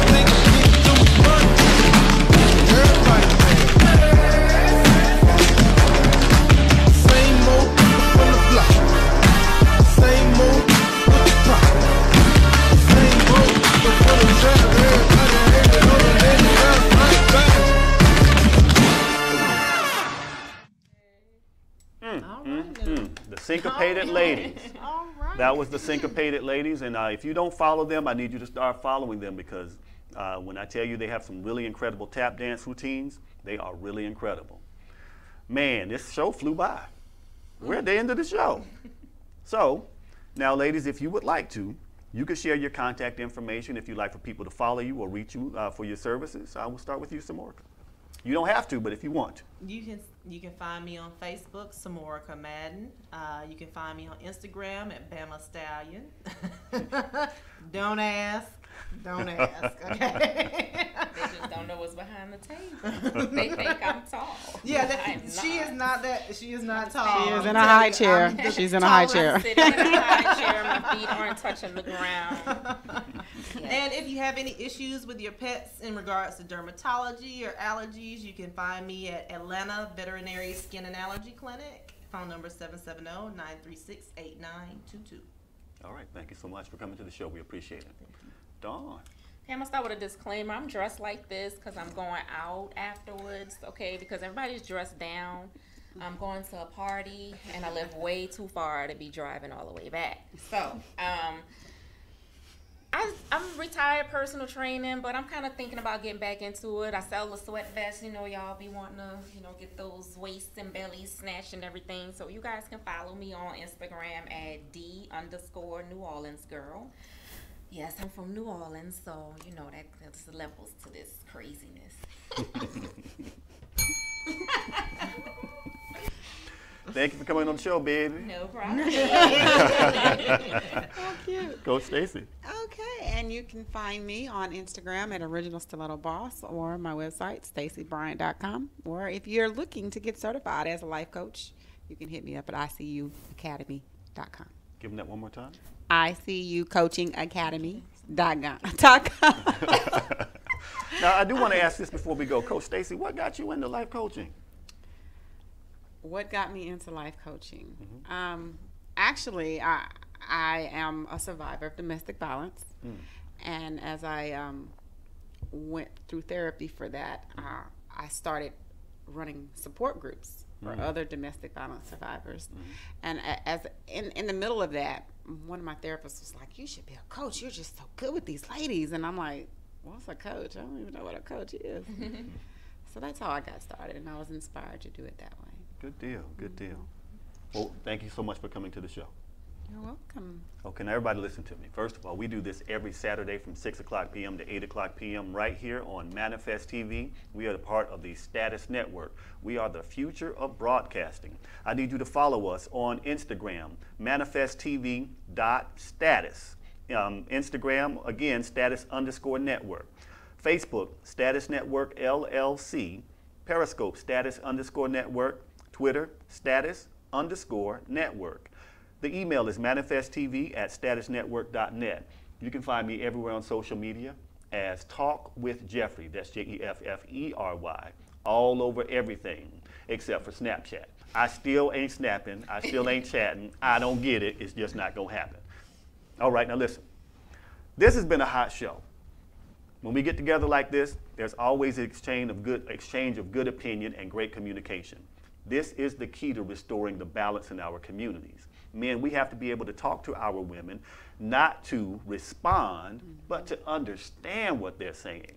Speaker 19: Niggas getting too much money. Everybody mad. Same old from the block. Same old with the top. Same old from the trap. Everybody hated on the lady down right back.
Speaker 1: The syncopated ladies. That was the syncopated ladies, and if you don't follow them, I need you to start following them, because when I tell you they have some really incredible tap dance routines, they are really incredible. Man, this show flew by. We're at the end of the show. So, now ladies, if you would like to, you can share your contact information if you'd like for people to follow you or reach you for your services. I will start with you, Samorica. You don't have to, but if you want to.
Speaker 9: You can find me on Facebook, Samorica Madden. You can find me on Instagram at Bama Stallion. Don't ask. Don't ask. Okay.
Speaker 8: They just don't know what's behind the table. They think I'm tall.
Speaker 9: Yeah, she is not that. She is not tall.
Speaker 6: She is in a high chair. She's in a high chair.
Speaker 8: I'm sitting in a high chair. My feet aren't touching the ground.
Speaker 9: And if you have any issues with your pets in regards to dermatology or allergies, you can find me at Atlanta Veterinary Skin and Allergy Clinic. Phone number 770-936-8922.
Speaker 1: All right, thank you so much for coming to the show. We appreciate it. Dawn.
Speaker 8: Okay, I'm gonna start with a disclaimer. I'm dressed like this because I'm going out afterwards, okay? Because everybody's dressed down. I'm going to a party, and I live way too far to be driving all the way back. So, I'm retired personal training, but I'm kind of thinking about getting back into it. I sell the sweat vests. You know, y'all be wanting to, get those waists and bellies snatched and everything. So you guys can follow me on Instagram at _New Orleans girl. Yes, I'm from New Orleans, so you know there's levels to this craziness.
Speaker 1: Thank you for coming on the show, baby.
Speaker 8: No problem.
Speaker 6: How cute.
Speaker 1: Coach Stacy.
Speaker 6: Okay, and you can find me on Instagram at Original Stiletto Boss, or my website, StacyBryant.com. Or if you're looking to get certified as a life coach, you can hit me up at ICUacademy.com.
Speaker 1: Give them that one more time.
Speaker 6: ICUcoachingacademy.com.
Speaker 1: Now, I do want to ask this before we go. Coach Stacy, what got you into life coaching?
Speaker 6: What got me into life coaching? Actually, I am a survivor of domestic violence. And as I went through therapy for that, I started running support groups for other domestic violence survivors. And as in the middle of that, one of my therapists was like, "You should be a coach. You're just so good with these ladies." And I'm like, "What's a coach? I don't even know what a coach is." So that's how I got started, and I was inspired to do it that way.
Speaker 1: Good deal, good deal. Well, thank you so much for coming to the show.
Speaker 6: You're welcome.
Speaker 1: Okay, now everybody listen to me. First of all, we do this every Saturday from 6 o'clock p.m. to 8 o'clock p.m. right here on Manifest TV. We are the part of the Status Network. We are the future of broadcasting. I need you to follow us on Instagram, manifesttv.status. Instagram, again, status_network. Facebook, StatusNetworkLLC. Periscope, status_network. Twitter, status_network. The email is manifesttv@statusnetwork.net. You can find me everywhere on social media as Talk with Jeffery. That's Jeffery, all over everything except for Snapchat. I still ain't snapping. I still ain't chatting. I don't get it. It's just not going to happen. All right, now listen. This has been a hot show. When we get together like this, there's always an exchange of good opinion and great communication. This is the key to restoring the balance in our communities. Men, we have to be able to talk to our women, not to respond, but to understand what they're saying.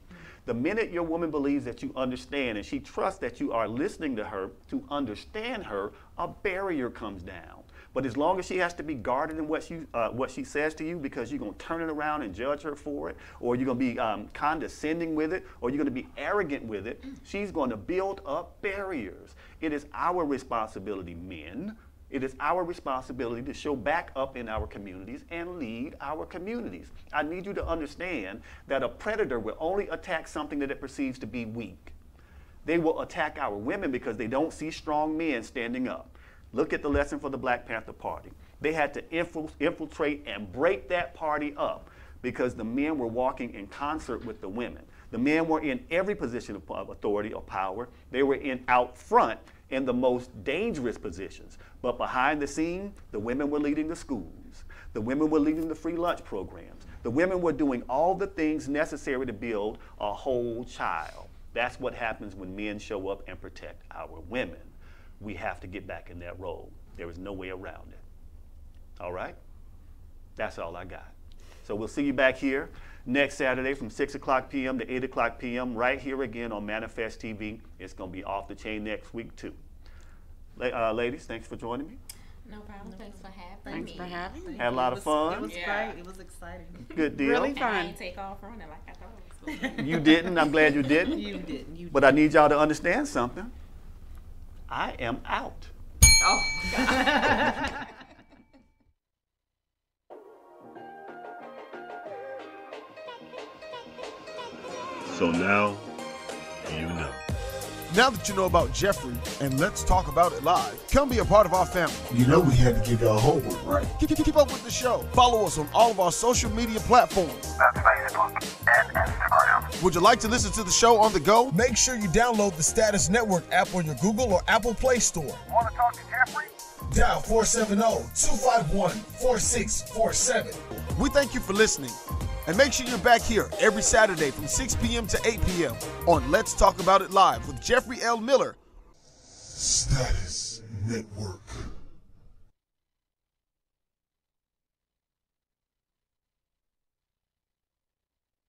Speaker 1: The minute your woman believes that you understand and she trusts that you are listening to her to understand her, a barrier comes down. But as long as she has to be guarded in what she says to you because you're going to turn it around and judge her for it, or you're going to be condescending with it, or you're going to be arrogant with it, she's going to build up barriers. It is our responsibility, men. It is our responsibility to show back up in our communities and lead our communities. I need you to understand that a predator will only attack something that it perceives to be weak. They will attack our women because they don't see strong men standing up. Look at the lesson for the Black Panther Party. They had to infiltrate and break that party up because the men were walking in concert with the women. The men were in every position of authority or power. They were out front in the most dangerous positions. But behind the scene, the women were leading the schools. The women were leading the free lunch programs. The women were doing all the things necessary to build a whole child. That's what happens when men show up and protect our women. We have to get back in that role. There is no way around it. All right? That's all I got. So we'll see you back here next Saturday from 6 o'clock p.m. to 8 o'clock p.m. right here again on Manifest TV. It's going to be off the chain next week, too. Ladies, thanks for joining me.
Speaker 8: No problem. Thanks for having me.
Speaker 6: Thanks for having me.
Speaker 1: Had a lot of fun.
Speaker 9: It was great. It was exciting.
Speaker 1: Good deal.
Speaker 6: Really
Speaker 8: And I
Speaker 6: fun.
Speaker 8: didn't take off running like I thought I was going to.
Speaker 1: You didn't. I'm glad you didn't.
Speaker 9: You didn't.
Speaker 1: But I need y'all to understand something. I am out.
Speaker 8: Oh, God.
Speaker 3: So now, you know.
Speaker 2: Now that you know about Jeffery, and let's talk about it live, come be a part of our family.
Speaker 3: You know we had to get our homework right.
Speaker 2: Keep up with the show. Follow us on all of our social media platforms.
Speaker 4: That's Facebook and Instagram.
Speaker 2: Would you like to listen to the show on the go? Make sure you download the Status Network app on your Google or Apple Play Store.
Speaker 4: Want to talk to Jeffery?
Speaker 3: Dial 470-251-4647.
Speaker 2: We thank you for listening. And make sure you're back here every Saturday from 6 p.m. to 8 p.m. on Let's Talk About It Live with Jeffery L. Miller.
Speaker 3: Status Network.